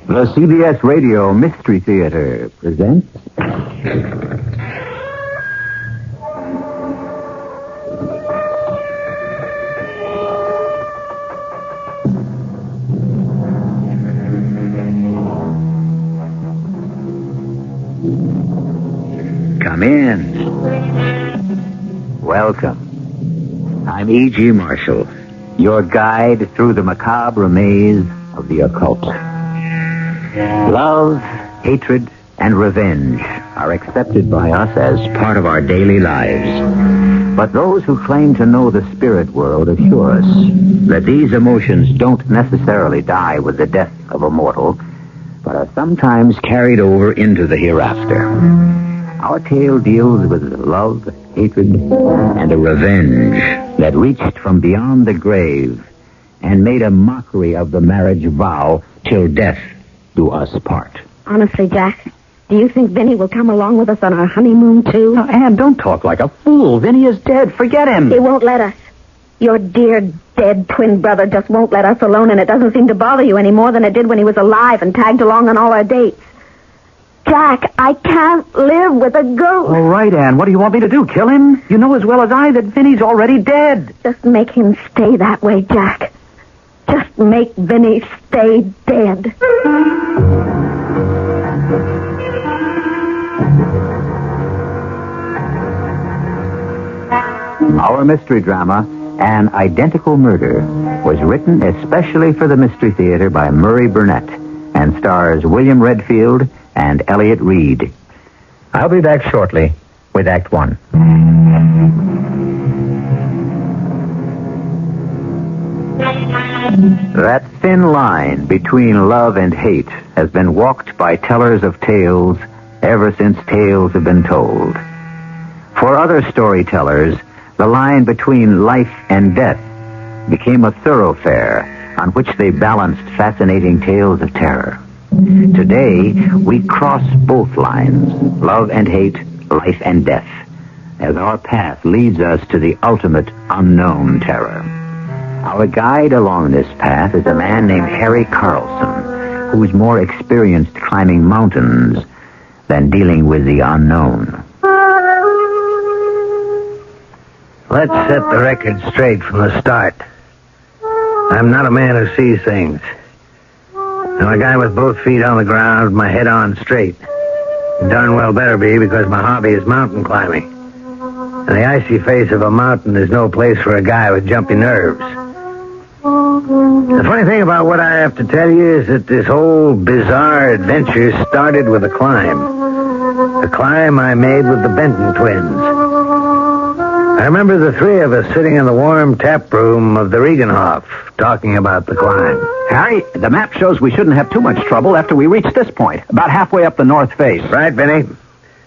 The CBS Radio Mystery Theater presents... Come in. Welcome. I'm E.G. Marshall, your guide through the macabre maze of the occult. Love, hatred, and revenge are accepted by us as part of our daily lives. But those who claim to know the spirit world assure us that these emotions don't necessarily die with the death of a mortal, but are sometimes carried over into the hereafter. Our tale deals with love, hatred, and a revenge that reached from beyond the grave and made a mockery of the marriage vow till death do us part. Honestly, Jack, do you think Vinny will come along with us on our honeymoon, too? Now, Anne, don't talk like a fool. Vinny is dead. Forget him. He won't let us. Your dear, dead twin brother just won't let us alone, and it doesn't seem to bother you any more than it did when he was alive and tagged along on all our dates. Jack, I can't live with a ghost. All right, Anne. What do you want me to do? Kill him? You know as well as I that Vinny's already dead. Just make him stay that way, Jack. Just make Vinny stay dead. Our mystery drama, An Identical Murder, was written especially for the Mystery Theater by Murray Burnett and stars William Redfield and Elliot Reed. I'll be back shortly with Act One. That thin line between love and hate has been walked by tellers of tales ever since tales have been told. For other storytellers, the line between life and death became a thoroughfare on which they balanced fascinating tales of terror. Today, we cross both lines, love and hate, life and death, as our path leads us to the ultimate unknown terror. Our guide along this path is a man named Harry Carlson, who's more experienced climbing mountains than dealing with the unknown. Let's set the record straight from the start. I'm not a man who sees things. I'm a guy with both feet on the ground, with my head on straight. Darn well better be, because my hobby is mountain climbing. And the icy face of a mountain is no place for a guy with jumpy nerves. The funny thing about what I have to tell you is that this whole bizarre adventure started with a climb. A climb I made with the Benton twins. I remember the three of us sitting in the warm tap room of the Regenhof, talking about the climb. Harry, the map shows we shouldn't have too much trouble after we reach this point, about halfway up the north face. Right, Benny.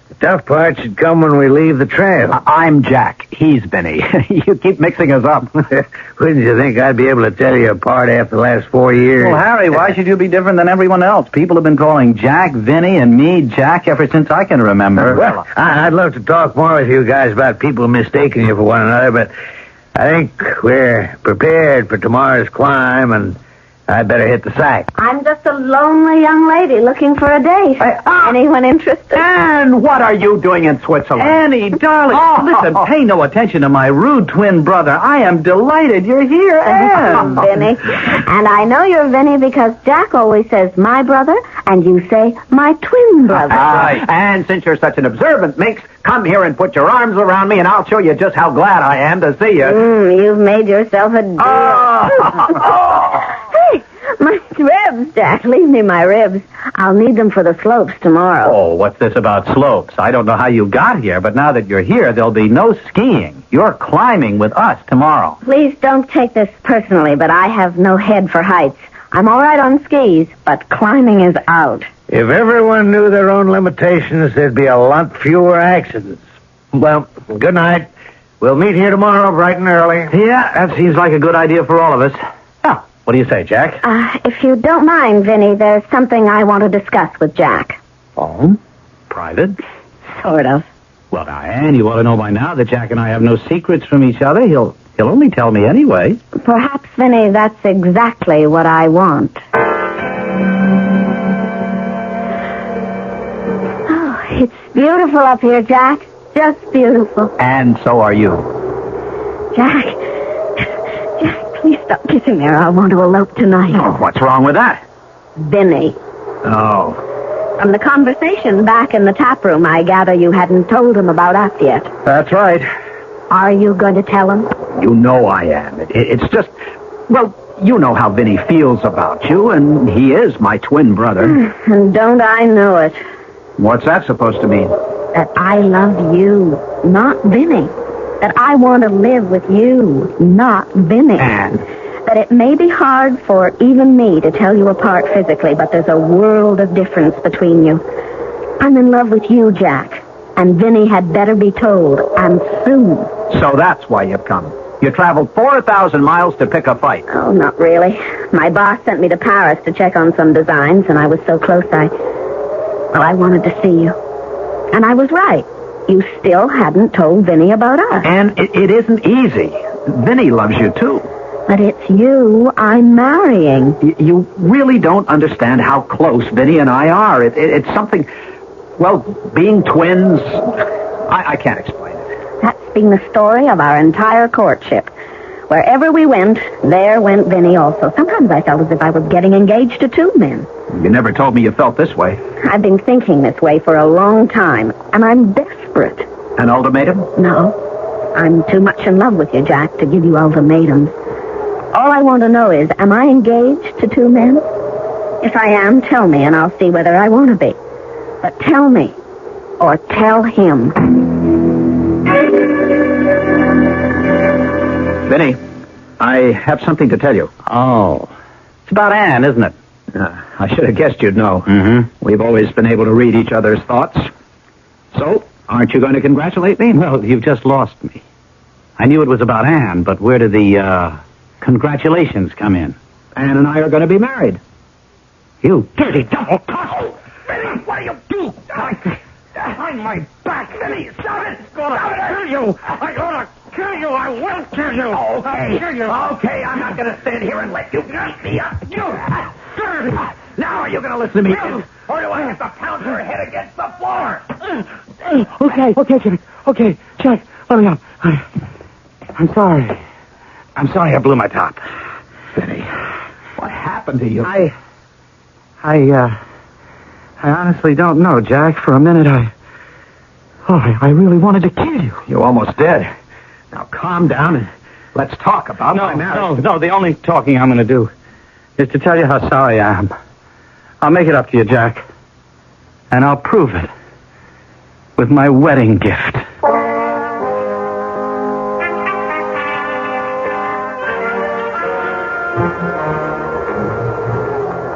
The tough part should come when we leave the trail. I'm Jack. He's Benny. You keep mixing us up. Wouldn't you think I'd be able to tell you apart after the last 4 years? Well, Harry, why should you be different than everyone else? People have been calling Jack, Vinny, and me Jack ever since I can remember. Well, I'd love to talk more with you guys about people mistaking you for one another, but I think we're prepared for tomorrow's climb, and I'd better hit the sack. I'm just a lonely young lady looking for a date. Anyone interested? And what are you doing in Switzerland? Annie, darling, listen, pay no attention to my rude twin brother. I am delighted you're here, Anne. Vinny. And I know you're Vinny because Jack always says my brother, and you say my twin brother. And since you're such an observant minx, come here and put your arms around me, and I'll show you just how glad I am to see you. You've made yourself a deal. Hey, my ribs, Jack. Leave me my ribs. I'll need them for the slopes tomorrow. Oh, what's this about slopes? I don't know how you got here, but now that you're here, there'll be no skiing. You're climbing with us tomorrow. Please don't take this personally, but I have no head for heights. I'm all right on skis, but climbing is out. If everyone knew their own limitations, there'd be a lot fewer accidents. Well, good night. We'll meet here tomorrow bright and early. Yeah, that seems like a good idea for all of us. Now, what do you say, Jack? If you don't mind, Vinny, there's something I want to discuss with Jack. Oh? Private? Sort of. Well, now, Anne, you ought to know by now that Jack and I have no secrets from each other. He'll only tell me anyway. Perhaps, Vinny, that's exactly what I want. beautiful up here, Jack. Just beautiful. And so are you. Jack, please stop kissing me or I want to elope tonight. Oh, what's wrong with that? Vinny. Oh. From the conversation back in the tap room, I gather you hadn't told him about us yet. That's right. Are you going to tell him? You know I am. It's just... Well, you know how Vinny feels about you, and he is my twin brother. And don't I know it? What's that supposed to mean? That I love you, not Vinny. That I want to live with you, not Vinny. And? That it may be hard for even me to tell you apart physically, but there's a world of difference between you. I'm in love with you, Jack. And Vinny had better be told, and soon. So that's why you've come. You traveled 4,000 miles to pick a fight. Oh, not really. My boss sent me to Paris to check on some designs, and I was so close I wanted to see you. And I was right. You still hadn't told Vinny about us. And it isn't easy. Vinny loves you, too. But it's you I'm marrying. You really don't understand how close Vinny and I are. It's something... Well, being twins... I can't explain it. That's been the story of our entire courtship. Wherever we went, there went Vinny also. Sometimes I felt as if I was getting engaged to two men. You never told me you felt this way. I've been thinking this way for a long time, and I'm desperate. An ultimatum? No. I'm too much in love with you, Jack, to give you ultimatums. All I want to know is, am I engaged to two men? If I am, tell me, and I'll see whether I want to be. But tell me, or tell him. Vinny, I have something to tell you. Oh. It's about Anne, isn't it? I should have guessed you'd know. Mm-hmm. We've always been able to read each other's thoughts. So, aren't you going to congratulate me? Well, you've just lost me. I knew it was about Anne, but where did the, congratulations come in? Anne and I are going to be married. You dirty double cross! Vinny, what do you do? Behind my back, Vinny! Stop it! I'll kill you! I'm gonna kill you! I will kill you! Okay. I'll kill you! Okay, I'm not going to stand here and let you beat me up. Now are you going to listen to me? Or do I have to pound your head against the floor? Okay, Jimmy. Okay, Jack, let me up. I'm sorry. I'm sorry I blew my top. Vinny, what happened to you? I honestly don't know, Jack. For a minute, I really wanted to kill you. You almost did. Now calm down and let's talk about my marriage. No, the only talking I'm going to do is to tell you how sorry I am. I'll make it up to you, Jack. And I'll prove it with my wedding gift.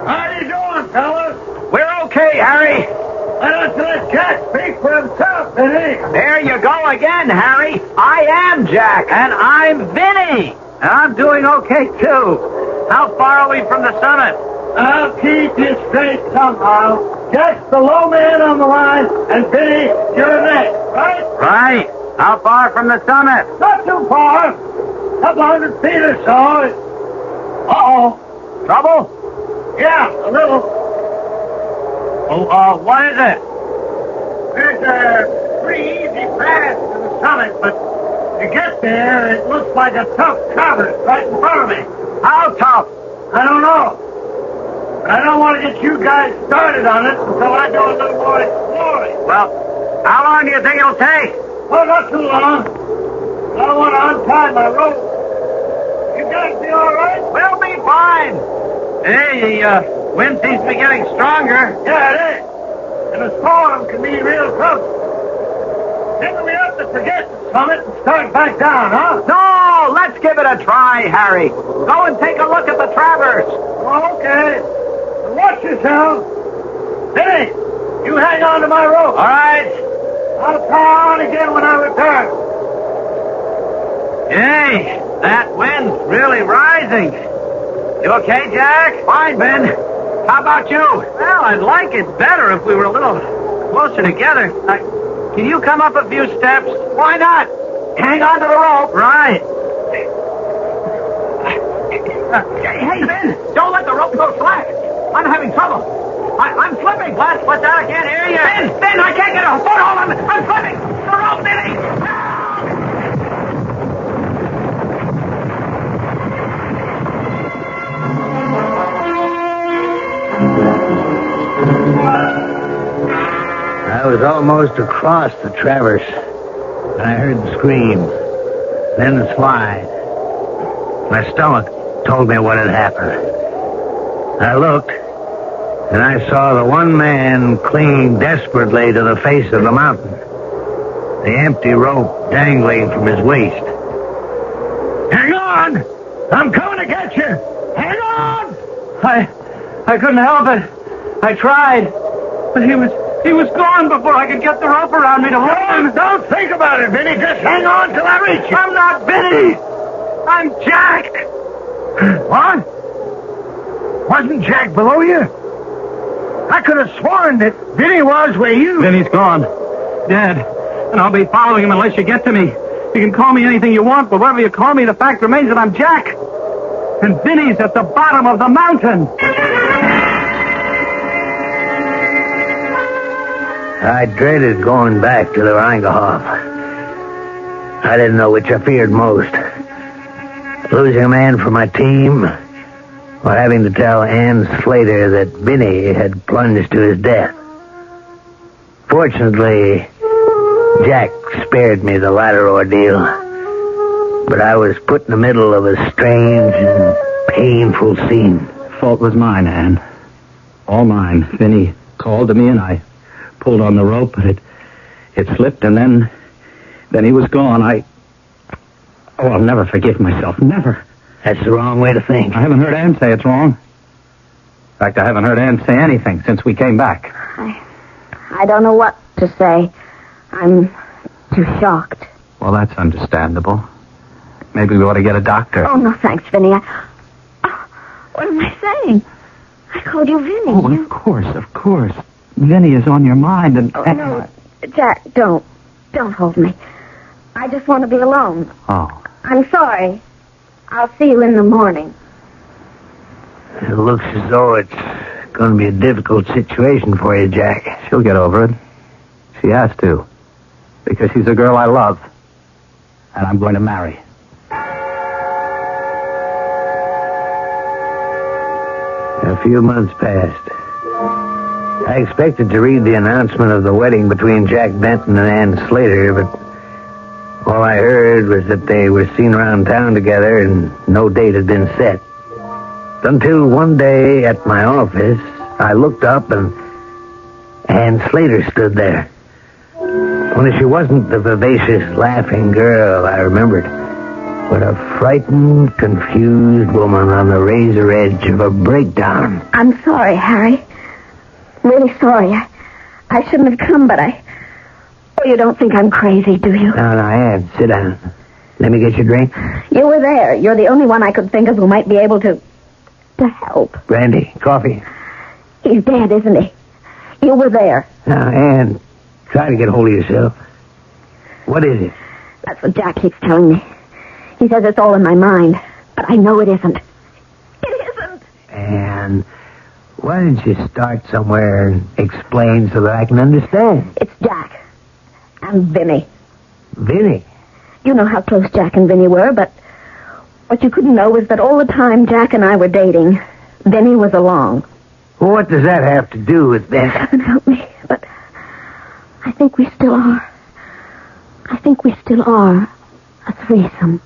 How you doing, fellas? We're okay, Harry. Why don't you let Jack speak for himself, Vinny? There you go again, Harry. I am Jack. And I'm Vinny. And I'm doing okay, too. How far are we from the summit? I'll keep you straight somehow. Jack's the low man on the line, and Vinny, you're next, right? Right. How far from the summit? Not too far. Couple 100 feet or so. Uh-oh. Trouble? Yeah, a little. Oh, what is it? There's a pretty easy path to the summit, but to get there, it looks like a tough traverse right in front of me. How tough? I don't know. But I don't want to get you guys started on it until I do a little more exploring. Well, how long do you think it'll take? Oh, not too long. I don't want to untie my rope. You guys be all right? We'll be fine. Hey, the wind seems to be getting stronger. Yeah, it is. And a storm can be real trouble. Maybe we have to forget the summit and start back down, huh? No, let's give it a try, Harry. Go and take a look at the traverse. Oh, okay. Well, watch yourself. Vinny, you hang on to my rope. All right. I'll tie on again when I return. Hey, that wind's really rising. You okay, Jack? Fine, Ben. How about you? Well, I'd like it better if we were a little closer together. Can you come up a few steps? Why not? Hang on to the rope. Right. Hey, Ben, don't let the rope go slack. I'm having trouble. I'm slipping. What's that? I can't hear you. Ben, I can't get a foothold on I was almost across the traverse when I heard the scream, then the slide. My stomach told me what had happened. I looked, and I saw the one man clinging desperately to the face of the mountain, the empty rope dangling from his waist. Hang on! I'm coming to get you! Hang on! I couldn't help it. I tried, but he was gone before I could get the rope around me to hold him. Don't think about it, Vinny. Just hang on till I reach you. I'm not Vinny. I'm Jack. What? Wasn't Jack below you? I could have sworn that Vinny was where you... Vinny's gone. Dead. And I'll be following him unless you get to me. You can call me anything you want, but whatever you call me, the fact remains that I'm Jack. And Vinny's at the bottom of the mountain. I dreaded going back to the Reingehof. I didn't know which I feared most. Losing a man from my team, or having to tell Ann Slater that Vinny had plunged to his death. Fortunately, Jack spared me the latter ordeal. But I was put in the middle of a strange and painful scene. The fault was mine, Ann. All mine. Vinny called to me and I pulled on the rope, but it slipped, and then he was gone. I'll never forgive myself. Never. That's the wrong way to think. I haven't heard Ann say it's wrong. In fact, I haven't heard Ann say anything since we came back. I don't know what to say. I'm too shocked. Well, that's understandable. Maybe we ought to get a doctor. Oh, no, thanks, Vinny. What am I saying? I called you Vinny. Oh, of course. Vinny is on your mind, and... Oh, no, Jack, don't hold me. I just want to be alone. Oh. I'm sorry. I'll see you in the morning. It looks as though it's going to be a difficult situation for you, Jack. She'll get over it. She has to. Because she's a girl I love. And I'm going to marry. A few months passed. I expected to read the announcement of the wedding between Jack Benton and Ann Slater, but all I heard was that they were seen around town together and no date had been set. Until one day at my office, I looked up and Ann Slater stood there. Only she wasn't the vivacious, laughing girl I remembered, but a frightened, confused woman on the razor edge of a breakdown. I'm sorry, Harry. Really sorry. I shouldn't have come, but Oh, you don't think I'm crazy, do you? No, Ann, sit down. Let me get you a drink. You were there. You're the only one I could think of who might be able to help. Brandy, coffee. He's dead, isn't he? You were there. Now, Ann, try to get hold of yourself. What is it? That's what Jack keeps telling me. He says it's all in my mind, but I know it isn't. It isn't. Ann, why don't you start somewhere and explain so that I can understand? It's Jack. And Vinny. Vinny? You know how close Jack and Vinny were, but what you couldn't know was that all the time Jack and I were dating, Vinny was along. Well, what does that have to do with this? Heaven help me, but I think we still are. I think we still are a threesome.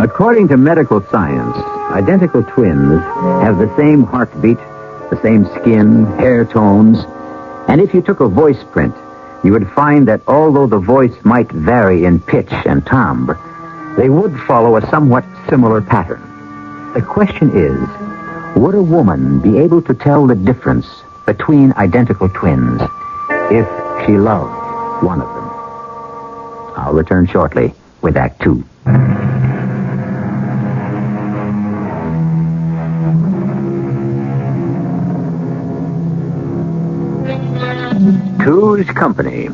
According to medical science, identical twins have the same heartbeat, the same skin, hair tones, and if you took a voice print, you would find that although the voice might vary in pitch and timbre, they would follow a somewhat similar pattern. The question is, would a woman be able to tell the difference between identical twins if she loved one of them? I'll return shortly with Act 2. Two's company,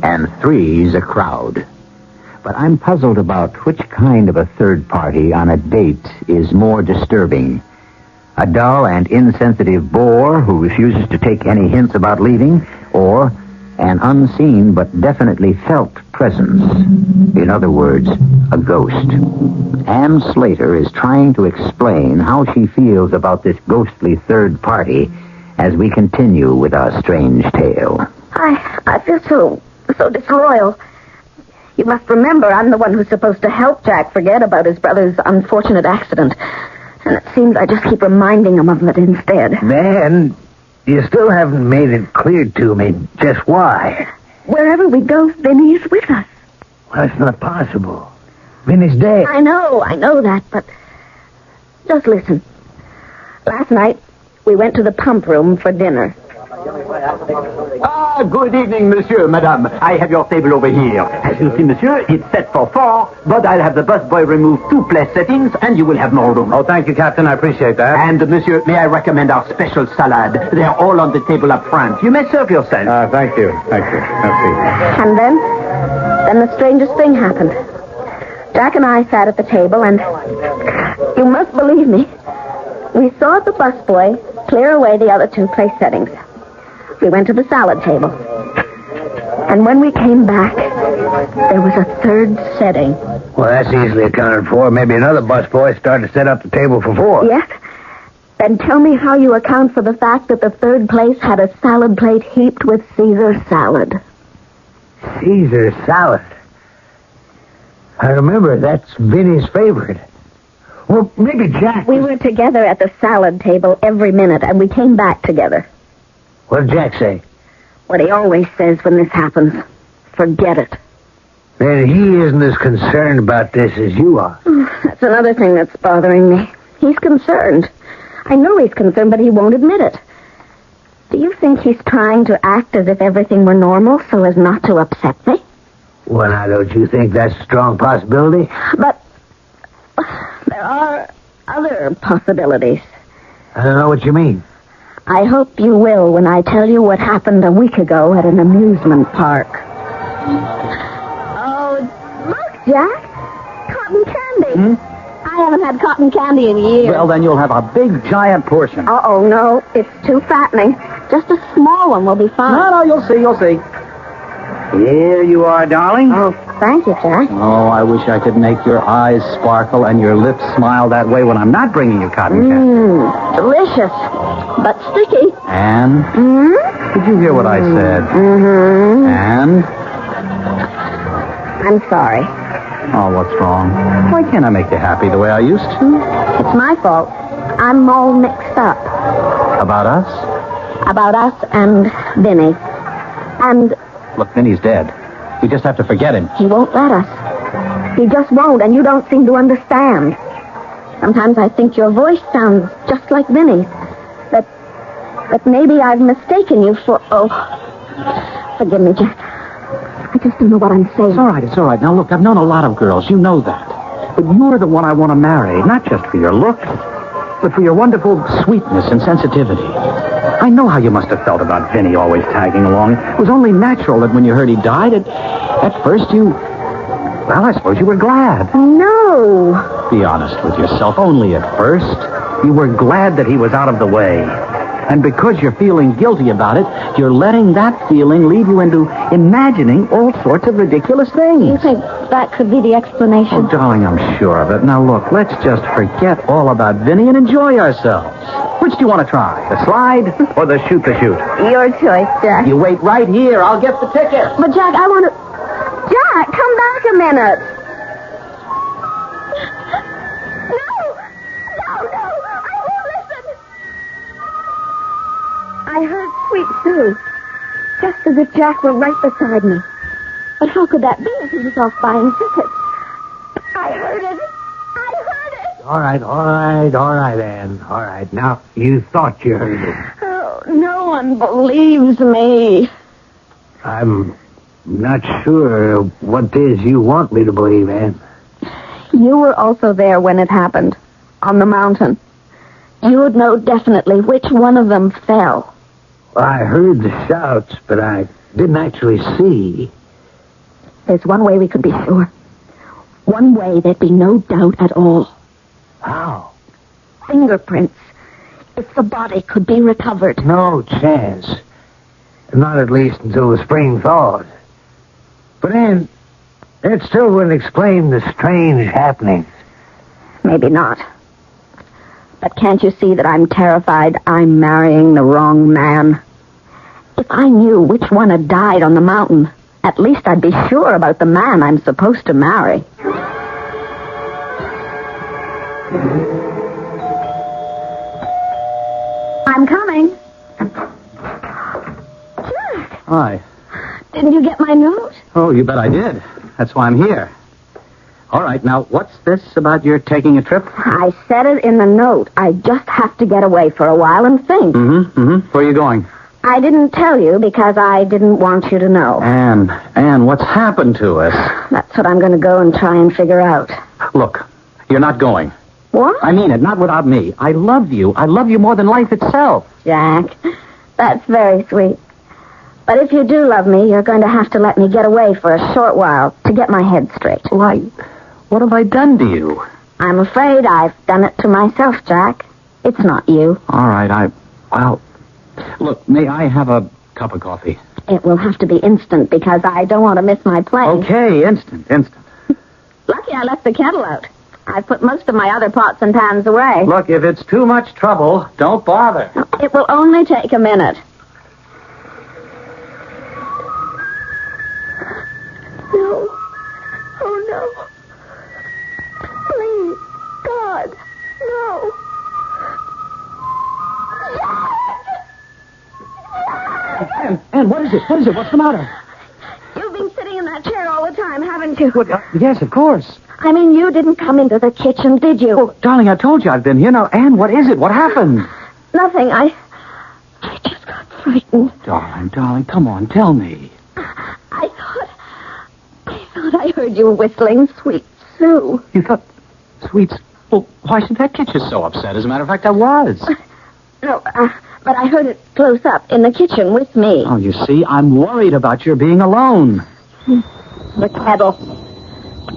and three's a crowd. But I'm puzzled about which kind of a third party on a date is more disturbing. A dull and insensitive bore who refuses to take any hints about leaving, or an unseen but definitely felt presence. In other words, a ghost. Ann Slater is trying to explain how she feels about this ghostly third party as we continue with our strange tale. I feel so disloyal. You must remember I'm the one who's supposed to help Jack forget about his brother's unfortunate accident. And it seems I just keep reminding him of it instead. Man, you still haven't made it clear to me just why. Wherever we go, Vinny's with us. Well, that's not possible. Vinny's dead. I know that, but just listen. Last night, we went to the pump room for dinner. Good evening, monsieur, madame. I have your table over here. As you see, monsieur, it's set for 4, but I'll have the busboy remove 2 place settings, and you will have more room. Oh, thank you, Captain. I appreciate that. And, monsieur, may I recommend our special salad? They're all on the table up front. You may serve yourself. Thank you. Merci. And then the strangest thing happened. Jack and I sat at the table, and you must believe me, we saw the busboy clear away the other 2 place settings. We went to the salad table. And when we came back, there was a 3rd setting. Well, that's easily accounted for. Maybe another busboy started to set up the table for 4. Yes? Then tell me how you account for the fact that the 3rd place had a salad plate heaped with Caesar salad. Caesar salad? I remember, that's Vinny's favorite. Well, maybe Jack... We were together at the salad table every minute, and we came back together. What did Jack say? What he always says when this happens. Forget it. Then he isn't as concerned about this as you are. That's another thing that's bothering me. He's concerned. I know he's concerned, but he won't admit it. Do you think he's trying to act as if everything were normal so as not to upset me? Well, now, don't you think that's a strong possibility? But there are other possibilities. I don't know what you mean. I hope you will when I tell you what happened a week ago at an amusement park. Oh, look, Jack. Cotton candy. I haven't had cotton candy in years. Well, then you'll have a big, giant portion. Uh-oh, no. It's too fattening. Just a small one will be fine. No, you'll see. Here you are, darling. Oh, thank you, Jack. Oh, I wish I could make your eyes sparkle and your lips smile that way when I'm not bringing you cotton candy. Delicious. But sticky. Anne? Did you hear what I said? Anne? I'm sorry. Oh, what's wrong? Why can't I make you happy the way I used to? It's my fault. I'm all mixed up. About us? About us and Vinny. And Look, Vinny's dead. We just have to forget him. he won't let us. He just won't, and you don't seem to understand. Sometimes I think your voice sounds just like Vinny's. That maybe I've mistaken you for... Oh, forgive me, Jack. I just don't know what I'm saying. It's all right. Now, look, I've known a lot of girls. You know that. But you're the one I want to marry, not just for your looks, but for your wonderful sweetness and sensitivity. I know how you must have felt about Vinny always tagging along. It was only natural that when you heard he died, at first you... Well, I suppose you were glad. No. Be honest with yourself. Only at first. You were glad that he was out of the way. And because you're feeling guilty about it, you're letting that feeling lead you into imagining all sorts of ridiculous things. You think that could be the explanation? Oh, darling, I'm sure of it. Now, look, let's just forget all about Vinny and enjoy ourselves. Which do you want to try? The slide or the shoot? Your choice, Jack. You wait right here. I'll get the ticket. But, Jack, I want to... Jack, come back a minute. I heard Sweet Sue, just as if Jack were right beside me. But how could that be if he was off buying tickets? I heard it. All right, Anne. All right. Now, you thought you heard it. Oh, no one believes me. I'm not sure what it is you want me to believe, Anne. You were also there when it happened, on the mountain. You would know definitely which one of them fell. Well, I heard the shouts, but I didn't actually see. There's one way we could be sure. One way there'd be no doubt at all. How? Fingerprints. If the body could be recovered. No chance. Not at least until the spring thaws. But, Anne, It still wouldn't explain the strange happenings. Maybe not. But can't you see that I'm terrified I'm marrying the wrong man? If I knew which one had died on the mountain, at least I'd be sure about the man I'm supposed to marry. I'm coming. Jack. Hi. Didn't you get my note? Oh, you bet I did. That's why I'm here. All right, now, what's this about your taking a trip? I said it in the note. I just have to get away for a while and think. Where are you going? I didn't tell you because I didn't want you to know. Anne, what's happened to us? That's what I'm going to go and try and figure out. Look, you're not going. What? I mean it, not without me. I love you. I love you more than life itself. Jack, that's very sweet. But if you do love me, you're going to have to let me get away for a short while to get my head straight. Why, what have I done to you? I'm afraid I've done it to myself, Jack. It's not you. All right, well, look, may I have a cup of coffee? It will have to be instant because I don't want to miss my plane. Okay, instant. Lucky I left the kettle out. I put most of my other pots and pans away. Look, if it's too much trouble, don't bother. It will only take a minute. No. Oh, no. Please, God, no. Anne, what is it? What's the matter? You've been sitting in that chair all the time, haven't you? Yes, of course. I mean, you didn't come into the kitchen, did you? Well, darling, I told you I've been here. Now, Anne, what is it? What happened? Nothing. I just got frightened. Darling, come on, tell me. I thought I heard you whistling Sweet Sue. You thought, sweets? Well, why should that get you so upset? As a matter of fact, I was. No, but I heard it close up in the kitchen with me. Oh, you see, I'm worried about your being alone. The kettle.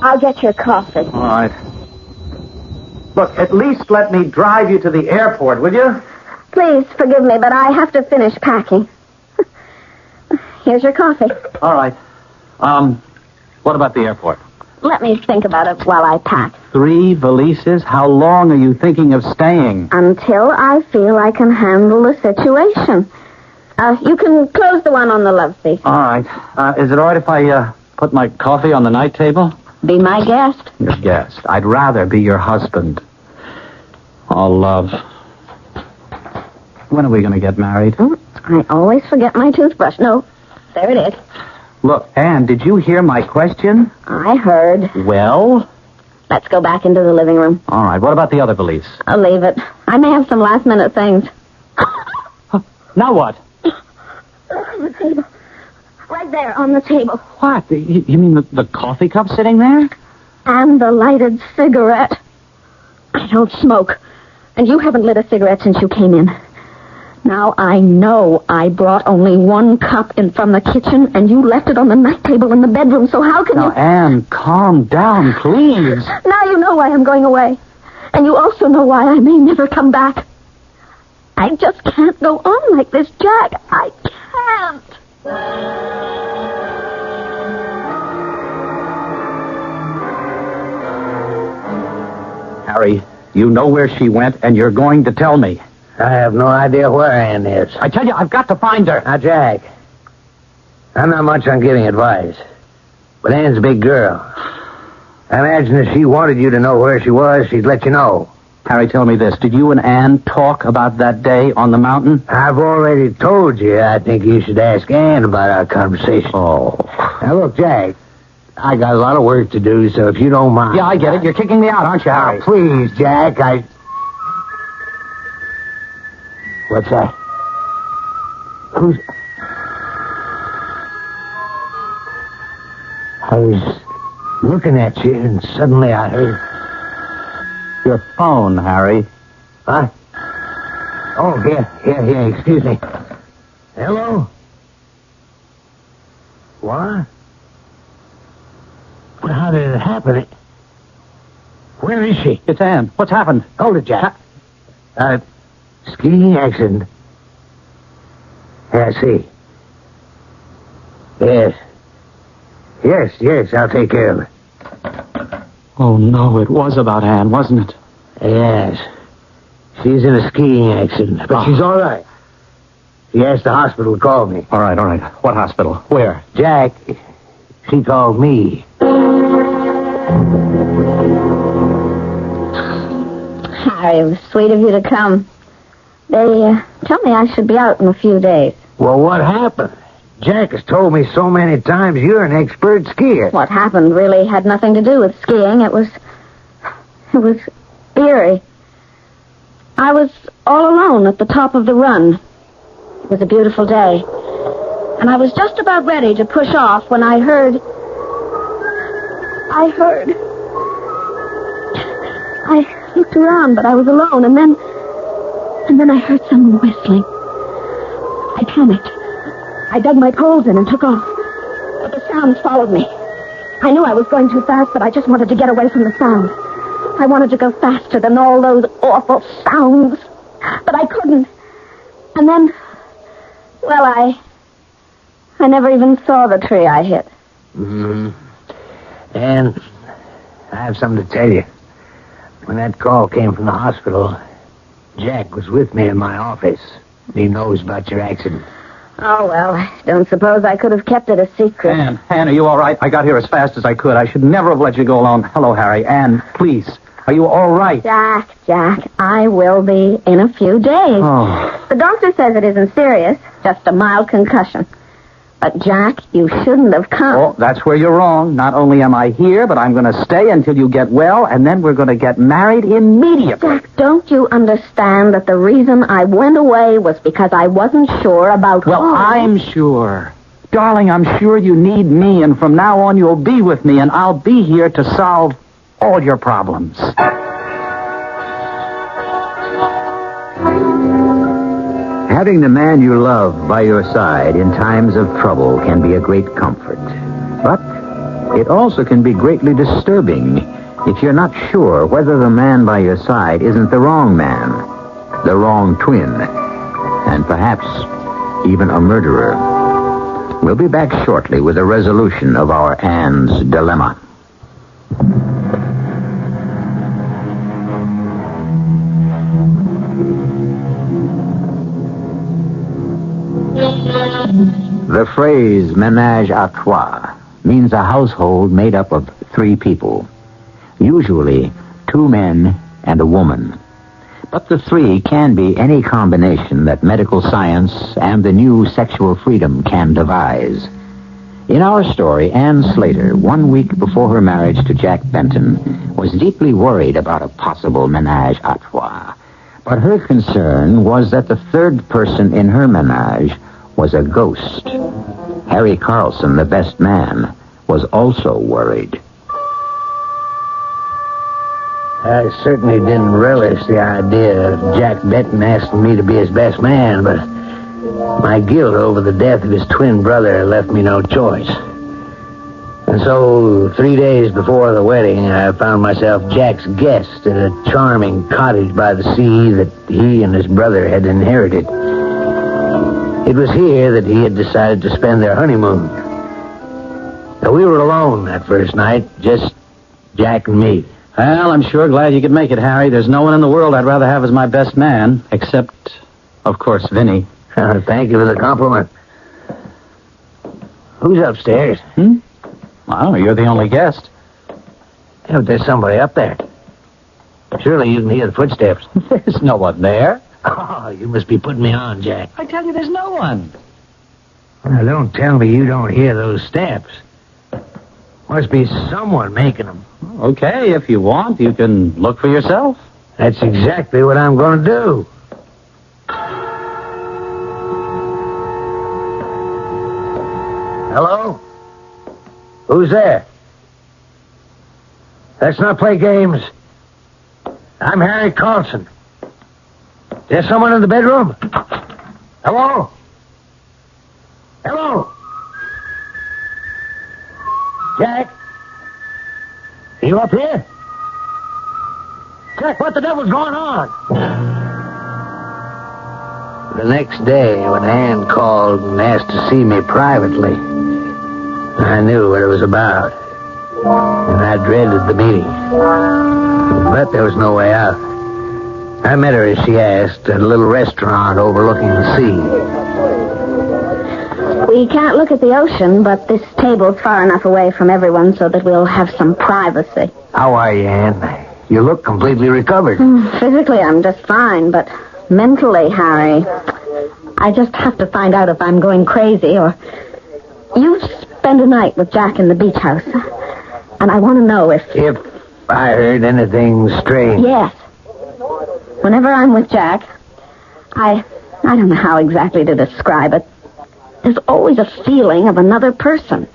I'll get your coffee. All right. Look, at least let me drive you to the airport, will you? Please forgive me, but I have to finish packing. Here's your coffee. All right. What about the airport? Let me think about it while I pack. 3 valises? How long are you thinking of staying? Until I feel I can handle the situation. You can close the one on the love seat. All right. Is it all right if I put my coffee on the night table? Be my guest. Your guest. I'd rather be your husband. Oh, love. When are we going to get married? I always forget my toothbrush. No, there it is. Look, Anne, did you hear my question? I heard. Well? Let's go back into the living room. All right. What about the other valise? I'll leave it. I may have some last-minute things. Now what? On the table. Right there, on the table. What? You mean the coffee cup sitting there? And the lighted cigarette. I don't smoke. And you haven't lit a cigarette since you came in. Now I know I brought only 1 cup in from the kitchen, and you left it on the night table in the bedroom, so how can you... Now, Anne, calm down, please. Now you know why I'm going away. And you also know why I may never come back. I just can't go on like this, Jack. I can't. Harry, you know where she went, and you're going to tell me. I have no idea where Anne is. I tell you, I've got to find her. Now, Jack, I'm not much on giving advice, but Anne's a big girl. I imagine if she wanted you to know where she was, she'd let you know. Harry, tell me this. Did you and Anne talk about that day on the mountain? I've already told you I think you should ask Anne about our conversation. Oh. Now, look, Jack, I got a lot of work to do, so if you don't mind... Yeah, I get it. You're kicking me out, aren't you, Harry? Oh, please, Jack, What's that? Who's... I was looking at you, and suddenly I heard... Your phone, Harry. Huh? Oh, here, excuse me. Hello? What? Well, how did it happen? Where is she? It's Anne. What's happened? Hold it, Jack. Skiing accident. Yeah, I see. Yes. Yes, I'll take care of it. Oh, no, it was about Anne, wasn't it? Yes. She's in a skiing accident, but she's all right. She asked the hospital to call me. All right. What hospital? Where? Jack, she called me. Harry, it was sweet of you to come. They tell me I should be out in a few days. Well, what happened? Jack has told me so many times you're an expert skier. What happened really had nothing to do with skiing. It was eerie. I was all alone at the top of the run. It was a beautiful day. And I was just about ready to push off when I heard... I looked around, but I was alone, and then I heard someone whistling. I panicked. I dug my poles in and took off. But the sounds followed me. I knew I was going too fast, but I just wanted to get away from the sound. I wanted to go faster than all those awful sounds. But I couldn't. And then, well, I never even saw the tree I hit. Mm-hmm. And I have something to tell you. When that call came from the hospital, Jack was with me in my office. He knows about your accident. Oh, well, I don't suppose I could have kept it a secret. Anne, are you all right? I got here as fast as I could. I should never have let you go alone. Hello, Harry. Anne, please. Are you all right? Jack, I will be in a few days. Oh. The doctor says it isn't serious, just a mild concussion. But, Jack, you shouldn't have come. Oh, that's where you're wrong. Not only am I here, but I'm going to stay until you get well, and then we're going to get married immediately. Jack, don't you understand that the reason I went away was because I wasn't sure about... Well, I'm sure. Darling, I'm sure you need me, and from now on you'll be with me, and I'll be here to solve all your problems. Having the man you love by your side in times of trouble can be a great comfort. But it also can be greatly disturbing if you're not sure whether the man by your side isn't the wrong man, the wrong twin, and perhaps even a murderer. We'll be back shortly with a resolution of our Anne's dilemma. The phrase ménage à trois means a household made up of 3 people, usually 2 men and a woman. But the 3 can be any combination that medical science and the new sexual freedom can devise. In our story, Anne Slater, 1 week before her marriage to Jack Benton, was deeply worried about a possible ménage à trois. But her concern was that the 3rd person in her ménage was a ghost. Harry Carlson, the best man, was also worried. I certainly didn't relish the idea of Jack Benton asking me to be his best man, but my guilt over the death of his twin brother left me no choice. And so, 3 days before the wedding, I found myself Jack's guest at a charming cottage by the sea that he and his brother had inherited. It was here that he had decided to spend their honeymoon. Now, we were alone that first night, just Jack and me. Well, I'm sure glad you could make it, Harry. There's no one in the world I'd rather have as my best man, except, of course, Vinny. Thank you for the compliment. Who's upstairs? Well, you're the only guest. Yeah, but there's somebody up there. Surely you can hear the footsteps. There's no one there. Oh, you must be putting me on, Jack. I tell you, there's no one. Now, don't tell me you don't hear those steps. Must be someone making them. Okay, if you want, you can look for yourself. That's exactly what I'm going to do. Hello? Who's there? Let's not play games. I'm Harry Carlson. There's someone in the bedroom? Hello? Hello? Jack? Are you up here? Jack, what the devil's going on? The next day, when Anne called and asked to see me privately, I knew what it was about, and I dreaded the meeting. But there was no way out. I met her, as she asked, at a little restaurant overlooking the sea. We can't look at the ocean, but this table's far enough away from everyone so that we'll have some privacy. How are you, Anne? You look completely recovered. Physically, I'm just fine, but mentally, Harry, I just have to find out if I'm going crazy or... You spend a night with Jack in the beach house, and I want to know if... If I heard anything strange. Yes. Whenever I'm with Jack, I don't know how exactly to describe it. There's always a feeling of another person.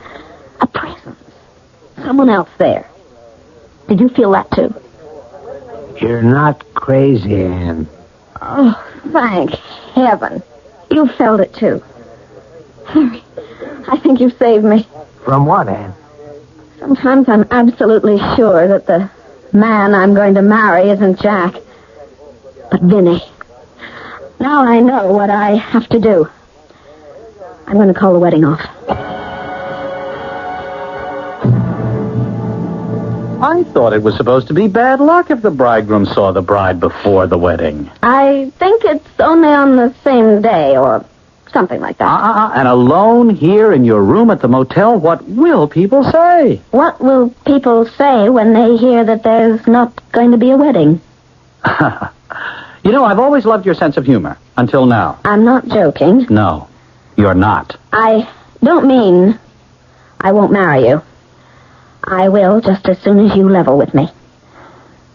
A presence. Someone else there. Did you feel that too? You're not crazy, Anne. Oh, thank heaven. You felt it too. Harry, I think you saved me. From what, Anne? Sometimes I'm absolutely sure that the man I'm going to marry isn't Jack, but Vinny. Now I know what I have to do. I'm going to call the wedding off. I thought it was supposed to be bad luck if the bridegroom saw the bride before the wedding. I think it's only on the same day or something like that. And alone here in your room at the motel, what will people say? What will people say when they hear that there's not going to be a wedding? You know, I've always loved your sense of humor, until now. I'm not joking. No, you're not. I don't mean I won't marry you. I will just as soon as you level with me.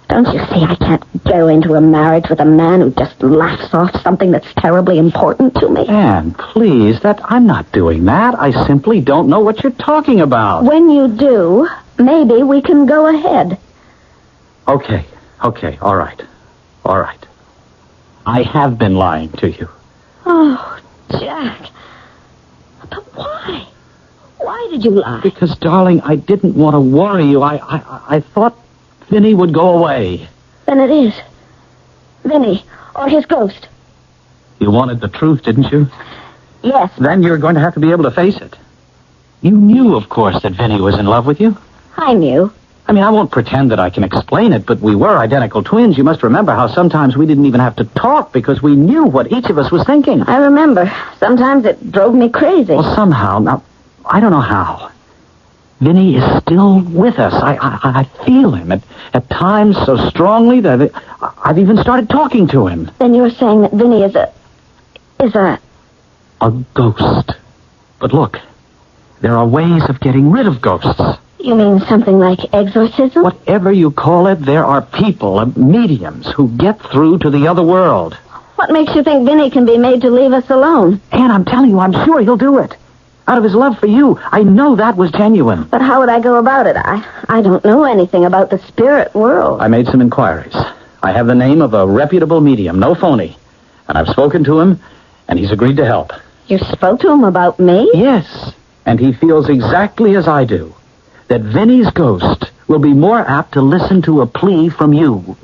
Don't you see I can't go into a marriage with a man who just laughs off something that's terribly important to me? Anne, please, I'm not doing that. I simply don't know what you're talking about. When you do, maybe we can go ahead. Okay, all right. I have been lying to you. Oh, Jack. But why? Why did you lie? Because, darling, I didn't want to worry you. I thought Vinny would go away. Then it is. Vinny, or his ghost. You wanted the truth, didn't you? Yes. Then you're going to have to be able to face it. You knew, of course, that Vinny was in love with you. I knew. I mean, I won't pretend that I can explain it, but we were identical twins. You must remember how sometimes we didn't even have to talk because we knew what each of us was thinking. I remember. Sometimes it drove me crazy. Well, somehow, now, I don't know how. Vinny is still with us. I feel him at times so strongly that I've even started talking to him. Then you're saying that Vinny is a ghost. But look, there are ways of getting rid of ghosts. You mean something like exorcism? Whatever you call it, there are people, mediums, who get through to the other world. What makes you think Vinny can be made to leave us alone? Anne, I'm telling you, I'm sure he'll do it. Out of his love for you. I know that was genuine. But how would I go about it? I don't know anything about the spirit world. I made some inquiries. I have the name of a reputable medium, no phony. And I've spoken to him, and he's agreed to help. You spoke to him about me? Yes, and he feels exactly as I do. That Vinny's ghost will be more apt to listen to a plea from you.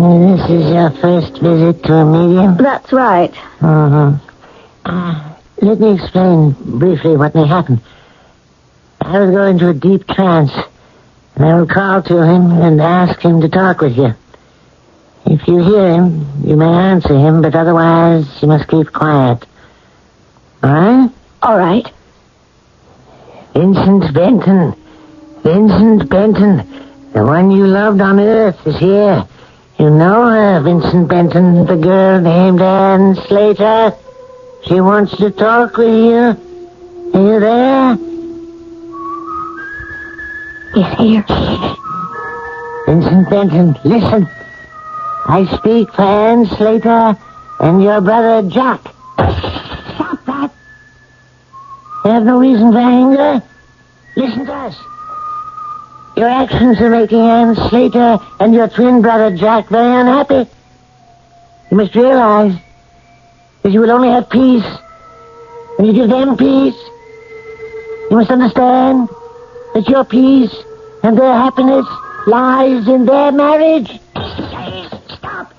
This is your first visit to a medium? That's right. Let me explain briefly what may happen. I will go into a deep trance, and I will call to him and ask him to talk with you. If you hear him, you may answer him, but otherwise you must keep quiet. All right? All right. Vincent Benton, the one you loved on Earth is here. You know her, Vincent Benton, the girl named Anne Slater. She wants to talk with you. Are you there? He's here. Vincent Benton, listen. I speak for Anne Slater and your brother Jack. Stop that. You have no reason for anger. Listen to us. Your actions are making Anne Slater and your twin brother Jack very unhappy. You must realize that you will only have peace when you give them peace. You must understand that your peace and their happiness lies in their marriage. Stop.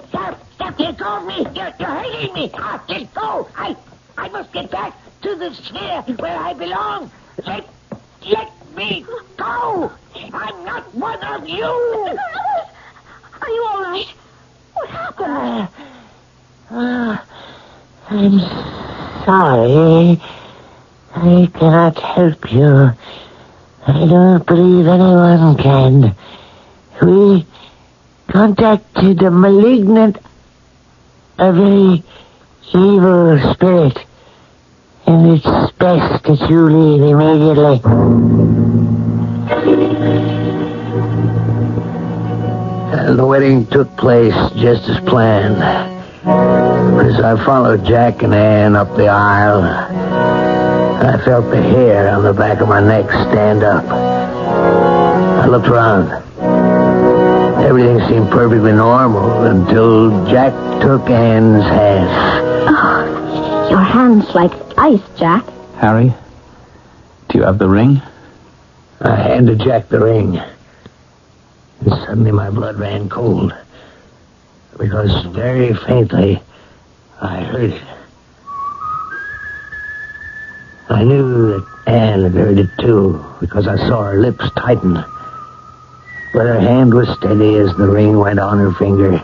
Let go of me. You're hurting me. Just go. I must get back to the sphere where I belong. Let me go. I'm not one of you. Are you all right? What happened? I'm sorry. I cannot help you. I don't believe anyone can. We contacted a very evil spirit, and it's best that you leave immediately. And the wedding took place just as planned. As I followed Jack and Ann up the aisle, I felt the hair on the back of my neck stand up. I looked around. Everything seemed perfectly normal until Jack took Ann's hand. Oh, your hand's like ice, Jack. Harry, do you have the ring? I handed Jack the ring. And suddenly my blood ran cold. Because very faintly, I heard it. I knew that Anne had heard it too, because I saw her lips tighten. But her hand was steady as the ring went on her finger.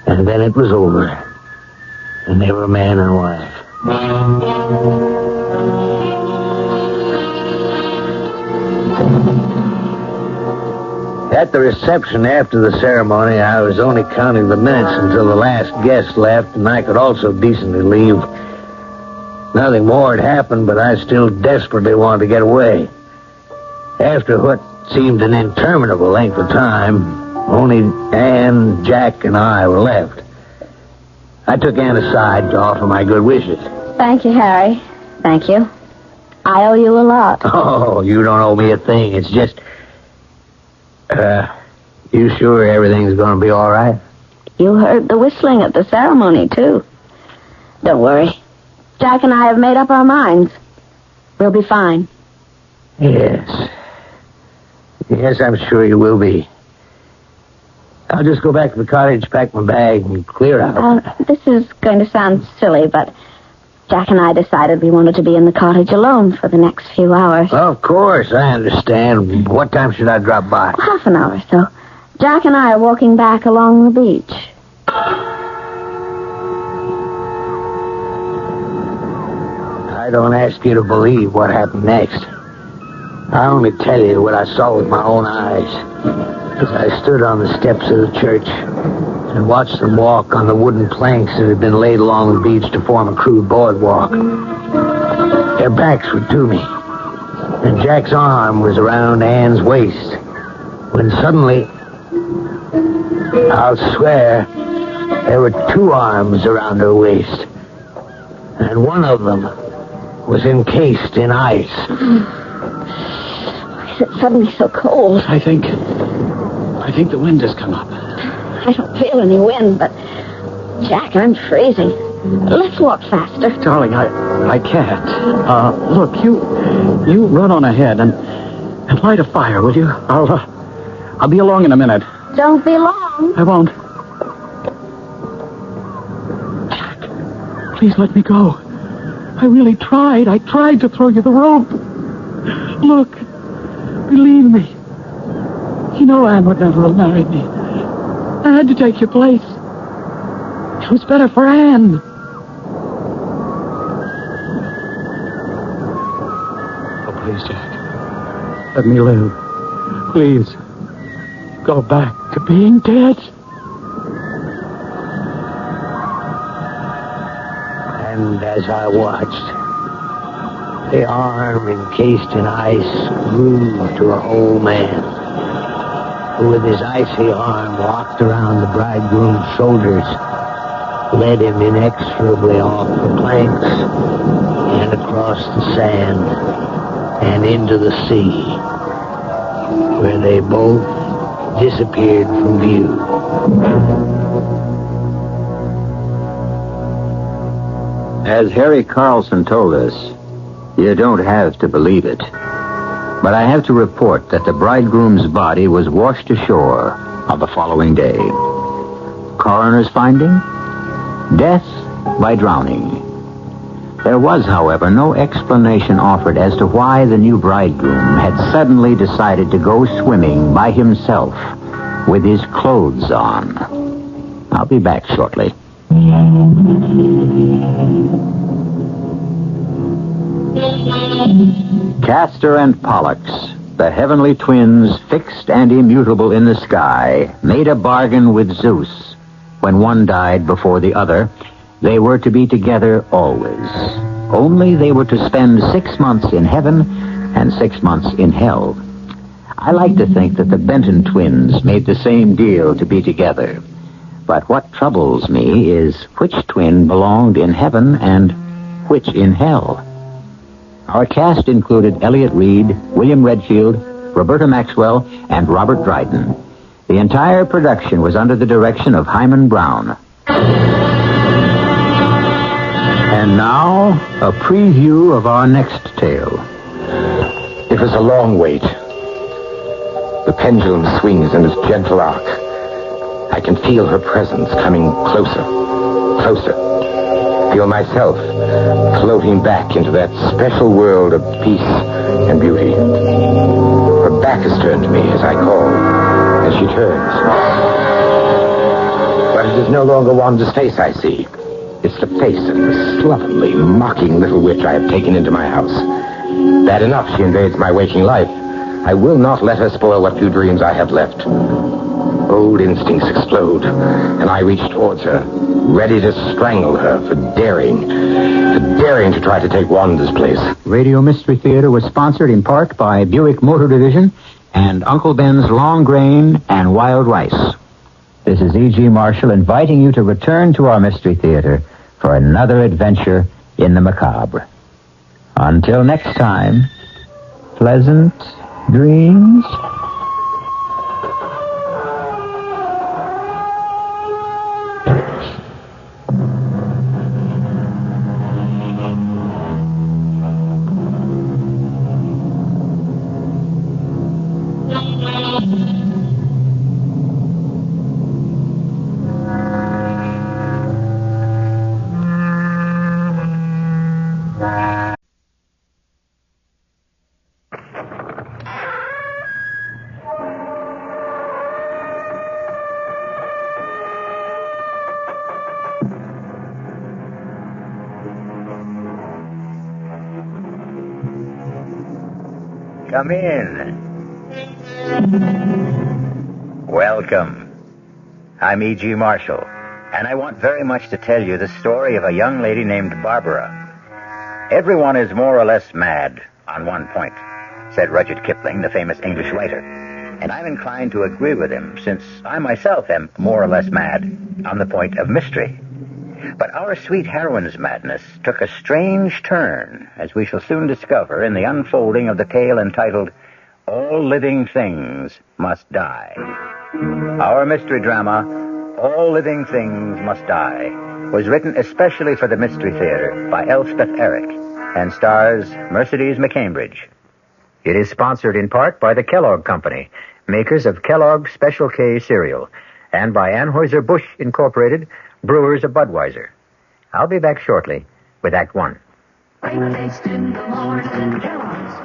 And then it was over. And they were man and wife. At the reception after the ceremony, I was only counting the minutes until the last guest left, and I could also decently leave. Nothing more had happened, but I still desperately wanted to get away. After what seemed an interminable length of time, only Anne, Jack, and I were left. I took Anne aside to offer my good wishes. Thank you, Harry. Thank you. I owe you a lot. Oh, you don't owe me a thing. It's just... you sure everything's going to be all right? You heard the whistling at the ceremony, too. Don't worry. Jack and I have made up our minds. We'll be fine. Yes. Yes, I'm sure you will be. I'll just go back to the cottage, pack my bag, and clear out. This is going to sound silly, but Jack and I decided we wanted to be in the cottage alone for the next few hours. Well, of course, I understand. What time should I drop by? Half an hour or so. Jack and I are walking back along the beach. I don't ask you to believe what happened next. I only tell you what I saw with my own eyes. As I stood on the steps of the church and watched them walk on the wooden planks that had been laid along the beach to form a crude boardwalk. Their backs were to me, and Jack's arm was around Anne's waist, when suddenly, I'll swear, there were two arms around her waist, and one of them was encased in ice. Why is it suddenly so cold? I think the wind has come up. I don't feel any wind, but Jack, I'm freezing. Let's walk faster. Darling, I can't. Look, you run on ahead and light a fire, will you? I'll be along in a minute. Don't be long. I won't. Jack, please let me go. I really tried. I tried to throw you the rope. Look, believe me. You know Anne would never have married me. I had to take your place. It was better for Anne. Oh, please, Jack. Let me live. Please. Go back to being dead. And as I watched, the arm encased in ice grew to a whole man, who with his icy arm walked around the bridegroom's shoulders, led him inexorably off the planks and across the sand and into the sea, where they both disappeared from view. As Harry Carlson told us, you don't have to believe it. But I have to report that the bridegroom's body was washed ashore on the following day. Coroner's finding? Death by drowning. There was, however, no explanation offered as to why the new bridegroom had suddenly decided to go swimming by himself with his clothes on. I'll be back shortly. Castor and Pollux, the heavenly twins fixed and immutable in the sky, made a bargain with Zeus. When one died before the other, they were to be together always. Only they were to spend 6 months in heaven and 6 months in hell. I like to think that the Benton twins made the same deal to be together. But what troubles me is which twin belonged in heaven and which in hell. Our cast included Elliot Reed, William Redfield, Roberta Maxwell, and Robert Dryden. The entire production was under the direction of Hyman Brown. And now, a preview of our next tale. It was a long wait. The pendulum swings in its gentle arc. I can feel her presence coming closer, closer. Feel myself floating back into that special world of peace and beauty. Her back is turned to me as I call, and she turns. But it is no longer Wanda's face I see. It's the face of the slovenly, mocking little witch I have taken into my house. Bad enough she invades my waking life. I will not let her spoil what few dreams I have left. Old instincts explode, and I reach towards her, ready to strangle her for daring to try to take Wanda's place. Radio Mystery Theater was sponsored in part by Buick Motor Division and Uncle Ben's Long Grain and Wild Rice. This is E.G. Marshall inviting you to return to our Mystery Theater for another adventure in the macabre. Until next time, pleasant dreams. Come in. Welcome. I'm E.G. Marshall, and I want very much to tell you the story of a young lady named Barbara. Everyone is more or less mad on one point, said Rudyard Kipling, the famous English writer. And I'm inclined to agree with him, since I myself am more or less mad on the point of mystery. But our sweet heroine's madness took a strange turn, as we shall soon discover in the unfolding of the tale entitled, All Living Things Must Die. Our mystery drama, All Living Things Must Die, was written especially for the Mystery Theater by Elspeth Eric and stars Mercedes McCambridge. It is sponsored in part by the Kellogg Company, makers of Kellogg's Special K cereal, and by Anheuser-Busch Incorporated, brewers of Budweiser. I'll be back shortly with Act One. Breakfast in the morning, Kellogg's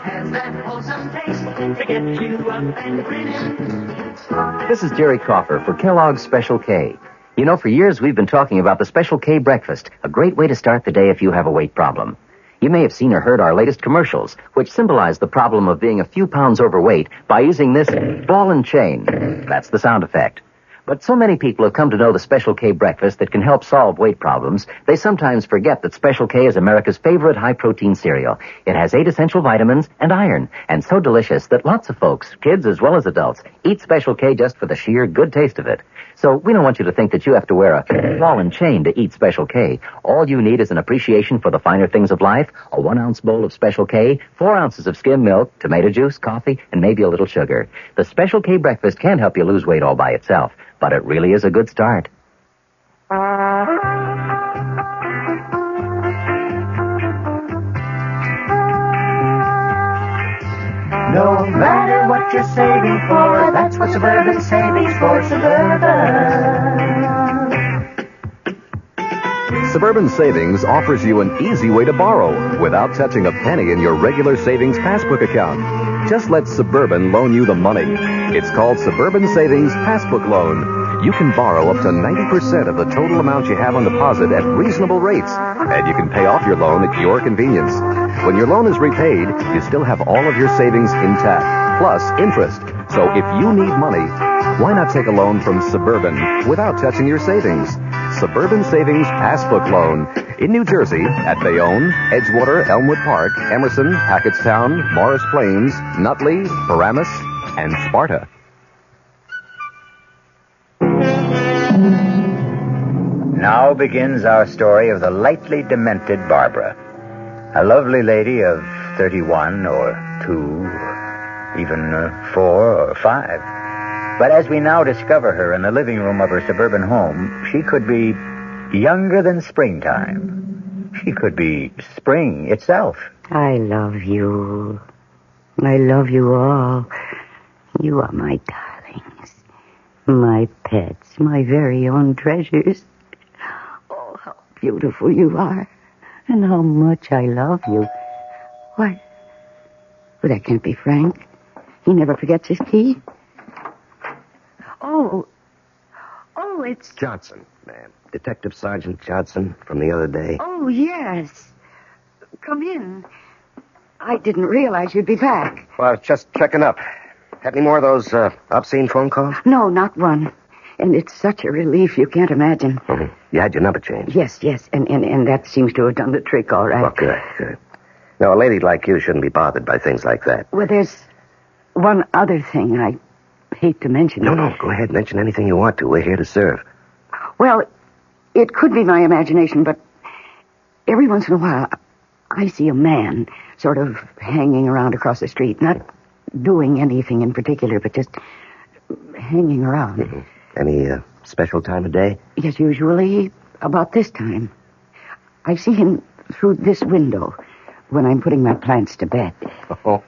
has that wholesome taste to get you up and grinning. This is Jerry Coffer for Kellogg's Special K. You know, for years we've been talking about the Special K breakfast, a great way to start the day if you have a weight problem. You may have seen or heard our latest commercials, which symbolize the problem of being a few pounds overweight by using this ball and chain. That's the sound effect. But so many people have come to know the Special K breakfast that can help solve weight problems, they sometimes forget that Special K is America's favorite high-protein cereal. It has 8 essential vitamins and iron, and so delicious that lots of folks, kids as well as adults, eat Special K just for the sheer good taste of it. So we don't want you to think that you have to wear a ball and chain to eat Special K. All you need is an appreciation for the finer things of life, a 1-ounce bowl of Special K, 4 ounces of skim milk, tomato juice, coffee, and maybe a little sugar. The Special K breakfast can't help you lose weight all by itself, but it really is a good start. No matter what you're saving for, that's what Suburban Savings for Suburban. Suburban Savings offers you an easy way to borrow without touching a penny in your regular savings passbook account. Just let Suburban loan you the money. It's called Suburban Savings Passbook Loan. You can borrow up to 90% of the total amount you have on deposit at reasonable rates, and you can pay off your loan at your convenience. When your loan is repaid, you still have all of your savings intact, plus interest. So if you need money, why not take a loan from Suburban without touching your savings? Suburban Savings Passbook Loan in New Jersey at Bayonne, Edgewater, Elmwood Park, Emerson, Hackettstown, Morris Plains, Nutley, Paramus, and Sparta. Now begins our story of the lightly demented Barbara, a lovely lady of 31 or 2, even 4 or 5. But as we now discover her in the living room of her suburban home, she could be younger than springtime. She could be spring itself. I love you. I love you all. You are my darlings, my pets, my very own treasures. Oh, how beautiful you are, and how much I love you. What? Well, that can't be Frank. He never forgets his key. Oh, it's... Johnson, ma'am. Detective Sergeant Johnson from the other day. Oh, yes. Come in. I didn't realize you'd be back. Well, I was just checking up. Had any more of those obscene phone calls? No, not one. And it's such a relief you can't imagine. Mm-hmm. You had your number changed? Yes. And that seems to have done the trick all right. Well, good. No, a lady like you shouldn't be bothered by things like that. Well, there's one other thing I hate to mention. No, go ahead. Mention anything you want to. We're here to serve. Well, it could be my imagination, but every once in a while, I see a man sort of hanging around across the street, not doing anything in particular, but just hanging around. Mm-hmm. Any special time of day? Yes, usually about this time. I see him through this window when I'm putting my plants to bed. Oh,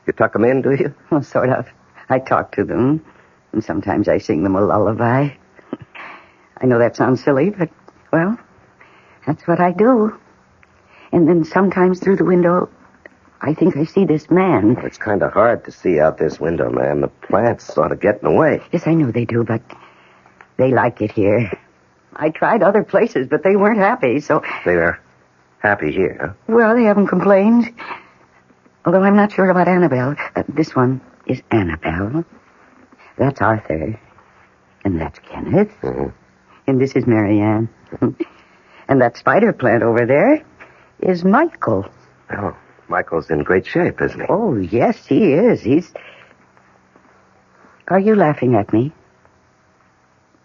you tuck them in, do you? Well, sort of. I talk to them, and sometimes I sing them a lullaby. I know that sounds silly, but, well, that's what I do. And then sometimes through the window, I think I see this man. Well, it's kind of hard to see out this window, ma'am. The plants sort of get in the way. Yes, I know they do, but they like it here. I tried other places, but they weren't happy, so... They're happy here, huh? Well, they haven't complained. Although I'm not sure about Annabelle. This one is Annabelle. That's Arthur. And that's Kenneth. Mm-hmm. And this is Marianne. And that spider plant over there is Michael. Oh, Michael's in great shape, isn't he? Oh, yes, he is. Are you laughing at me?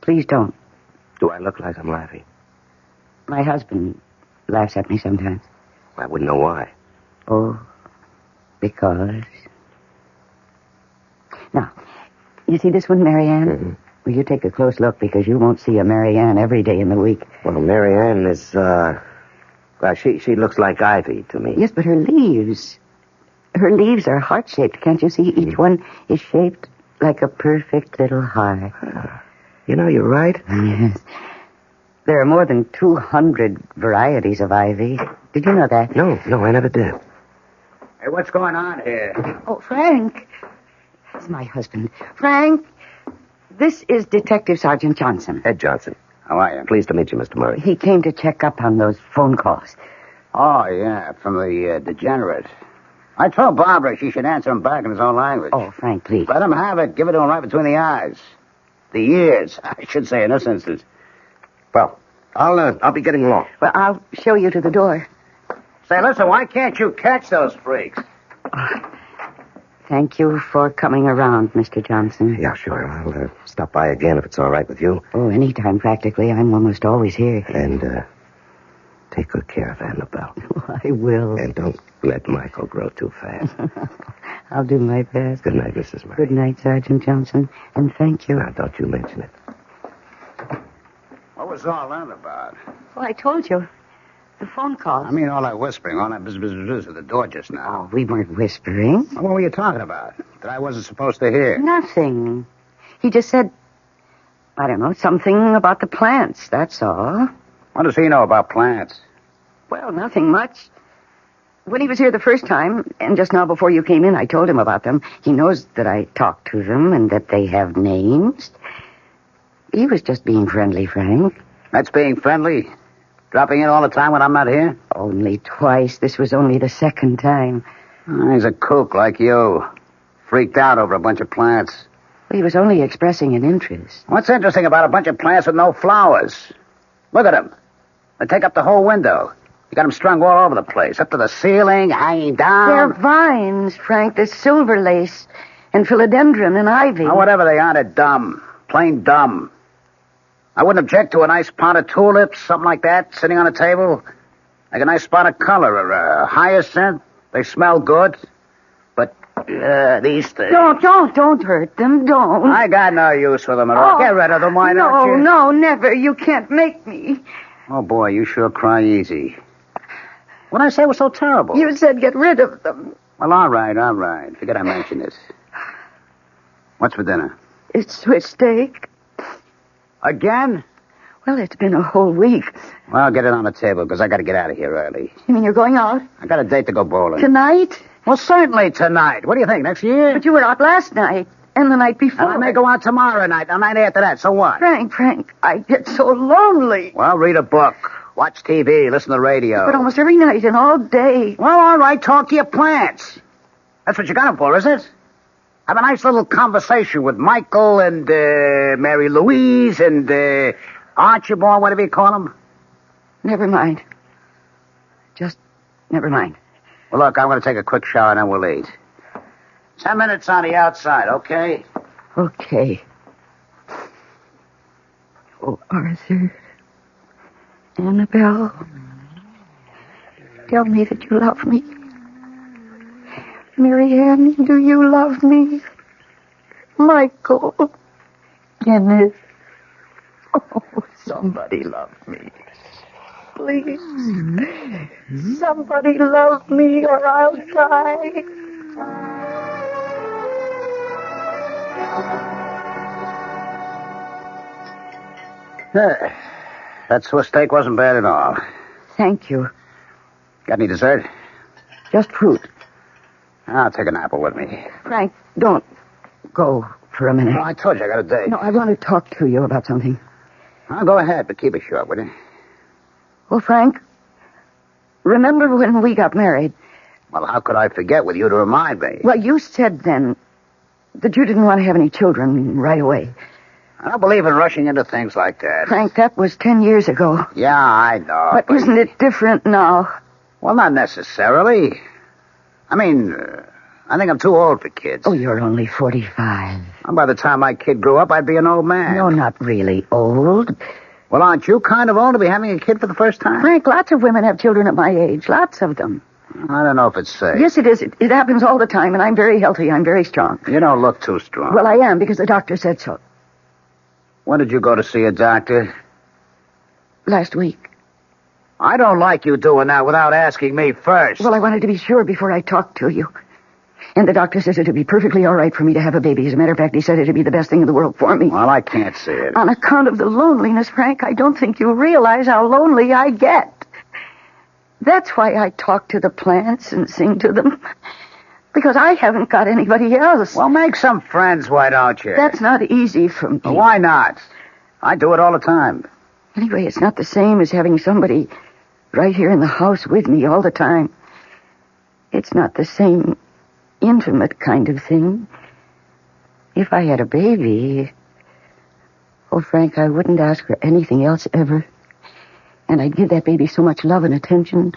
Please don't. Do I look like I'm laughing? My husband laughs at me sometimes. I wouldn't know why. Oh, because... Now, you see this one, Marianne? Mm-hmm. Will you take a close look, because you won't see a Marianne every day in the week. Well, Marianne is, well, she looks like ivy to me. Yes, but her leaves are heart-shaped. Can't you see? Each one is shaped like a perfect little heart. You know, you're right. Yes. There are more than 200 varieties of ivy. Did you know that? No, I never did. Hey, what's going on here? Oh, Frank. That's my husband. Frank, this is Detective Sergeant Johnson. Ed Johnson. How are you? Pleased to meet you, Mr. Murray. He came to check up on those phone calls. Oh, yeah, from the degenerate. I told Barbara she should answer him back in his own language. Oh, Frank, please. Let him have it. Give it to him right between the eyes. The ears, I should say, in this instance. Well, I'll be getting along. Well, I'll show you to the door. Say, listen, why can't you catch those freaks? Thank you for coming around, Mr. Johnson. Yeah, sure. I'll stop by again if it's all right with you. Oh, anytime, practically. I'm almost always here. And take good care of Annabelle. Oh, I will. And don't let Michael grow too fast. I'll do my best. Good night, Mrs. Murray. Good night, Sergeant Johnson. And thank you. Now, don't you mention it. What was all that about? Well, I told you. The phone call. I mean, all that whispering, all that buzz at the door just now. Oh, we weren't whispering. What were you talking about that I wasn't supposed to hear? Nothing. He just said, I don't know, something about the plants, that's all. What does he know about plants? Well, nothing much. When he was here the first time, and just now before you came in, I told him about them. He knows that I talked to them and that they have names. He was just being friendly, Frank. That's being friendly? Dropping in all the time when I'm not here? Only twice. This was only the second time. He's a kook like you. Freaked out over a bunch of plants. He was only expressing an interest. What's interesting about a bunch of plants with no flowers? Look at them. They take up the whole window. You got them strung all over the place, up to the ceiling, hanging down. They're vines, Frank. There's silver lace and philodendron and ivy. Now, whatever they are, they're dumb. Plain dumb. I wouldn't object to a nice pot of tulips, something like that, sitting on a table. Like a nice spot of color or a hyacinth. They smell good. But these things... Don't hurt them. Don't. I got no use for them at all. Get rid of them, why don't you? No, never. You can't make me. Oh, boy, you sure cry easy. What did I say was so terrible? You said get rid of them. Well, all right. Forget I mentioned it. What's for dinner? It's Swiss steak. Again? Well, it's been a whole week. Well, get it on the table, because I got to get out of here early. You mean you're going out? I got a date to go bowling. Tonight? Well, certainly tonight. What do you think, next year? But you were out last night, and the night before. And I may go out tomorrow night, the night after that, so what? Frank, I get so lonely. Well, read a book, watch TV, listen to the radio. But almost every night and all day. Well, all right, talk to your plants. That's what you got them for, is it? Have a nice little conversation with Michael and Mary Louise and Archibald, whatever you call them. Never mind. Just never mind. Well, look, I'm going to take a quick shower and then we'll eat. 10 minutes on the outside, okay? Okay. Oh, Arthur. Annabelle. Tell me that you love me. Marianne, do you love me? Michael. Dennis. Oh, somebody love me. Please. Somebody love me or I'll die. That Swiss steak wasn't bad at all. Thank you. Got any dessert? Just fruit. I'll take an apple with me. Frank, don't go for a minute. Well, I told you I got a date. No, I want to talk to you about something. I'll go ahead, but keep it short, will you? Well, Frank, remember when we got married? Well, how could I forget with you to remind me? Well, you said then that you didn't want to have any children right away. I don't believe in rushing into things like that. Frank, that was 10 years ago. Yeah, I know. But isn't it different now? Well, not necessarily. I mean, I think I'm too old for kids. Oh, you're only 45. And by the time my kid grew up, I'd be an old man. You're not really old. Well, aren't you kind of old to be having a kid for the first time? Frank, lots of women have children at my age. Lots of them. I don't know if it's safe. Yes, it is. It happens all the time, and I'm very healthy. I'm very strong. You don't look too strong. Well, I am, because the doctor said so. When did you go to see a doctor? Last week. I don't like you doing that without asking me first. Well, I wanted to be sure before I talked to you. And the doctor says it'd be perfectly all right for me to have a baby. As a matter of fact, he said it'd be the best thing in the world for me. Well, I can't see it. On account of the loneliness, Frank, I don't think you realize how lonely I get. That's why I talk to the plants and sing to them. Because I haven't got anybody else. Well, make some friends, why don't you? That's not easy for me. Well, why not? I do it all the time. Anyway, it's not the same as having somebody right here in the house with me all the time. It's not the same intimate kind of thing. If I had a baby... Oh, Frank, I wouldn't ask for anything else ever. And I'd give that baby so much love and attention...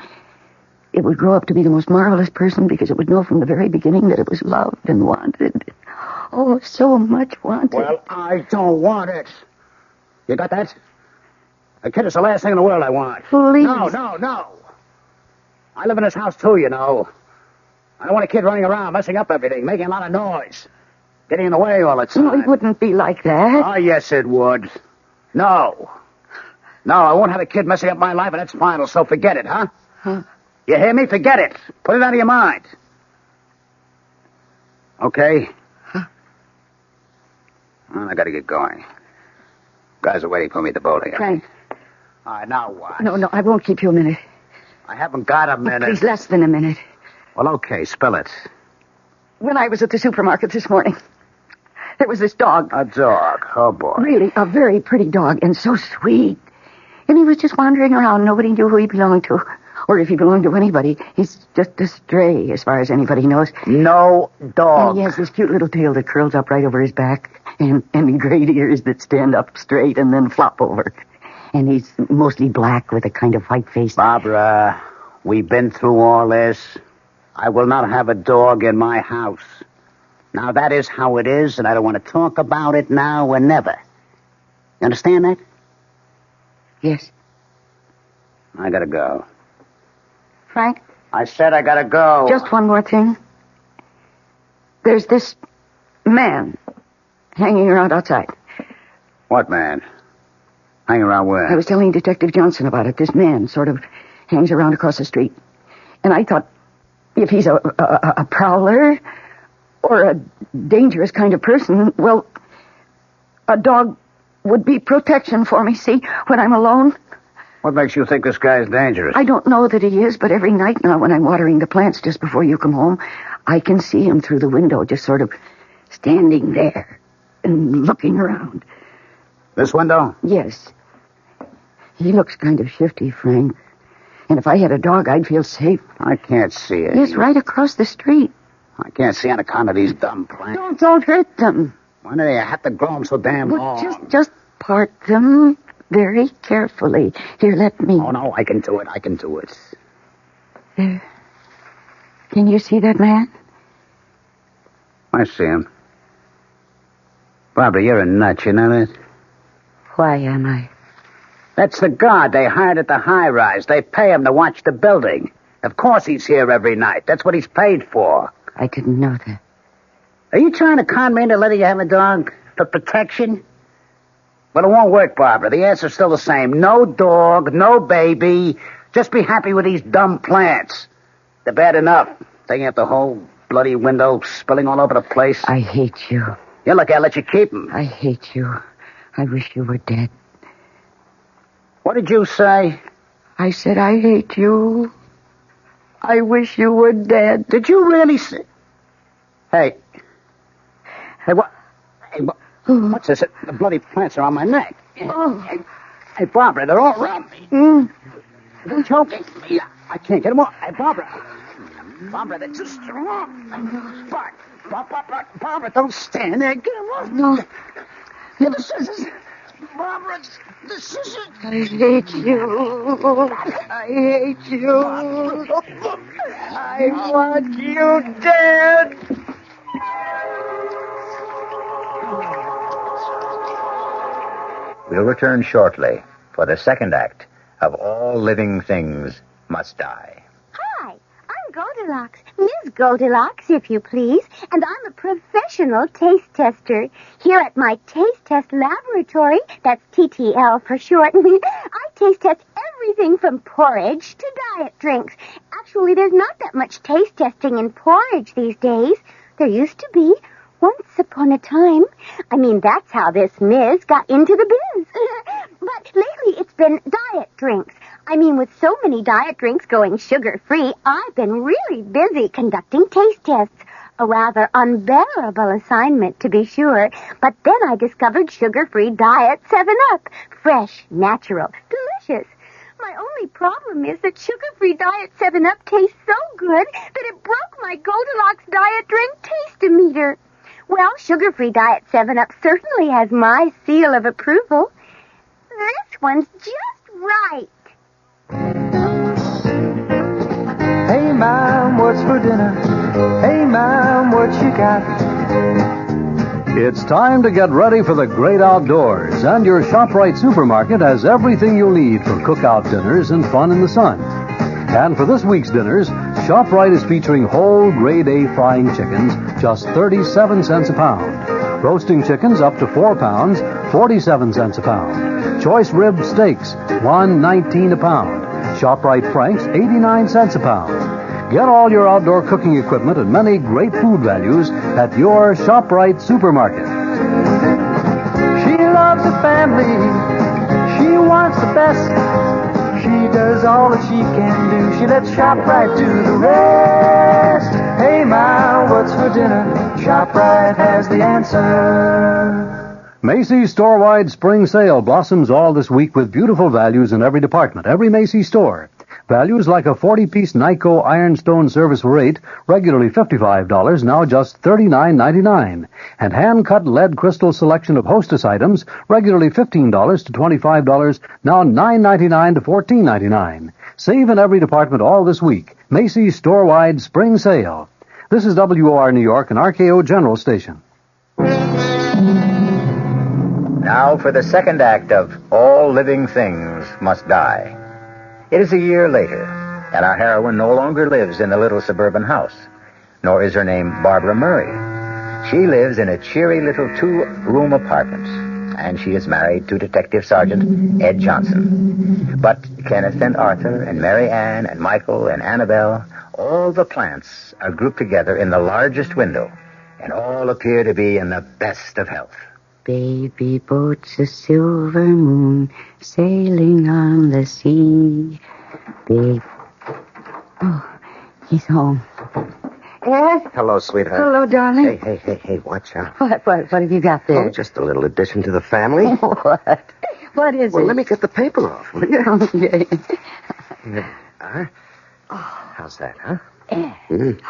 It would grow up to be the most marvelous person because it would know from the very beginning that it was loved and wanted. Oh, so much wanted. Well, I don't want it. You got that? A kid is the last thing in the world I want. Please. No. I live in this house, too, you know. I don't want a kid running around, messing up everything, making a lot of noise. Getting in the way all the time. No, it wouldn't be like that. Oh, yes, it would. No, I won't have a kid messing up my life, and that's final, so forget it, huh? You hear me? Forget it. Put it out of your mind. Okay? Well, I gotta get going. Guys are waiting for me at the bowling. Frank. All right, now what? No, I won't keep you a minute. I haven't got a minute. Please, less than a minute. Well, okay, spill it. When I was at the supermarket this morning, there was this dog. A dog? Oh, boy. Really, a very pretty dog, and so sweet. And he was just wandering around. Nobody knew who he belonged to, or if he belonged to anybody. He's just a stray, as far as anybody knows. No dog. And he has this cute little tail that curls up right over his back, and great ears that stand up straight and then flop over. And he's mostly black with a kind of white face. Barbara, we've been through all this. I will not have a dog in my house. Now, that is how it is, and I don't want to talk about it now or never. You understand that? Yes. I gotta go. Frank? I said I gotta go. Just one more thing. There's this man hanging around outside. What man? Hanging around where? I was telling Detective Johnson about it. This man sort of hangs around across the street. And I thought, if he's a prowler or a dangerous kind of person, well, a dog would be protection for me, see, when I'm alone. What makes you think this guy is dangerous? I don't know that he is, but every night now when I'm watering the plants just before you come home, I can see him through the window, just sort of standing there and looking around. This window? Yes. He looks kind of shifty, Frank. And if I had a dog, I'd feel safe. I can't see it. Yes, right across the street. I can't see on account of these dumb plants. Don't hurt them. Why do they have to grow them so damn long? Just part them very carefully. Here, let me. Oh, no, I can do it. There. Can you see that man? I see him. Barbara, you're a nut, you know that? Why am I? That's the guard they hired at the high-rise. They pay him to watch the building. Of course he's here every night. That's what he's paid for. I didn't know that. Are you trying to con me into letting you have a dog for protection? But it won't work, Barbara. The answer's still the same. No dog, no baby. Just be happy with these dumb plants. They're bad enough. Taking up the whole bloody window, spilling all over the place. I hate you. Yeah, look, I'll let you keep them. I hate you. I wish you were dead. What did you say? I said I hate you. I wish you were dead. Did you really say... Hey, what? What's this? The bloody plants are on my neck. Oh. Hey, Barbara, they're all around me. They're choking me. I can't get them off. Hey, Barbara, they're too strong. Barbara, don't stand there. Get them off. No. Here, the scissors. Barbara, the scissors. I hate you. I hate you. I want you dead. We'll return shortly for the second act of All Living Things Must Die. Hi, I'm Goldilocks. Miss Goldilocks, if you please. And I'm a professional taste tester. Here at my taste test laboratory, that's TTL for short, I taste test everything from porridge to diet drinks. Actually, there's not that much taste testing in porridge these days. There used to be. Once upon a time. I mean, that's how this Ms. got into the biz. But lately it's been diet drinks. I mean, with so many diet drinks going sugar-free, I've been really busy conducting taste tests. A rather unbearable assignment, to be sure. But then I discovered sugar-free diet 7-Up. Fresh, natural, delicious. My only problem is that sugar-free diet 7-Up tastes so good that it broke my Goldilocks diet drink taste-o-meter. Well, sugar-free diet 7-Up certainly has my seal of approval. This one's just right. Hey, Mom, what's for dinner? Hey, Mom, what you got? It's time to get ready for the great outdoors, and your ShopRite supermarket has everything you'll need for cookout dinners and fun in the sun. And for this week's dinners, ShopRite is featuring whole grade A frying chickens, just 37 cents a pound. Roasting chickens up to 4 pounds, 47 cents a pound. Choice rib steaks, $1.19 a pound. ShopRite Franks, 89 cents a pound. Get all your outdoor cooking equipment and many great food values at your ShopRite supermarket. She loves the family. She wants the best. does all that she can do. She lets ShopRite do the rest. Hey, Ma, what's for dinner? ShopRite has the answer. Macy's store-wide spring sale blossoms all this week with beautiful values in every department, every Macy's store. Values like a 40-piece Nyko ironstone service for $8, regularly $55, now just $39.99. And hand-cut lead crystal selection of Hostess items, regularly $15 to $25, now $9.99 to $14.99. Save in every department all this week. Macy's store-wide spring sale. This is WOR New York and RKO General Station. Now for the second act of All Living Things Must Die. It is a year later, and our heroine no longer lives in the little suburban house, nor is her name Barbara Murray. She lives in a cheery little 2-room apartment, and she is married to Detective Sergeant Ed Johnson. But Kenneth and Arthur and Mary Ann and Michael and Annabelle, all the plants are grouped together in the largest window, and all appear to be in the best of health. Baby boat's a silver moon sailing on the sea. Big. Oh, he's home. Ed? Hello, sweetheart. Hello, darling. Hey, watch out. What have you got there? Oh, just a little addition to the family. What? What is it? Well, let me get the paper off, will you? Okay. How's that, huh? Ed.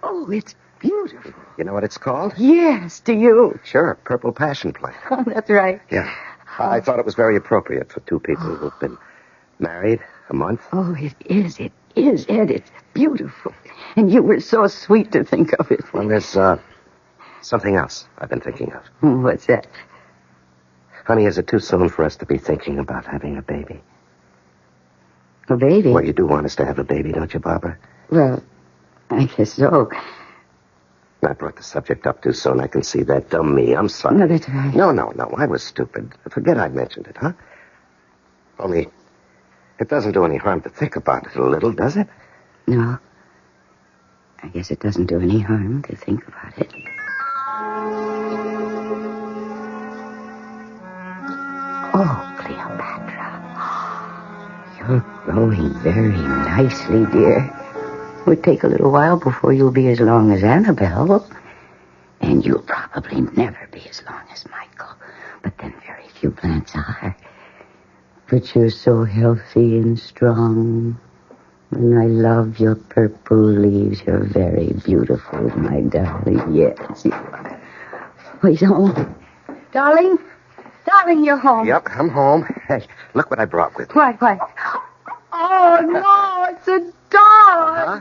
Oh, it's beautiful. You know what it's called? Yes, do you? Sure, Purple Passion Plant. Oh, that's right. Yeah. I thought it was very appropriate for two people who've been married a month. Oh, it is, Ed. It's beautiful. And you were so sweet to think of it. Well, there's something else I've been thinking of. What's that? Honey, is it too soon for us to be thinking about having a baby? A baby? Well, you do want us to have a baby, don't you, Barbara? Well, I guess so. I brought the subject up too soon. I can see that. Dumb me. I'm sorry. No, that's right. No. I was stupid. Forget I mentioned it, huh? Only, it doesn't do any harm to think about it a little, does it? No. I guess it doesn't do any harm to think about it. Oh, Cleopatra. You're growing very nicely, dear. It would take a little while before you'll be as long as Annabelle. And you'll probably never be as long as Michael. But then very few plants are. But you're so healthy and strong. And I love your purple leaves. You're very beautiful, my darling. Yes, you are. Oh, he's home. Darling, you're home. Yep, I'm home. Hey, look what I brought with me. What? Oh, no, it's a dog. Huh?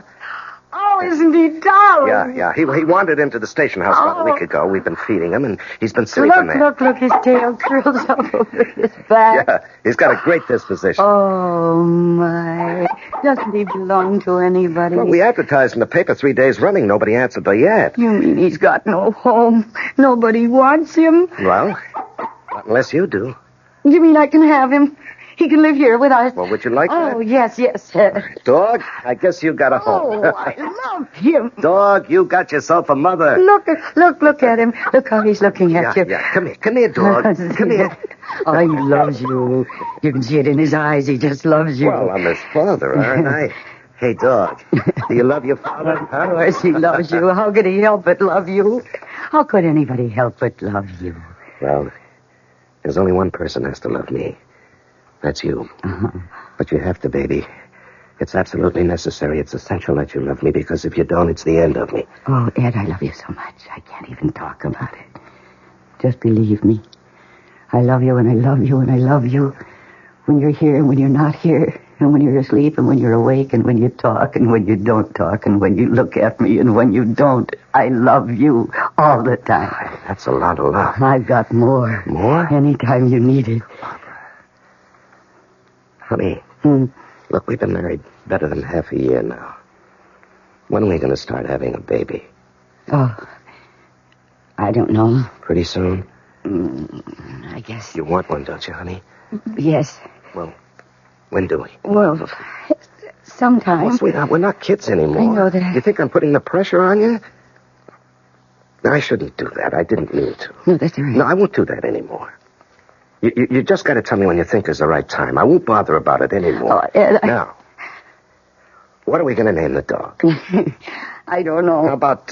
Oh, isn't he darling? Yeah. He wandered into the station house about a week ago. We've been feeding him, and he's been sleeping there. Look, his tail curls up over his back. Yeah, he's got a great disposition. Oh, my. Doesn't he belong to anybody? Well, we advertised in the paper 3 days running. Nobody answered the ad. You mean he's got no home? Nobody wants him? Well, not unless you do. You mean I can have him? He can live here with us. Well, would you like that? Oh, yes. Dog, I guess you got a home. Oh, I love him. Dog, you got yourself a mother. Look at him. Look how he's looking at you. Yeah. Come here, dog. Come here. Oh, he loves you. You can see it in his eyes. He just loves you. Well, I'm his father, aren't I? Hey, dog, do you love your father? Of course he loves you. How could he help but love you? How could anybody help but love you? Well, there's only one person has to love me. That's you. Uh-huh. But you have to, baby. It's absolutely necessary. It's essential that you love me, because if you don't, it's the end of me. Oh, Ed, I love you so much. I can't even talk about it. Just believe me. I love you, and I love you, and I love you. When you're here and when you're not here, and when you're asleep and when you're awake, and when you talk and when you don't talk, and when you look at me and when you don't. I love you all the time. That's a lot of love. I've got more. More? Anytime you need it. Honey, look, we've been married better than half a year now. When are we going to start having a baby? Oh, I don't know. Pretty soon? I guess. You want one, don't you, honey? Yes. Well, when do we? Well, sometime. Well, sweetheart, we're not kids anymore. I know that. You think I'm putting the pressure on you? No, I shouldn't do that. I didn't mean to. No, that's all right. No, I won't do that anymore. You just got to tell me when you think is the right time. I won't bother about it anymore. Oh, Ed, Now, what are we going to name the dog? I don't know. How about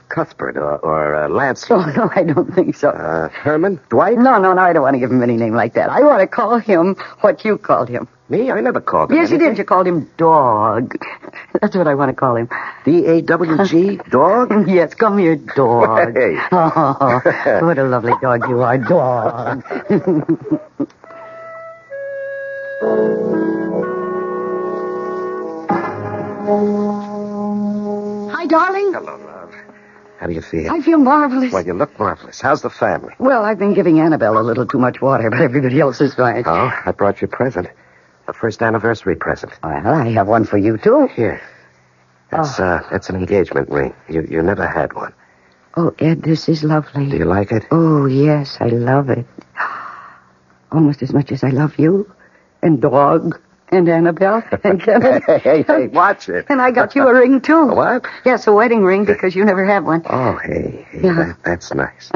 Cuthbert or Lance? Oh, no, I don't think so. Herman? Dwight? No, I don't want to give him any name like that. I want to call him what you called him. Me? I never called him Yes, you anything. did. You called him Dog. That's what I want to call him. D-A-W-G? Dog? Yes, come here, Dog. Hey. Oh, what a lovely dog you are, Dog. Hi, darling. Hello, love. How do you feel? I feel marvelous. Well, you look marvelous. How's the family? Well, I've been giving Annabelle a little too much water, but everybody else is fine. Oh, I brought you a present. A first anniversary present. Well, I have one for you, too. Here. That's an engagement ring. You never had one. Oh, Ed, this is lovely. Do you like it? Oh, yes, I love it. Almost as much as I love you, and Dog, and Annabelle, and Kenneth. Hey, watch it. And I got you a ring, too. What? Yes, a wedding ring, because you never have one. Oh, hey, Yeah. that's nice.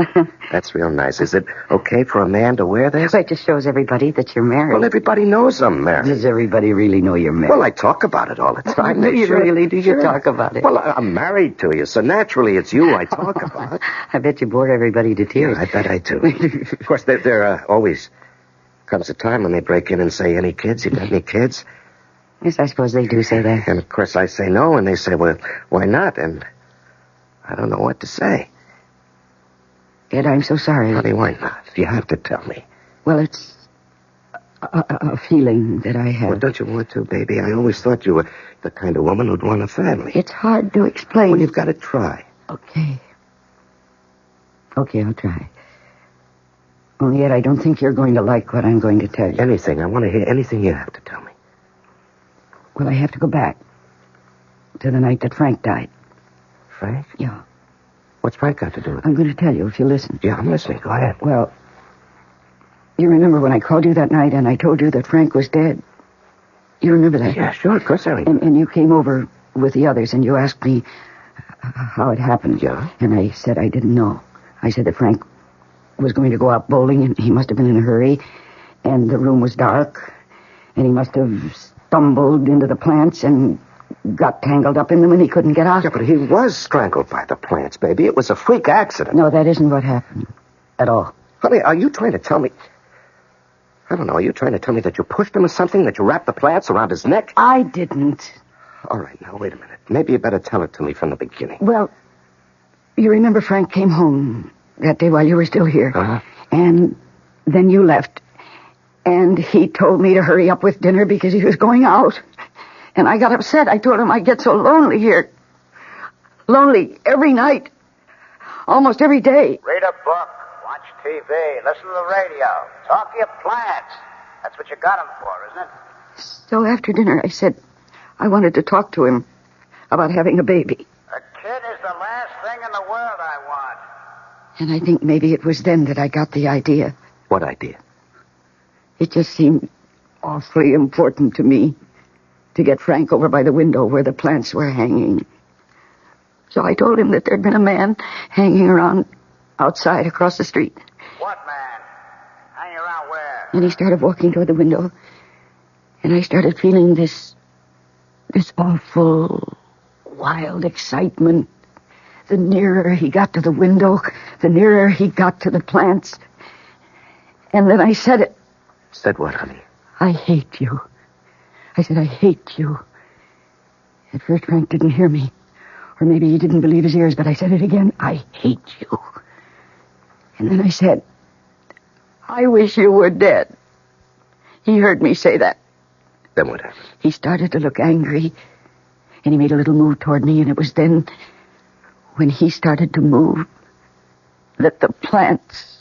That's real nice. Is it okay for a man to wear this? It just shows everybody that you're married. Well, everybody knows I'm married. Does everybody really know you're married? Well, I talk about it all the time. Do you Sure. really? Do you Sure. talk about it? Well, I'm married to you, so naturally it's you I talk about. I bet you bore everybody to tears. Yeah, I bet I do. Of course, there always comes a time when they break in and say, any kids? You got any kids? Yes, I suppose they do say that. And, of course, I say no, and they say, well, why not? And I don't know what to say. Ed, I'm so sorry. Honey, why not? You have to tell me. Well, it's a feeling that I have. Well, don't you want to, baby? I always thought you were the kind of woman who'd want a family. It's hard to explain. Well, you've got to try. Okay, I'll try. Only yet I don't think you're going to like what I'm going to tell you. Anything. I want to hear anything you have to tell me. Well, I have to go back to the night that Frank died. Frank? Yeah. What's Frank got to do with it? I'm going to tell you if you listen. Yeah, I'm listening. Go ahead. Well, you remember when I called you that night and I told you that Frank was dead? You remember that? Yeah, sure. Of course I remember. And you came over with the others and you asked me how it happened. Yeah? And I said I didn't know. I said that Frank was going to go out bowling and he must have been in a hurry. And the room was dark. And he must have stumbled into the plants and got tangled up in them and he couldn't get out. Yeah, but he was strangled by the plants, baby. It was a freak accident. No, that isn't what happened at all. Honey, are you trying to tell me... I don't know. Are you trying to tell me that you pushed him or something? That you wrapped the plants around his neck? I didn't. All right, now, wait a minute. Maybe you better tell it to me from the beginning. Well, you remember Frank came home that day while you were still here. Uh-huh. And then you left. And he told me to hurry up with dinner because he was going out. And I got upset. I told him I get so lonely here. Lonely every night. Almost every day. Read a book, watch TV, listen to the radio, talk to your plants. That's what you got them for, isn't it? So after dinner, I said I wanted to talk to him about having a baby. A kid is the last thing in the world I want. And I think maybe it was then that I got the idea. What idea? It just seemed awfully important to me to get Frank over by the window where the plants were hanging. So I told him that there'd been a man hanging around outside across the street. What man? Hanging around where? And he started walking toward the window. And I started feeling this awful, wild excitement. The nearer he got to the window, the nearer he got to the plants. And then I said it. Said what, honey? I hate you. I said, I hate you. At first, Frank didn't hear me. Or maybe he didn't believe his ears, but I said it again. I hate you. And then I said, I wish you were dead. He heard me say that. Then what happened? He started to look angry, and he made a little move toward me, and it was then, when he started to move, that the plants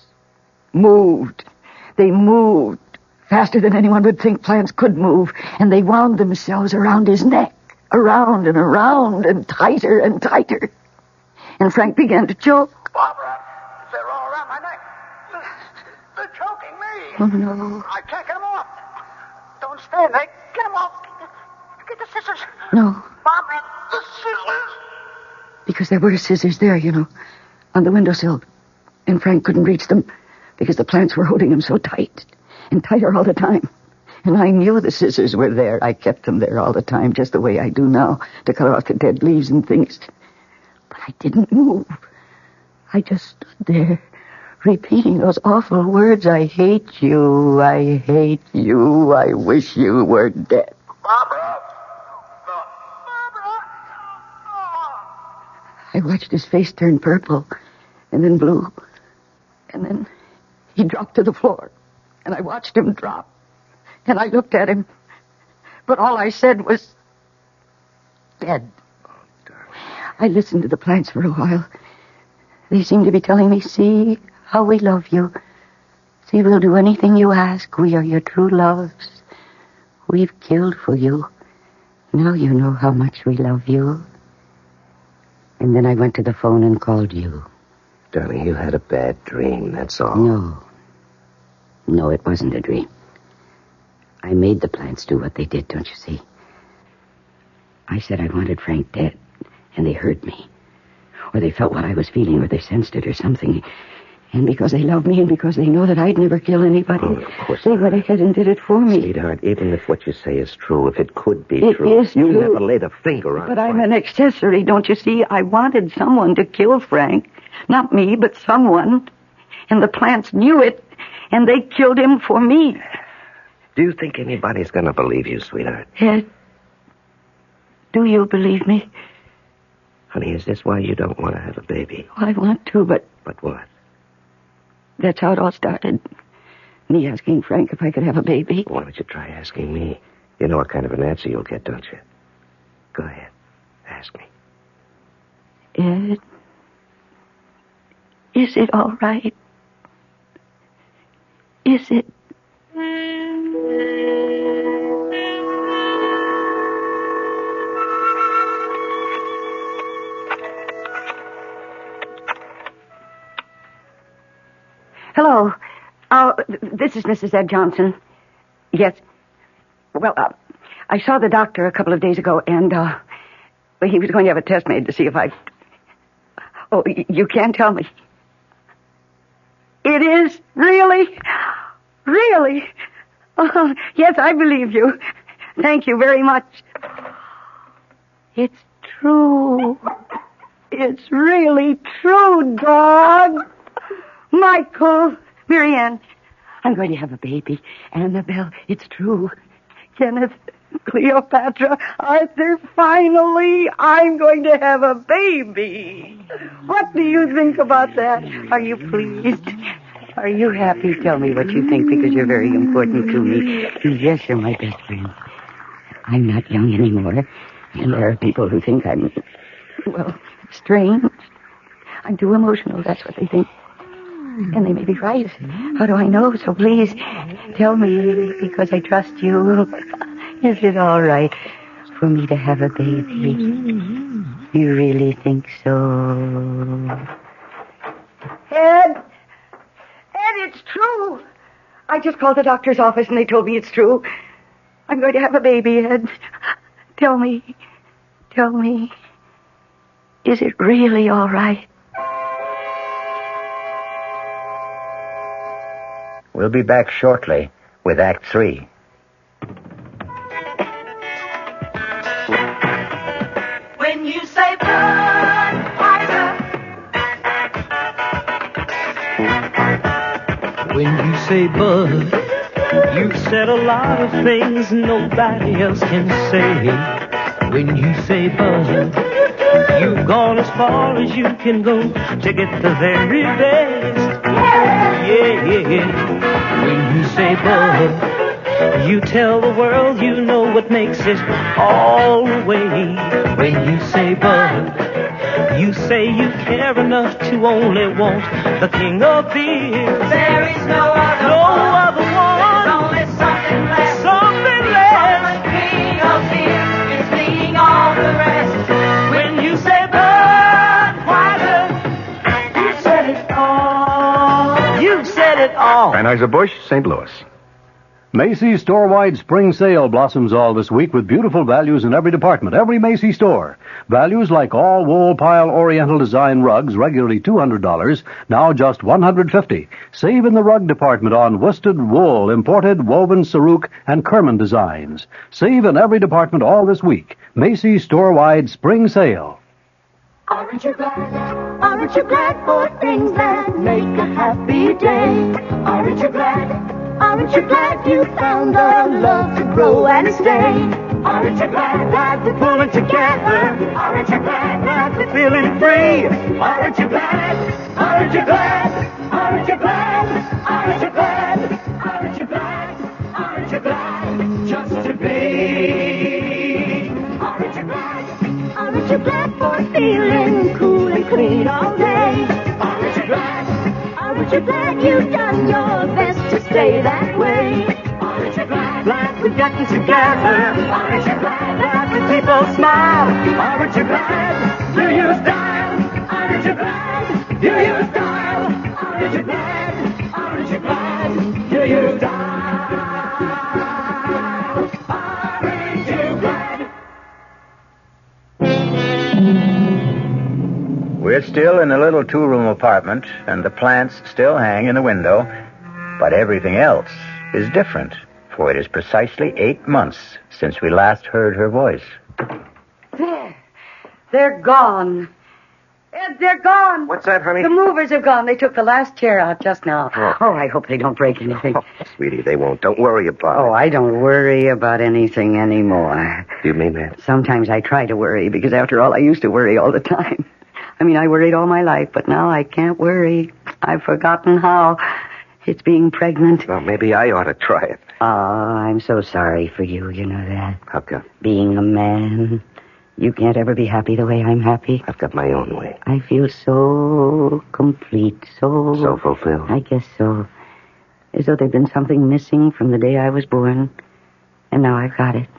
moved. They moved faster than anyone would think plants could move, and they wound themselves around his neck, around and around, and tighter and tighter. And Frank began to choke. Barbara, they're all around my neck. They're choking me. Oh, no. I can't get them off. Don't stand there. Get them off. Get the scissors. No. Barbara, the scissors. Because there were scissors there, on the windowsill. And Frank couldn't reach them. because the plants were holding him so tight, and tighter all the time. And I knew the scissors were there. I kept them there all the time, just the way I do now, to cut off the dead leaves and things. But I didn't move. I just stood there, repeating those awful words. I hate you, I hate you, I wish you were dead. Barbara! I watched his face turn purple, and then blue, and then he dropped to the floor, and I watched him drop, and I looked at him, but all I said was, dead. I listened to the plants for a while. They seemed to be telling me, see how we love you. See, we'll do anything you ask. We are your true loves. We've killed for you. Now you know how much we love you. And then I went to the phone and called you. Darling, you had a bad dream, that's all. No, it wasn't a dream. I made the plants do what they did, don't you see? I said I wanted Frank dead, and they heard me. Or they felt what I was feeling, or they sensed it or something. And because they love me and because they know that I'd never kill anybody, of course they went ahead and did it for me. Sweetheart, even if what you say is true, if it could be It true, is you true. never laid a finger on But Frank. I'm an accessory, don't you see? I wanted someone to kill Frank. Not me, but someone. And the plants knew it, and they killed him for me. Do you think anybody's going to believe you, sweetheart? Ed, do you believe me? Honey, is this why you don't want to have a baby? I want to, but... But what? That's how it all started. Me asking Frank if I could have a baby. Why don't you try asking me? You know what kind of an answer you'll get, don't you? Go ahead. Ask me. Ed, is it all right? Is it? Hello. This is Mrs. Ed Johnson. Yes. Well, I saw the doctor a couple of days ago, and he was going to have a test made to see if I... Oh, you can't tell me. It is? Really? Really? Oh, yes, I believe you. Thank you very much. It's true. It's really true, dog. Michael, Marianne, I'm going to have a baby. Annabelle, it's true. Kenneth, Cleopatra, Arthur, finally, I'm going to have a baby. What do you think about that? Are you pleased? Are you happy? Tell me what you think, because you're very important to me. Yes, you're my best friend. I'm not young anymore, and there are people who think I'm, well, strange. I'm too emotional, that's what they think. And they may be right. How do I know? So please, tell me, because I trust you. Is it all right for me to have a baby? You really think so? Ed, it's true. I just called the doctor's office and they told me it's true. I'm going to have a baby, Ed. Tell me, is it really all right? We'll be back shortly with Act 3. When you say Budweiser, When you say Bud, you've said a lot of things nobody else can say. When you say Bud, you've gone as far as you can go to get the very best. Yeah. When you say Bud, you tell the world you know what makes it all the way. When you say Bud, you say you care enough to only want the king of beer. there is no other one. There's only something less. From the king of beer, it's being all the rest. When you say Budweiser, you said it all. You said it all. Anheuser-Busch, St. Louis. Macy's store-wide spring sale blossoms all this week with beautiful values in every department, every Macy's store. Values like all wool pile oriental design rugs, regularly $200, now just $150. Save in the rug department on worsted wool, imported, woven Saruk, and Kerman designs. Save in every department all this week. Macy's store-wide spring sale. Aren't you glad? Aren't you glad for things that make a happy day? Aren't you glad? Aren't you glad you found a love to grow and stay? Aren't you glad that we're pulling together? Aren't you glad that we're feeling free? Aren't you glad? Aren't you glad? Aren't you glad? Aren't you glad? Aren't you glad? Aren't you glad just to be? Aren't you glad? Aren't you glad for feeling cool and clean all day? Aren't you glad? Aren't you glad you've done your best to stay that way? Aren't you glad? Glad we're getting together. Aren't you glad that the people smile? Aren't you glad? Do you style? Aren't you glad? Do you style? Aren't you glad? Aren't you glad? Do you style? Aren't you glad? We're still in a little two-room apartment, and the plants still hang in the window, but everything else is different, for it is precisely 8 months since we last heard her voice. There. They're gone. Ed, they're gone. What's that, honey? The movers have gone. They took the last chair out just now. Oh, I hope they don't break anything. Oh, sweetie, they won't. Don't worry about it. Oh, I don't worry about anything anymore. Do you mean that? Sometimes I try to worry, because after all, I used to worry all the time. I mean, I worried all my life, but now I can't worry. I've forgotten how. It's being pregnant. Well, maybe I ought to try it. Oh, I'm so sorry for you, you know that. How come? Being a man, you can't ever be happy the way I'm happy. I've got my own way. I feel so complete, So fulfilled? I guess so. As though there'd been something missing from the day I was born, and now I've got it.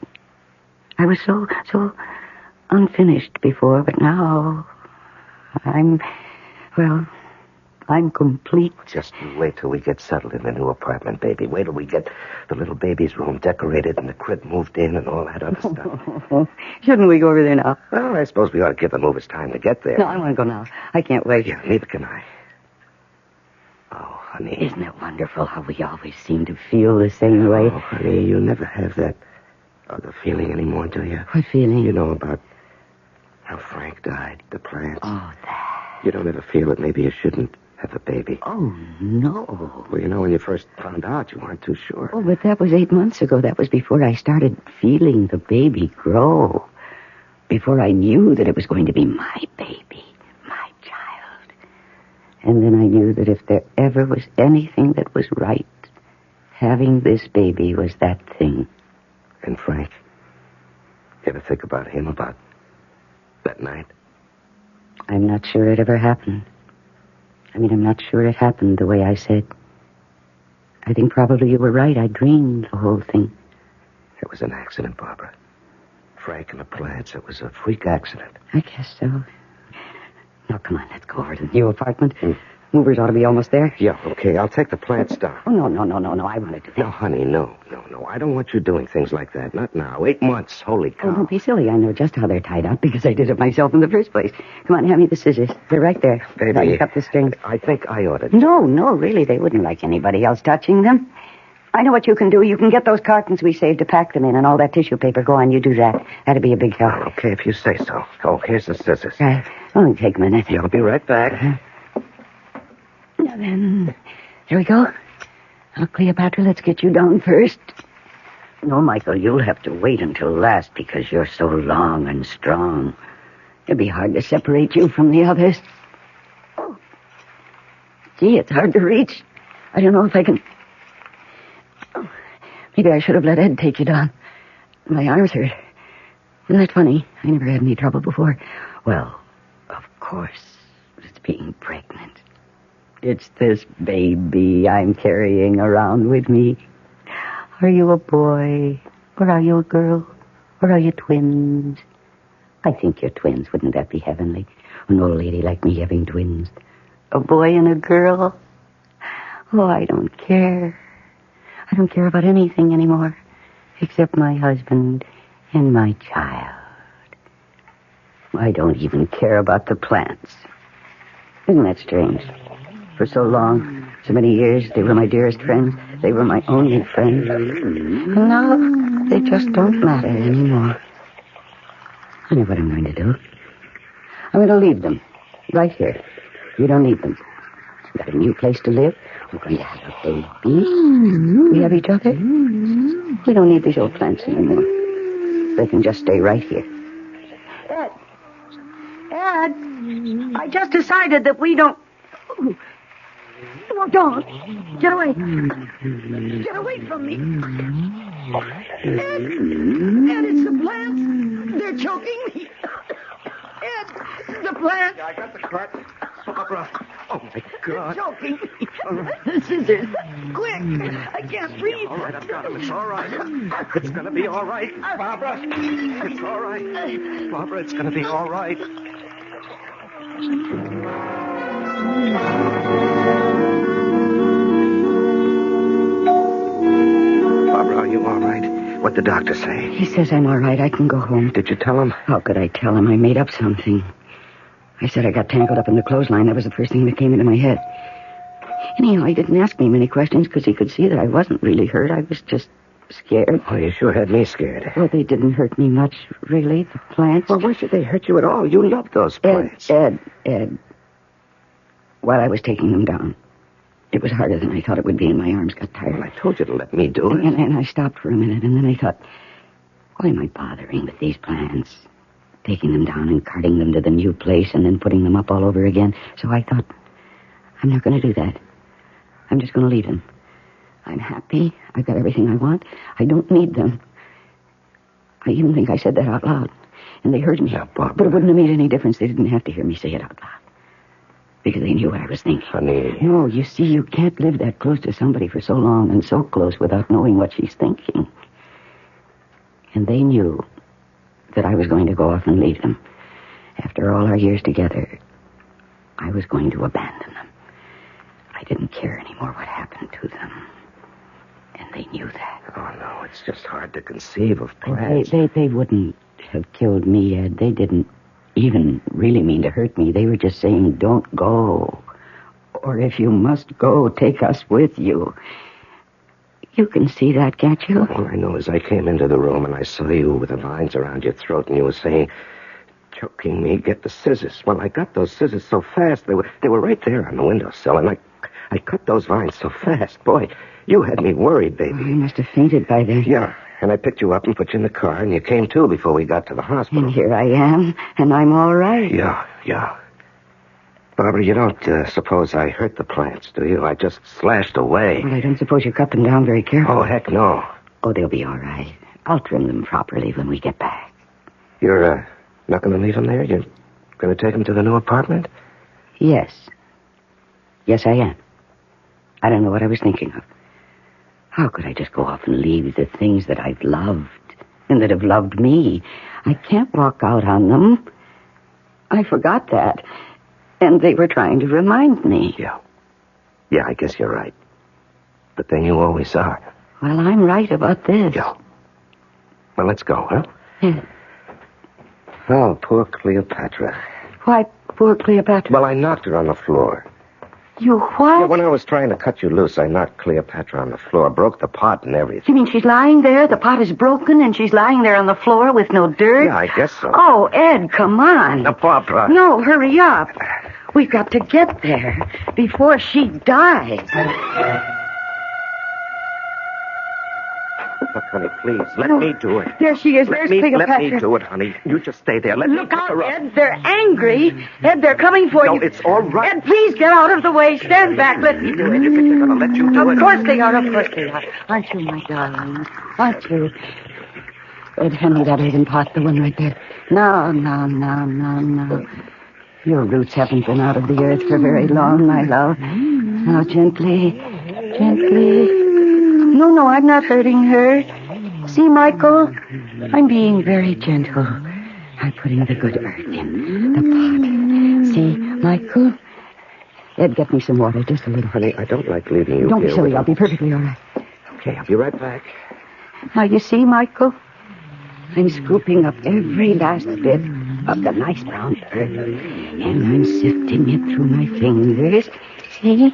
I was so unfinished before, but now I'm complete. Just you wait till we get settled in the new apartment, baby. Wait till we get the little baby's room decorated and the crib moved in and all that other stuff. Shouldn't we go over there now? Well, I suppose we ought to give the movers time to get there. No, I want to go now. I can't wait. Yeah, neither can I. Oh, honey. Isn't it wonderful how we always seem to feel the same way? Oh, honey, you never have that other feeling anymore, do you? What feeling? You know about how Frank died, the plants. Oh, that. You don't ever feel that maybe you shouldn't have a baby. Oh, no. Well, you know, when you first found out, you weren't too sure. Oh, but that was 8 months ago. That was before I started feeling the baby grow. Before I knew that it was going to be my baby, my child. And then I knew that if there ever was anything that was right, having this baby was that thing. And Frank, you ever think about him, about that night? I'm not sure it ever happened. I mean, I'm not sure it happened the way I said. I think probably you were right. I dreamed the whole thing. It was an accident, Barbara. Frank and the plants, it was a freak accident. I guess so. Now, come on, let's go over to the new apartment. Movers ought to be almost there. Yeah, okay, I'll take the plants down. Oh, no, I want to do that. No, honey, no. I don't want you doing things like that. Not now. 8 months, holy cow. Oh, don't be silly. I know just how they're tied up because I did it myself in the first place. Come on, hand me the scissors. They're right there. Baby, now you cut the strings. I think I ought to. No, really, they wouldn't like anybody else touching them. I know what you can do. You can get those cartons we saved to pack them in and all that tissue paper. Go on, you do that. That'd be a big help. Okay, if you say so. Oh, here's the scissors. Right. Only take a minute. Yeah, I'll be right back. Now then, here we go. Now, Cleopatra, let's get you down first. No, Michael, you'll have to wait until last because you're so long and strong. It'll be hard to separate you from the others. Oh. Gee, it's hard to reach. I don't know if I can... Oh, maybe I should have let Ed take you down. My arms hurt. Isn't that funny? I never had any trouble before. Well, of course, it's being pregnant. It's this baby I'm carrying around with me. Are you a boy? Or are you a girl? Or are you twins? I think you're twins. Wouldn't that be heavenly? An old lady like me having twins. A boy and a girl? Oh, I don't care. I don't care about anything anymore, except my husband and my child. I don't even care about the plants. Isn't that strange? For so long, so many years, they were my dearest friends. They were my only friends. And now, they just don't matter anymore. I know what I'm going to do. I'm going to leave them. Right here. You don't need them. We've got a new place to live. We're going to have a baby. We have each other. We don't need these old plants anymore. They can just stay right here. Ed, I just decided that we don't... No, don't. Get away. Get away from me. Ed, it's the plants. They're choking me. Ed, the plants. Yeah, I got the cart. Barbara. Oh, my God. They're choking me. The scissors. Quick. I can't breathe. All right, I've got him. It's all right. It's going to be all right, Barbara. It's all right. Barbara, it's going to be all right. Barbara, are you all right? What'd the doctor say? He says I'm all right. I can go home. Did you tell him? How could I tell him? I made up something. I said I got tangled up in the clothesline. That was the first thing that came into my head. Anyhow, he didn't ask me many questions because he could see that I wasn't really hurt. I was just scared. Oh, you sure had me scared. Well, they didn't hurt me much, really, the plants. Well, why should they hurt you at all? You love those plants. Ed. While I was taking them down, it was harder than I thought it would be, and my arms got tired. Well, I told you to let me do it. And I stopped for a minute, and then I thought, why am I bothering with these plants? Taking them down and carting them to the new place and then putting them up all over again. So I thought, I'm not going to do that. I'm just going to leave them. I'm happy. I've got everything I want. I don't need them. I even think I said that out loud. And they heard me. Yeah, Barbara. But it wouldn't have made any difference. They didn't have to hear me say it out loud. Because they knew what I was thinking. Honey. No, you see, you can't live that close to somebody for so long and so close without knowing what she's thinking. And they knew that I was going to go off and leave them. After all our years together, I was going to abandon them. I didn't care anymore what happened to them. And they knew that. Oh, no, it's just hard to conceive of plants. They wouldn't have killed me, Ed. They didn't even really mean to hurt me. They were just saying, don't go. Or if you must go, take us with you. You can see that, can't you? All I know is I came into the room and I saw you with the vines around your throat and you were saying, choking me, get the scissors. Well, I got those scissors so fast, they were right there on the windowsill, and I cut those vines so fast. Boy, you had me worried, baby. Oh, you must have fainted by then. Yeah, and I picked you up and put you in the car, and you came to before we got to the hospital. And here I am, and I'm all right. Yeah. Barbara, you don't suppose I hurt the plants, do you? I just slashed away. Well, I don't suppose you cut them down very carefully. Oh, heck no. Oh, they'll be all right. I'll trim them properly when we get back. You're not going to leave them there? You're going to take them to the new apartment? Yes. Yes, I am. I don't know what I was thinking of. How could I just go off and leave the things that I've loved and that have loved me? I can't walk out on them. I forgot that. And they were trying to remind me. Yeah, I guess you're right. But then you always are. Well, I'm right about this. Yeah. Well, let's go, huh? Yeah. Oh, poor Cleopatra. Why, poor Cleopatra? Well, I knocked her on the floor. You what? Yeah, when I was trying to cut you loose, I knocked Cleopatra on the floor, broke the pot and everything. You mean she's lying there? The pot is broken and she's lying there on the floor with no dirt? Yeah, I guess so. Oh, Ed, come on. Now, Barbara. No, hurry up. We've got to get there before she dies. Look, honey, please, let me do it. There she is. There's Cleopatra. Let me do it, honey. You just stay there. Let me Look pick out, her up. Ed. They're angry. Ed, they're coming for you. No, it's all right. Ed, please get out of the way. Stand back. Let me do it. You think they're going to let you do it? Of course they are. Of course they are. Aren't you, my darling? Aren't you? Ed, hand me that earthen pot, the one right there. No. Your roots haven't been out of the earth for very long, my love. Now, gently. No, I'm not hurting her. See, Michael? I'm being very gentle. I'm putting the good earth in the pot. See, Michael? Ed, get me some water, just a little. Honey, I don't like leaving you Don't here. be silly. I'll be perfectly all right. Okay, I'll be right back. Now, you see, Michael, I'm scooping up every last bit of the nice brown earth, and I'm sifting it through my fingers. See?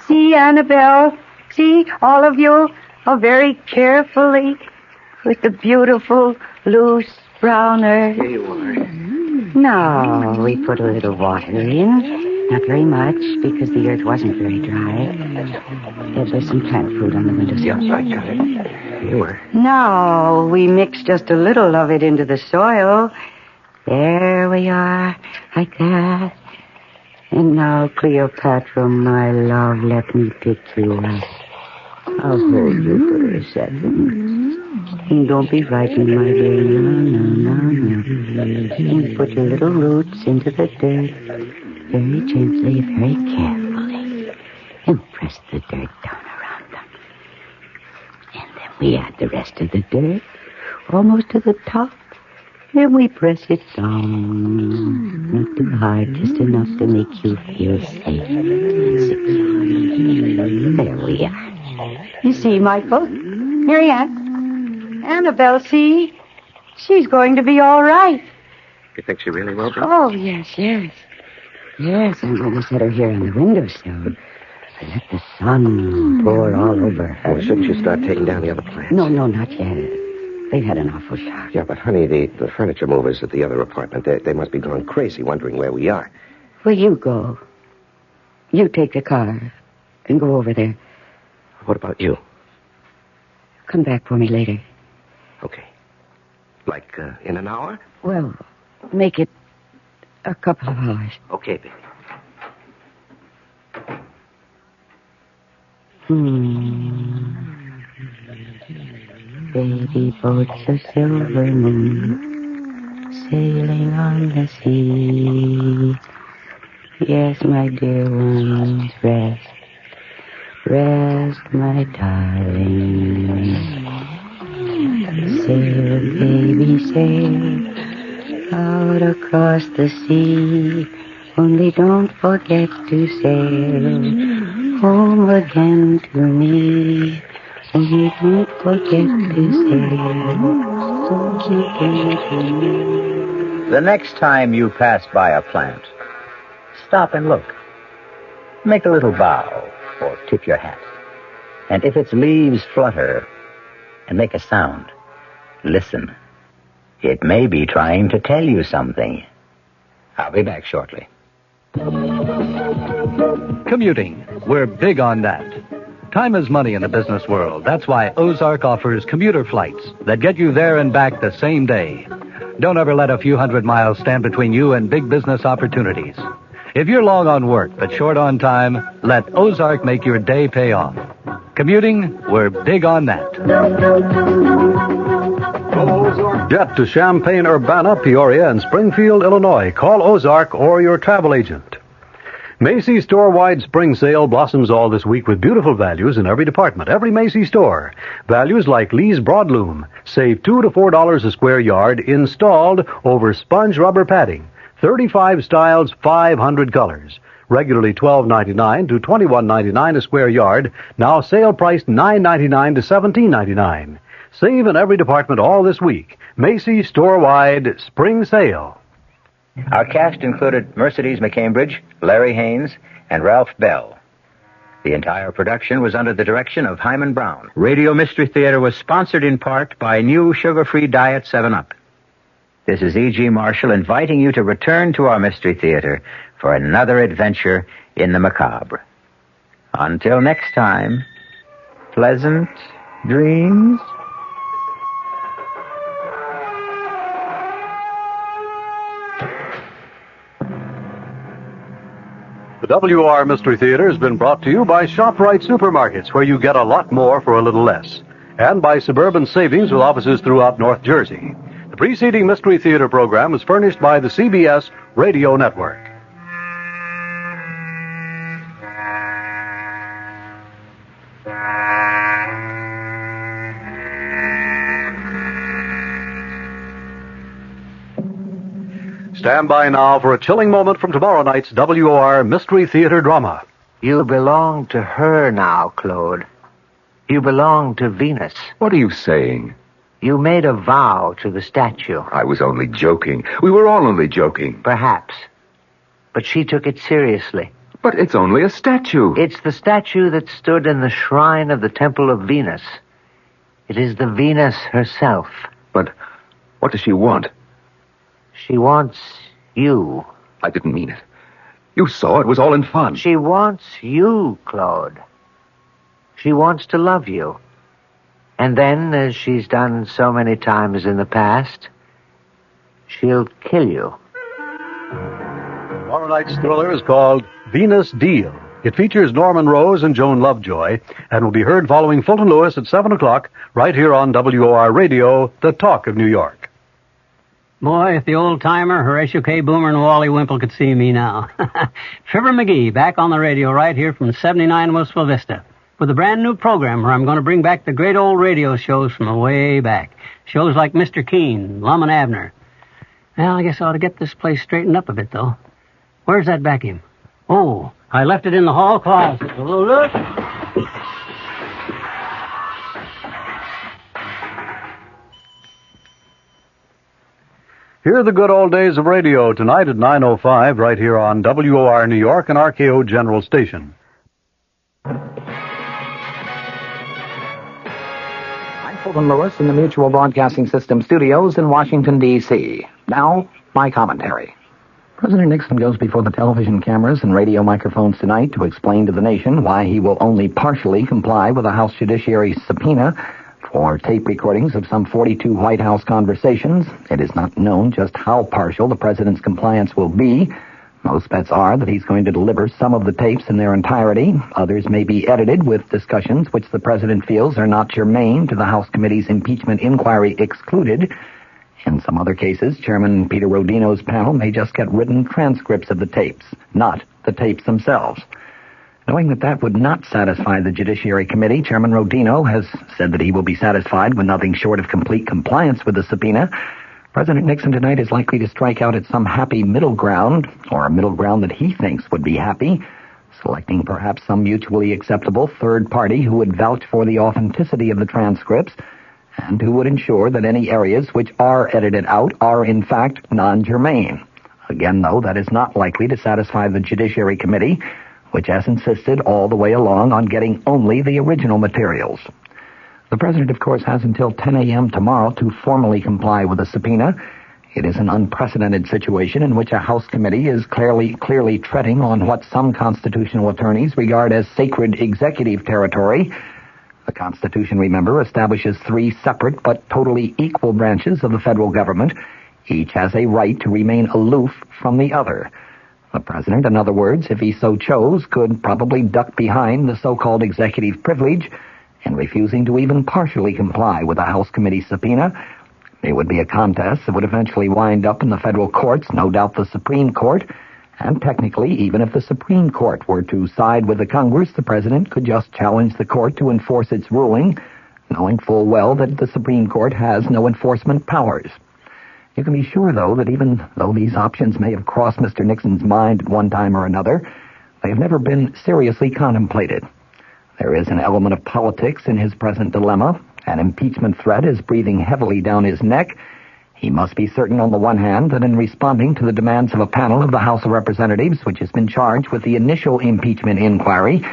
See, Annabelle? See, all of you are very carefully with the beautiful, loose brown earth. Here you are. Now, we put a little water in. Not very much, because the earth wasn't very dry. There's some plant food on the windowsill. Yeah, I got it. Here you are. Now, we mix just a little of it into the soil. There we are, like that. And now, Cleopatra, my love, let me pick you up. I'll hold you for a second. And don't be frightened, my dear. No. And put your little roots into the dirt. Very gently, very carefully. And press the dirt down around them. And then we add the rest of the dirt, almost to the top. And we press it down. Not too hard, just enough to make you feel safe and secure. There we are. You see, Michael? Marianne? Annabelle, see? She's going to be all right. You think she really will be? Oh, yes. Yes, I'm going to set her here on the windowsill. And let the sun pour all over her. Well, shouldn't you start taking down the other plants? No, not yet. They've had an awful shock. Yeah, but, honey, the furniture movers at the other apartment, they must be going crazy wondering where we are. Well, you go. You take the car and go over there. What about you? Come back for me later. Okay. Like, in an hour? Well, make it a couple of hours. Okay, baby. Baby boats of silver moon, sailing on the sea. Yes, my dear ones, rest. Rest, my darling. Sail, baby, sail out across the sea. Only don't forget to sail home again to me. Only don't forget to sail home again to me. The next time you pass by a plant, stop and look. Make a little bow or tip your hat. And if its leaves flutter and make a sound, listen. It may be trying to tell you something. I'll be back shortly. Commuting. We're big on that. Time is money in the business world. That's why Ozark offers commuter flights that get you there and back the same day. Don't ever let a few hundred miles stand between you and big business opportunities. If you're long on work but short on time, let Ozark make your day pay off. Commuting, we're big on that. Jet to Champaign, Urbana, Peoria, and Springfield, Illinois. Call Ozark or your travel agent. Macy's store-wide spring sale blossoms all this week with beautiful values in every department, every Macy's store. Values like Lee's Broadloom. Save $2 to $4 a square yard installed over sponge rubber padding. 35 styles, 500 colors. Regularly $12.99 to $21.99 a square yard. Now sale priced $9.99 to $17.99. Save in every department all this week. Macy's store-wide spring sale. Our cast included Mercedes McCambridge, Larry Haynes, and Ralph Bell. The entire production was under the direction of Hyman Brown. Radio Mystery Theater was sponsored in part by new sugar-free Diet 7-Up. This is E.G. Marshall inviting you to return to our Mystery Theater for another adventure in the macabre. Until next time, pleasant dreams. The WR Mystery Theater has been brought to you by ShopRite Supermarkets, where you get a lot more for a little less, and by Suburban Savings with offices throughout North Jersey. The preceding Mystery Theater program was furnished by the CBS Radio Network. Stand by now for a chilling moment from tomorrow night's WOR Mystery Theater drama. You belong to her now, Claude. You belong to Venus. What are you saying? You made a vow to the statue. I was only joking. We were all only joking. Perhaps. But she took it seriously. But it's only a statue. It's the statue that stood in the shrine of the Temple of Venus. It is the Venus herself. But what does she want? She wants you. I didn't mean it. You saw it was all in fun. She wants you, Claude. She wants to love you. And then, as she's done so many times in the past, she'll kill you. Tomorrow night's thriller is called Venus Deal. It features Norman Rose and Joan Lovejoy and will be heard following Fulton Lewis at 7 o'clock right here on WOR Radio, the talk of New York. Boy, if the old-timer, Horatio K. Boomer, and Wally Wimple could see me now. Fibber McGee, back on the radio right here from 79 Wistful Vista with a brand-new program where I'm going to bring back the great old radio shows from way back. Shows like Mr. Keene, Lum and Abner. Well, I guess I ought to get this place straightened up a bit, though. Where's that vacuum? Oh, I left it in the hall closet. Hello, look. Hear the good old days of radio tonight at 9:05 right here on WOR New York and RKO General Station. I'm Fulton Lewis in the Mutual Broadcasting System studios in Washington, D.C. Now, my commentary. President Nixon goes before the television cameras and radio microphones tonight to explain to the nation why he will only partially comply with a House Judiciary subpoena for tape recordings of some 42 White House conversations. It is not known just how partial the president's compliance will be. Most bets are that he's going to deliver some of the tapes in their entirety. Others may be edited with discussions which the president feels are not germane to the House committee's impeachment inquiry excluded. In some other cases, Chairman Peter Rodino's panel may just get written transcripts of the tapes, not the tapes themselves. Knowing that would not satisfy the Judiciary Committee, Chairman Rodino has said that he will be satisfied with nothing short of complete compliance with the subpoena. President Nixon tonight is likely to strike out at some happy middle ground, or a middle ground that he thinks would be happy, selecting perhaps some mutually acceptable third party who would vouch for the authenticity of the transcripts and who would ensure that any areas which are edited out are in fact non-germane. Again, though, that is not likely to satisfy the Judiciary Committee, which has insisted all the way along on getting only the original materials. The president, of course, has until 10 a.m. tomorrow to formally comply with the subpoena. It is an unprecedented situation in which a House committee is clearly treading on what some constitutional attorneys regard as sacred executive territory. The Constitution, remember, establishes 3 separate but totally equal branches of the federal government. Each has a right to remain aloof from the other. The president, in other words, if he so chose, could probably duck behind the so-called executive privilege in refusing to even partially comply with a House committee subpoena. It would be a contest that would eventually wind up in the federal courts, no doubt the Supreme Court. And technically, even if the Supreme Court were to side with the Congress, the president could just challenge the court to enforce its ruling, knowing full well that the Supreme Court has no enforcement powers. You can be sure, though, that even though these options may have crossed Mr. Nixon's mind at one time or another, they have never been seriously contemplated. There is an element of politics in his present dilemma. An impeachment threat is breathing heavily down his neck. He must be certain, on the one hand, that in responding to the demands of a panel of the House of Representatives, which has been charged with the initial impeachment inquiry,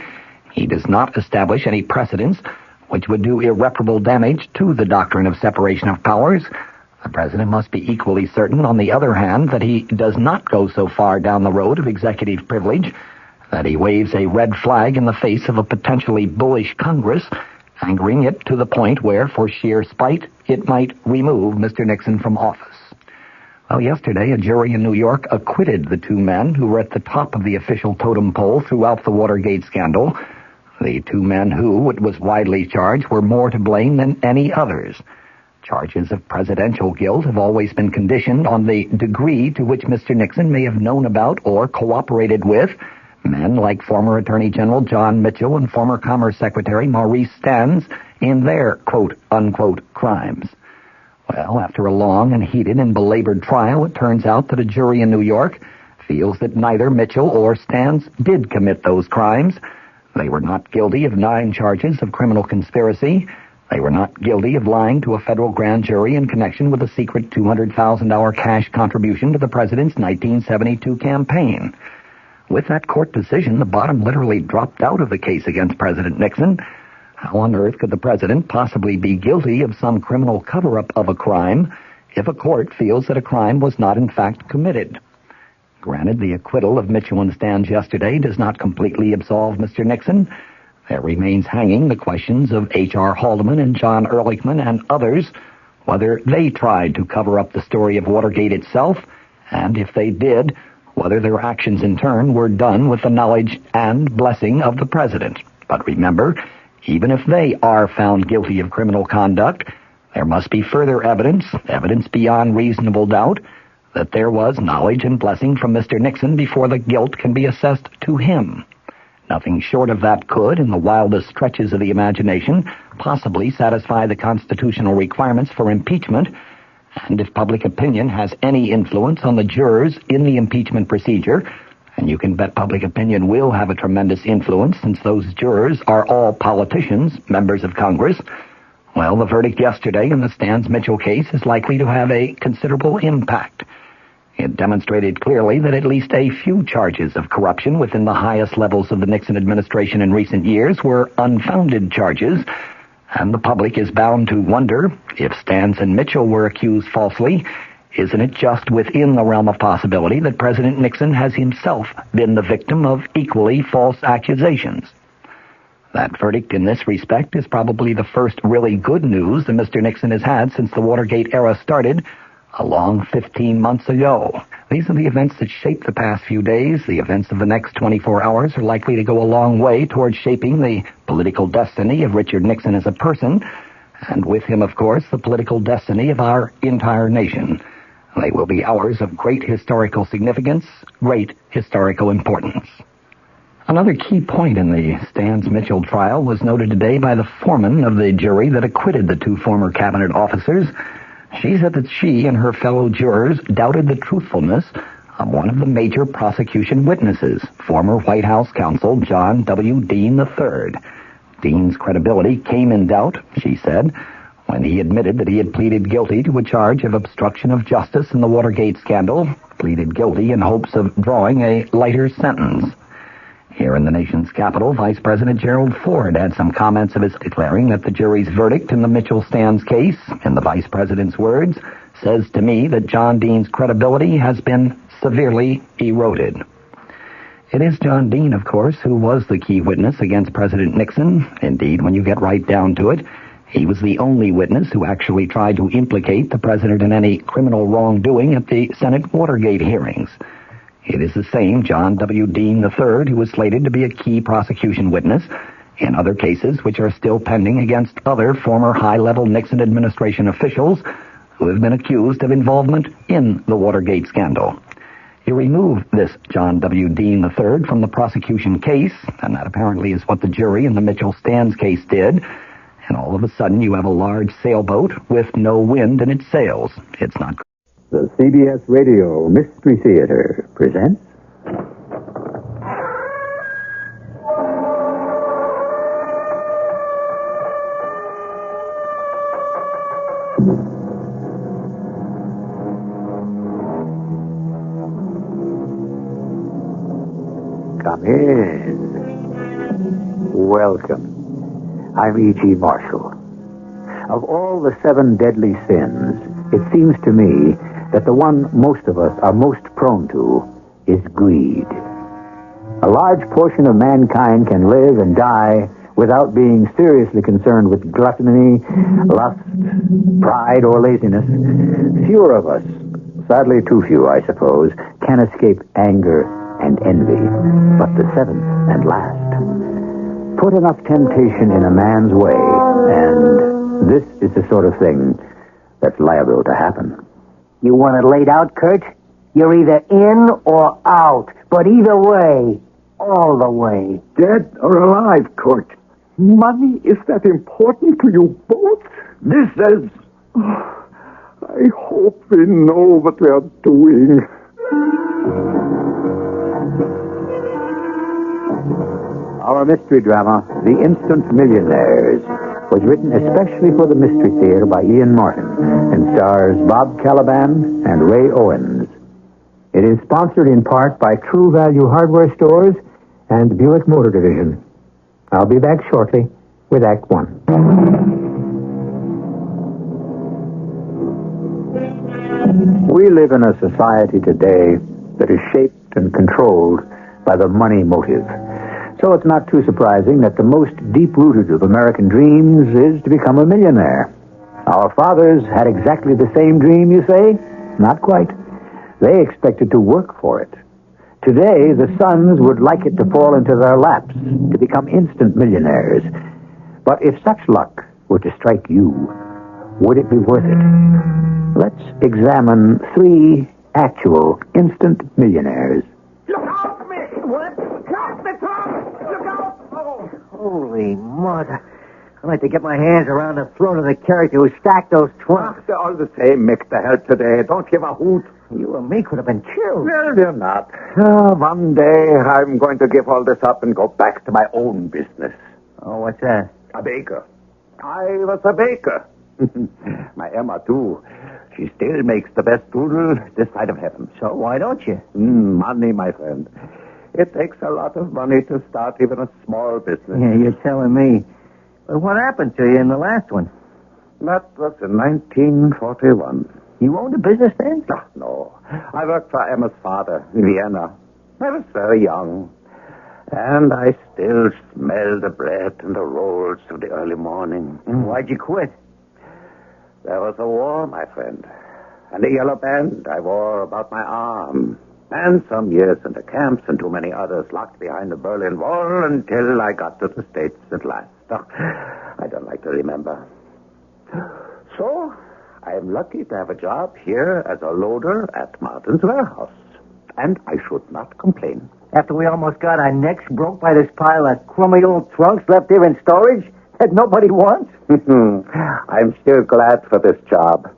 he does not establish any precedents which would do irreparable damage to the doctrine of separation of powers. The president must be equally certain, on the other hand, that he does not go so far down the road of executive privilege that he waves a red flag in the face of a potentially bullish Congress, angering it to the point where, for sheer spite, it might remove Mr. Nixon from office. Well, yesterday, a jury in New York acquitted the 2 men who were at the top of the official totem pole throughout the Watergate scandal. The 2 men who, it was widely charged, were more to blame than any others. Charges of presidential guilt have always been conditioned on the degree to which Mr. Nixon may have known about or cooperated with men like former Attorney General John Mitchell and former Commerce Secretary Maurice Stans in their quote-unquote crimes. Well, after a long and heated and belabored trial, it turns out that a jury in New York feels that neither Mitchell or Stans did commit those crimes. They were not guilty of 9 charges of criminal conspiracy. They were not guilty of lying to a federal grand jury in connection with a secret $200,000 cash contribution to the president's 1972 campaign. With that court decision, the bottom literally dropped out of the case against President Nixon. How on earth could the president possibly be guilty of some criminal cover-up of a crime if a court feels that a crime was not in fact committed? Granted, the acquittal of Mitchell and Stans yesterday does not completely absolve Mr. Nixon. There remains hanging the questions of H.R. Haldeman and John Ehrlichman and others, whether they tried to cover up the story of Watergate itself, and if they did, whether their actions in turn were done with the knowledge and blessing of the president. But remember, even if they are found guilty of criminal conduct, there must be further evidence beyond reasonable doubt, that there was knowledge and blessing from Mr. Nixon before the guilt can be assessed to him. Nothing short of that could, in the wildest stretches of the imagination, possibly satisfy the constitutional requirements for impeachment, and if public opinion has any influence on the jurors in the impeachment procedure, and you can bet public opinion will have a tremendous influence since those jurors are all politicians, members of Congress, well, the verdict yesterday in the Stans-Mitchell case is likely to have a considerable impact. It demonstrated clearly that at least a few charges of corruption within the highest levels of the Nixon administration in recent years were unfounded charges, and the public is bound to wonder, if Stans and Mitchell were accused falsely, isn't it just within the realm of possibility that President Nixon has himself been the victim of equally false accusations? That verdict in this respect is probably the first really good news that Mr. Nixon has had since the Watergate era started, a long 15 months ago. These are the events that shaped the past few days. The events of the next 24 hours are likely to go a long way towards shaping the political destiny of Richard Nixon as a person, and with him, of course, the political destiny of our entire nation. They will be hours of great historical significance, great historical importance. Another key point in the Stans-Mitchell trial was noted today by the foreman of the jury that acquitted the 2 former cabinet officers. She said that she and her fellow jurors doubted the truthfulness of one of the major prosecution witnesses, former White House counsel John W. Dean III. Dean's credibility came in doubt, she said, when he admitted that he had pleaded guilty to a charge of obstruction of justice in the Watergate scandal, pleaded guilty in hopes of drawing a lighter sentence. Here in the nation's capital, Vice President Gerald Ford had some comments of his declaring that the jury's verdict in the Mitchell-Stans case, in the Vice President's words, says to me that John Dean's credibility has been severely eroded. It is John Dean, of course, who was the key witness against President Nixon. Indeed, when you get right down to it, he was the only witness who actually tried to implicate the president in any criminal wrongdoing at the Senate Watergate hearings. It is the same John W. Dean III who was slated to be a key prosecution witness in other cases which are still pending against other former high-level Nixon administration officials who have been accused of involvement in the Watergate scandal. You remove this John W. Dean III from the prosecution case, and that apparently is what the jury in the Mitchell-Stans case did, and all of a sudden you have a large sailboat with no wind in its sails. It's not good. The CBS Radio Mystery Theater presents... Come in. Welcome. I'm E.G. Marshall. Of all the 7 deadly sins, it seems to me that the one most of us are most prone to is greed. A large portion of mankind can live and die without being seriously concerned with gluttony, lust, pride, or laziness. Fewer of us, sadly too few, I suppose, can escape anger and envy. But the 7th and last. Put enough temptation in a man's way, and this is the sort of thing that's liable to happen. You want it laid out, Kurt? You're either in or out. But either way, all the way. Dead or alive, Kurt? Money is that important to you both? This is... Oh, I hope we know what we are doing. Our mystery drama, The Instant Millionaires, was written especially for the Mystery Theater by Ian Martin and stars Bob Caliban and Ray Owens. It is sponsored in part by True Value Hardware Stores and Buick Motor Division. I'll be back shortly with Act One. We live in a society today that is shaped and controlled by the money motive. So it's not too surprising that the most deep-rooted of American dreams is to become a millionaire. Our fathers had exactly the same dream, you say? Not quite. They expected to work for it. Today, the sons would like it to fall into their laps, to become instant millionaires. But if such luck were to strike you, would it be worth it? Let's examine 3 actual instant millionaires. Look out, Mick! What? Cut the top! Look out! Oh. Holy mother. I'd like to get my hands around the throat of the character who stacked those trunks. They're all the same, Mick, the hell today. Don't give a hoot. You and me could have been killed. Well, they're not. One day, I'm going to give all this up and go back to my own business. Oh, what's that? A baker. I was a baker. My Emma, too. She still makes the best doodle this side of heaven. So why don't you? Money, my friend. It takes a lot of money to start even a small business. Yeah, you're telling me. But what happened to you in the last one? That was in 1941. You owned a business then? No. I worked for Emma's father in Vienna. I was very young. And I still smell the bread and the rolls of the early morning. Why'd you quit? There was a war, my friend. And the yellow band I wore about my arm. And some years in the camps and too many others locked behind the Berlin Wall until I got to the States at last. I don't like to remember. So, I am lucky to have a job here as a loader at Martin's warehouse. And I should not complain. After we almost got our necks broke by this pile of crummy old trunks left here in storage that nobody wants? I'm still glad for this job.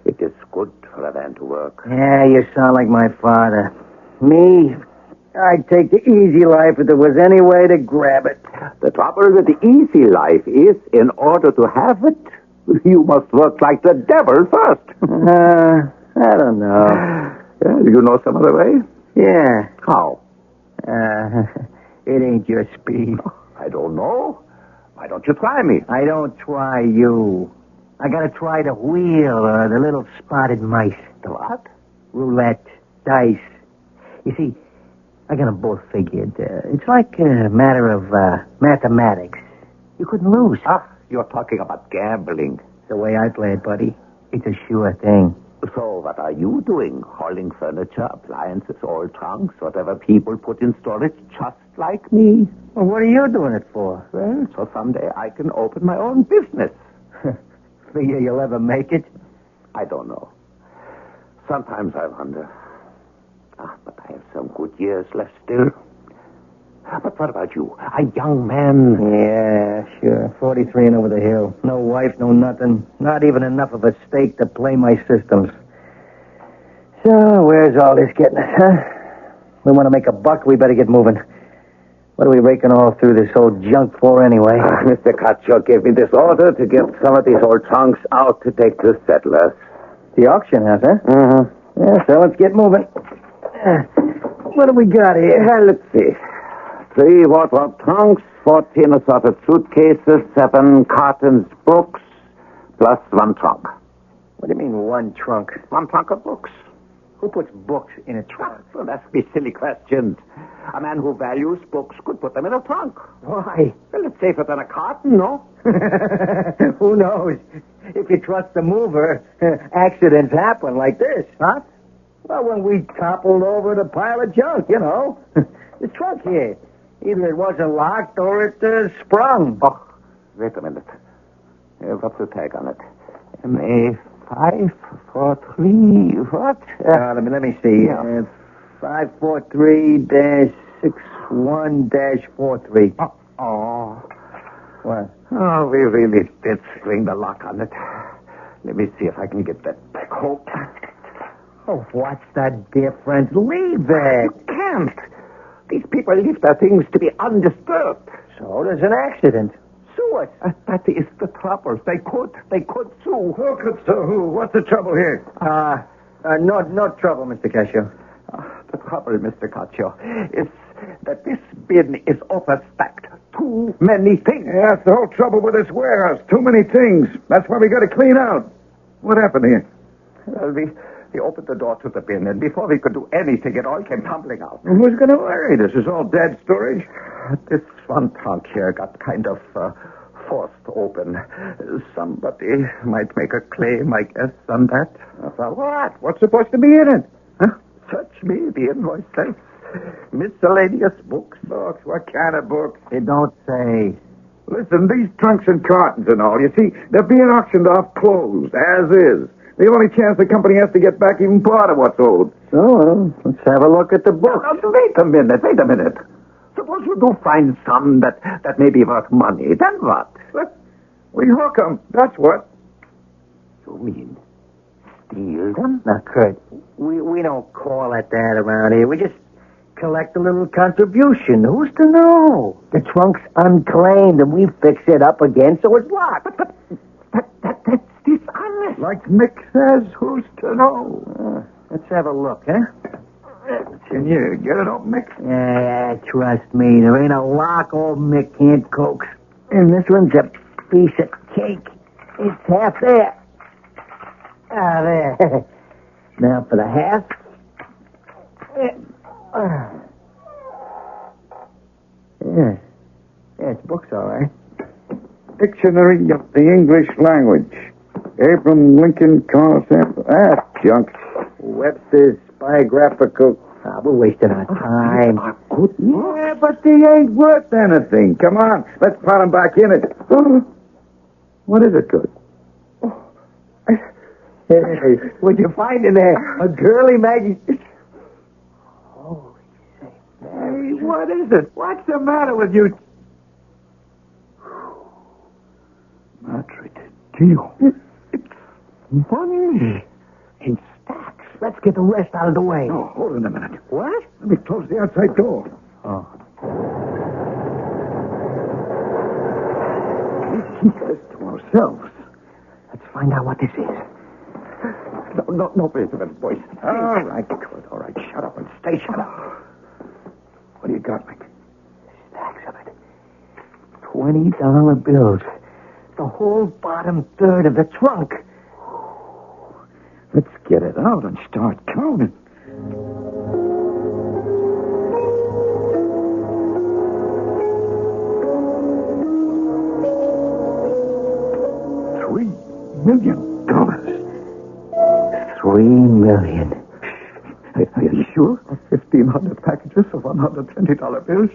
It is good for a man to work. Yeah, you sound like my father. Me, I'd take the easy life if there was any way to grab it. The trouble with the easy life is, in order to have it, you must work like the devil first. I don't know. You know some other way? Yeah. How? It ain't your speed. I don't know. Why don't you try me? I don't try you. I gotta try the wheel or the little spotted mice. The what? Roulette. Dice. You see, I got them both figured. It's like a matter of mathematics. You couldn't lose. You're talking about gambling. The way I play it, buddy, it's a sure thing. So what are you doing? Hauling furniture, appliances, old trunks, whatever people put in storage, just like me? Well, what are you doing it for? Well, so someday I can open my own business. Figure you'll ever make it? I don't know. Sometimes I wonder. But I have some good years left still. But what about you? A young man. Yeah, sure. 43 and over the hill. No wife, no nothing. Not even enough of a stake to play my systems. So, where's all this getting us, huh? We want to make a buck, we better get moving. What are we raking all through this old junk for anyway? Mr. Kutcher gave me this order to get some of these old trunks out to take to settlers. The auction house, huh? Mm-hmm. Yeah, so let's get moving. What do we got here? Let's see. 3 wardrobe trunks, 14 assorted suitcases, 7 cartons books, plus 1 trunk. What do you mean, 1 trunk? 1 trunk of books. Who puts books in a trunk? Well, that's me silly questions. A man who values books could put them in a trunk. Why? Well, it's safer than a carton, no? Who knows? If you trust the mover, accidents happen like this. Huh? Well, when we toppled over the pile of junk, you know. The trunk here. Either it wasn't locked or it sprung. Oh, wait a minute. What's the tag on it? MA543, what? Let me see. Yeah. 543-61-43. Oh. What? Oh, we really did spring the lock on it. Let me see if I can get that back home. Oh, what's the difference? Leave it. You can't. These people leave their things to be undisturbed. So there's an accident. Sue us. That is the trouble. They could sue. Who could sue who? What's the trouble here? No trouble, Mr. Cascio. The trouble, Mr. Caccio, is that this bin is overstacked. Too many things. Yeah, that's the whole trouble with this warehouse. Too many things. That's why we got to clean out. What happened here? Well, we opened the door to the bin, and before we could do anything, it all came tumbling out. Well, who's going to worry? This is all dead storage. This one trunk here got kind of forced open. Somebody might make a claim, I guess, on that. For what? What's supposed to be in it? Huh? Search me, the invoice says. Miscellaneous books. Books? What kind of books? They don't say. Listen, these trunks and cartons and all, you see, they're being auctioned off closed, as is. The only chance the company has to get back even part of what's owed. So, let's have a look at the book. Now, wait a minute. Suppose you do find some that may be worth money. Then what? We hook them, that's what. You mean steal them? Now, Kurt, we don't call it that around here. We just collect a little contribution. Who's to know? The trunk's unclaimed, and we fix it up again so it's locked. But that's dishonest. Like Mick says, who's to know? Let's have a look, huh? Can you get it open, Mick? Yeah, trust me. There ain't a lock old Mick can't coax. And this one's a piece of cake. It's half there. There. Now for the half. Yeah, it's books, all right. Dictionary of the English Language. Abraham Lincoln Carl Sample. That's junk. Webster's biographical. We're wasting our time. Yeah, but they ain't worth anything. Come on, let's put them back in it. What is it, good? Hey, what'd you find in there? A girly magazine? Holy say, Hey, what is it? What's the matter with you? Madre de Dio. It's money. In stacks. Let's get the rest out of the way. Oh, hold on a minute. What? Let me close the outside door. Oh. We keep this to ourselves. Let's find out what this is. No, wait a minute, boys. All right, good. All right, shut up and stay shut up. What do you got, Mick? Stacks of it. $20 bills. The whole bottom third of the trunk. Let's get it out and start counting. $3 million. $3 million. Are you sure? 1,500 packages of $120 bills.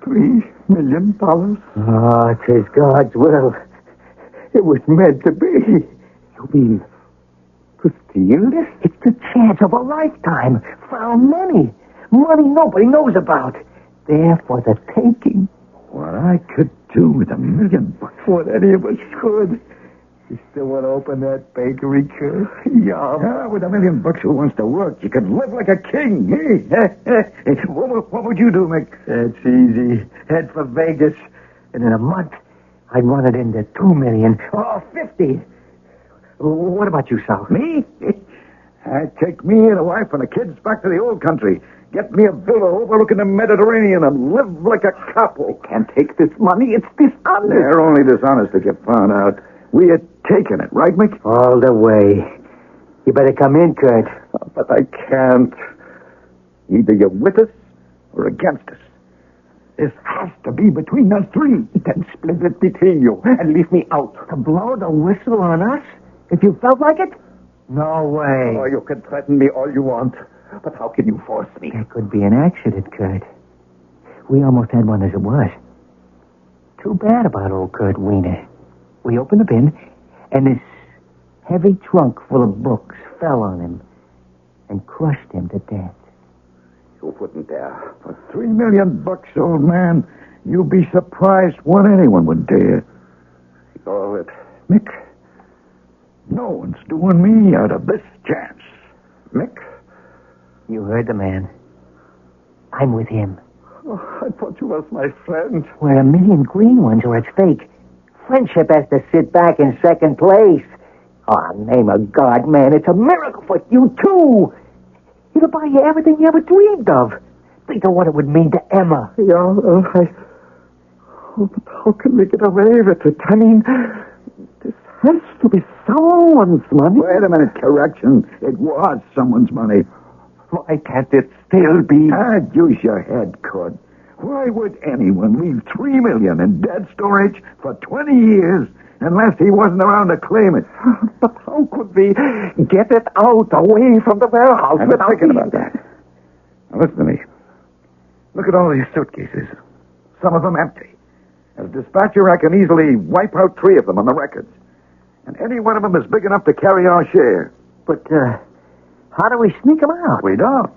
$3 million. Oh, 'tis God's will. It was meant to be. You mean to steal this? It's the chance of a lifetime. Found money. Money nobody knows about. There for the taking. What I could do with $1 million. What any of us could. You still want to open that bakery, Kurt? Yeah, with $1 million who wants to work, you could live like a king. Hey, what would you do, Mick? That's easy. Head for Vegas. And in a month, I'd run it into $2 million. Or 50. What about you, Sal? Me? I'd take me and a wife and the kids back to the old country. Get me a villa overlooking the Mediterranean and live like a couple. Can't take this money. It's dishonest. They're only dishonest if you found out. We had taken it, right, Mick? All the way. You better come in, Kurt. Oh, but I can't. Either you're with us or against us. This has to be between us three. Then split it between you and leave me out. To blow the whistle on us? If you felt like it? No way. Oh, you can threaten me all you want. But how can you force me? There could be an accident, Kurt. We almost had one as it was. Too bad about old Kurt Wiener. We opened the bin, and this heavy trunk full of books fell on him and crushed him to death. You wouldn't dare. For $3 million, old man, you'd be surprised what anyone would dare. Oh, it... Mick, no one's doing me out of this chance. Mick? You heard the man. I'm with him. Oh, I thought you was my friend. We're a million green ones or it's fake. Friendship has to sit back in second place. Oh, name of God, man, it's a miracle for you, too. It'll buy you everything you ever dreamed of. Think of what it would mean to Emma. Yeah, but how can we get away with it? I mean, this has to be someone's money. Wait a minute, correction. It was someone's money. Why can't it still be? Use your head, Kurt. Why would anyone leave $3 million in dead storage for 20 years unless he wasn't around to claim it? But how could we get it out away from the warehouse? I'm not thinking about that. Now listen to me. Look at all these suitcases. Some of them empty. As dispatcher, I can easily wipe out 3 of them on the records. And any one of them is big enough to carry our share. But, how do we sneak them out? We don't.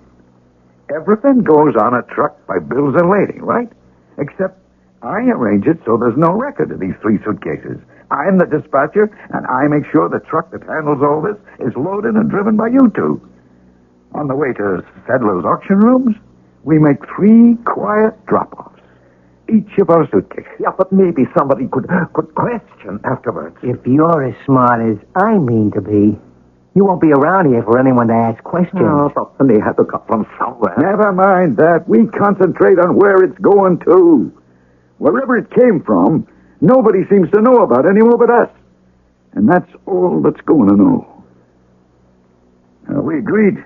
Everything goes on a truck by bills of lading, right? Except I arrange it so there's no record of these 3 suitcases. I'm the dispatcher, and I make sure the truck that handles all this is loaded and driven by you 2. On the way to Sedler's auction rooms, we make 3 quiet drop-offs. Each of our suitcases. Yeah, but maybe somebody could question afterwards. If you're as smart as I mean to be, you won't be around here for anyone to ask questions. Oh, but money had to come from somewhere. Never mind that. We concentrate on where it's going to. Wherever it came from, nobody seems to know about anymore but us. And that's all that's going to know. We agreed.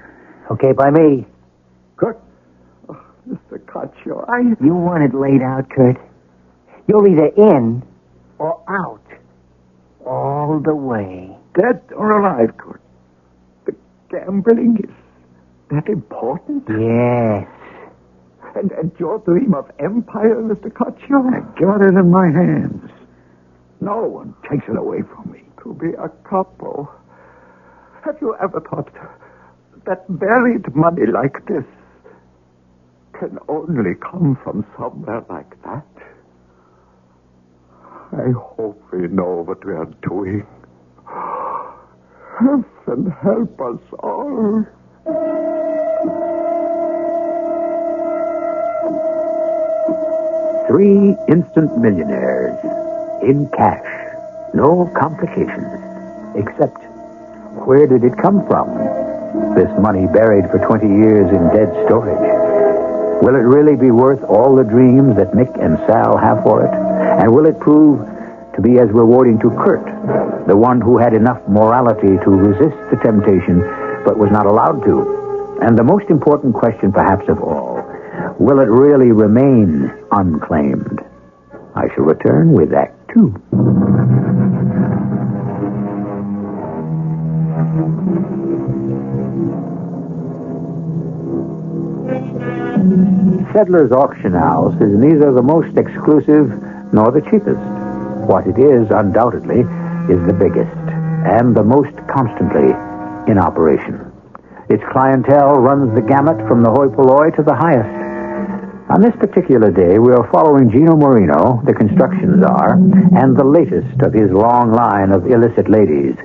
Okay by me. Kurt. Oh, Mr. Caccio, You want it laid out, Kurt. You're either in or out. All the way. Dead or alive, Kurt. The gambling is that important? Yes. And your dream of empire, Mr. Caccio? I got it in my hands. No one takes it away from me. To be a couple. Have you ever thought that buried money like this can only come from somewhere like that? I hope we know what we are doing. Heaven help us all. 3 instant millionaires. In cash. No complications. Except, where did it come from? This money buried for 20 years in dead storage. Will it really be worth all the dreams that Nick and Sal have for it? And will it prove to be as rewarding to Kurt, the one who had enough morality to resist the temptation but was not allowed to? And the most important question perhaps of all, will it really remain unclaimed? I shall return with Act 2. Sedler's Auction House is neither the most exclusive nor the cheapest. What it is, undoubtedly, is the biggest and the most constantly in operation. Its clientele runs the gamut from the hoi polloi to the highest. On this particular day, we are following Gino Marino, the construction czar, and the latest of his long line of illicit ladies.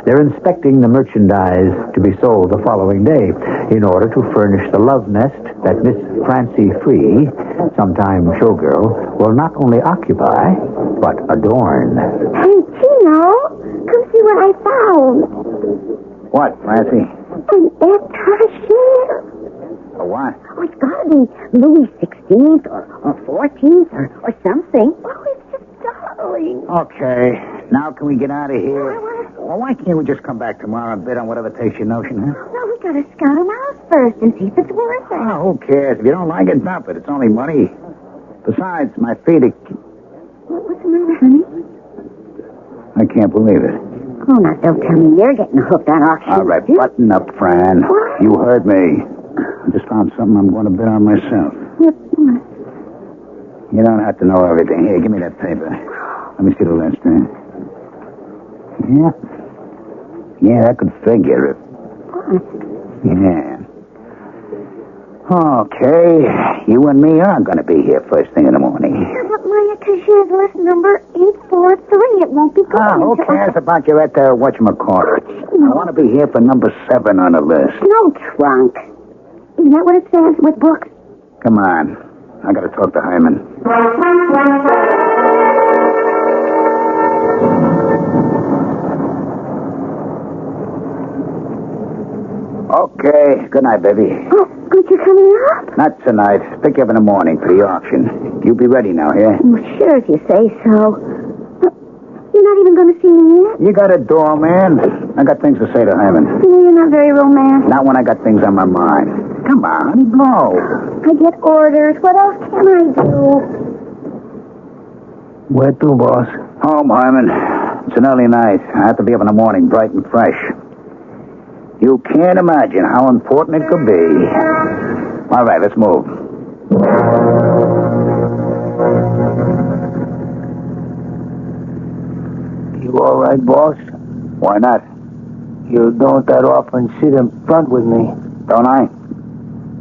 They're inspecting the merchandise to be sold the following day in order to furnish the love nest that Miss Francie Free, sometime showgirl, will not only occupy, but adorn. Hey, Gino, come see what I found. What, Francie? An air A what? Oh, it's got to be Louis XVI or 14th or something. Oh, it's just darling. Okay. Now can we get out of here? Well, why can't we just come back tomorrow and bid on whatever takes your notion, huh? No, we got to scout him out first and see if it's worth it. Oh, who cares? If you don't like it, dump it. It's only money. Besides, my feet are... What's the matter, honey? I can't believe it. Oh, now don't tell me you're getting hooked on auction. All right, button up, Fran. What? You heard me. I just found something I'm going to bid on myself. What? You don't have to know everything. Here, give me that paper. Let me see the list, huh? Yeah. Yeah, I could figure it. Yeah. Okay. You and me are going to be here first thing in the morning. But my cashier's list number 843. It won't be going. Who cares about you at the whatchamacallit? I want to be here for number 7 on the list. No trunk. Is that what it says with books? Come on. I gotta talk to Hyman. Okay, good night, baby. Oh, aren't you coming up? Not tonight. Pick you up in the morning for the auction. You be ready now, here? Well, sure, if you say so. You're not even going to see me yet? You got a door, man. I got things to say to Hyman. You know, you're not very romantic. Not when I got things on my mind. Come on, honey, blow. I get orders. What else can I do? Where to, boss? Home, Hyman. It's an early night. I have to be up in the morning, bright and fresh. You can't imagine how important it could be. All right, let's move. You all right, boss? Why not? You don't that often sit in front with me. Don't I?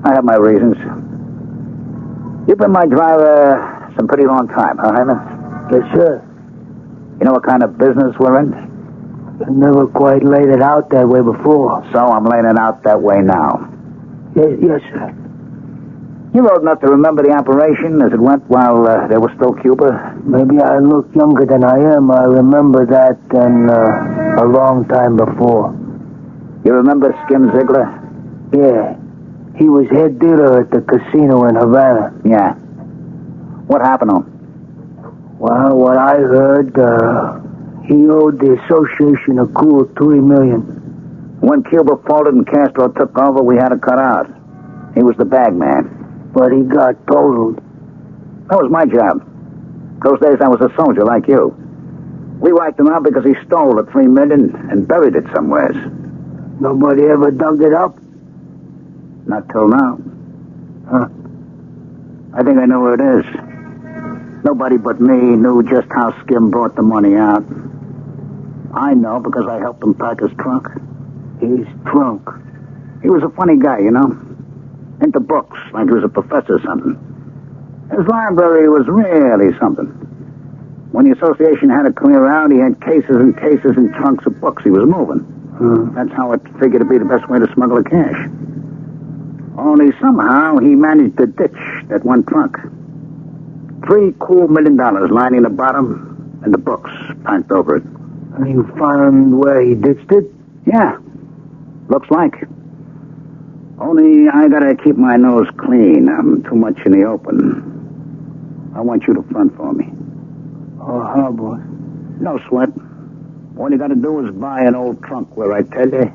I have my reasons. You've been my driver some pretty long time, huh, Hyman? Yes, sir. You know what kind of business we're in? I never quite laid it out that way before. So I'm laying it out that way now. Yes, sir. You're old enough to remember the operation as it went while there was still Cuba? Maybe I look younger than I am. I remember that than a long time before. You remember Skim Ziegler? Yeah. He was head dealer at the casino in Havana. Yeah. What happened to him? Well, what I heard, he owed the association a cool $3 million. When Cuba folded and Castro took over, we had to cut out. He was the bag man. But he got totaled. That was my job. Those days I was a soldier like you. We wiped him out because he stole the $3 million and buried it somewhere. Nobody ever dug it up? Not till now. Huh? I think I know where it is. Nobody but me knew just how Skim brought the money out. I know because I helped him pack his trunk. His trunk? He was a funny guy, you know. Into books, like he was a professor or something. His library was really something. When the association had to clear out, he had cases and cases and trunks of books he was moving. That's how it figured to be the best way to smuggle the cash. Only somehow he managed to ditch that one trunk. $3 cool $1 million lining the bottom and the books packed over it. And you found where he ditched it? Yeah. Looks like. Only I gotta keep my nose clean. I'm too much in the open. I want you to front for me. Oh, how, boy? No sweat. All you gotta do is buy an old trunk where I tell you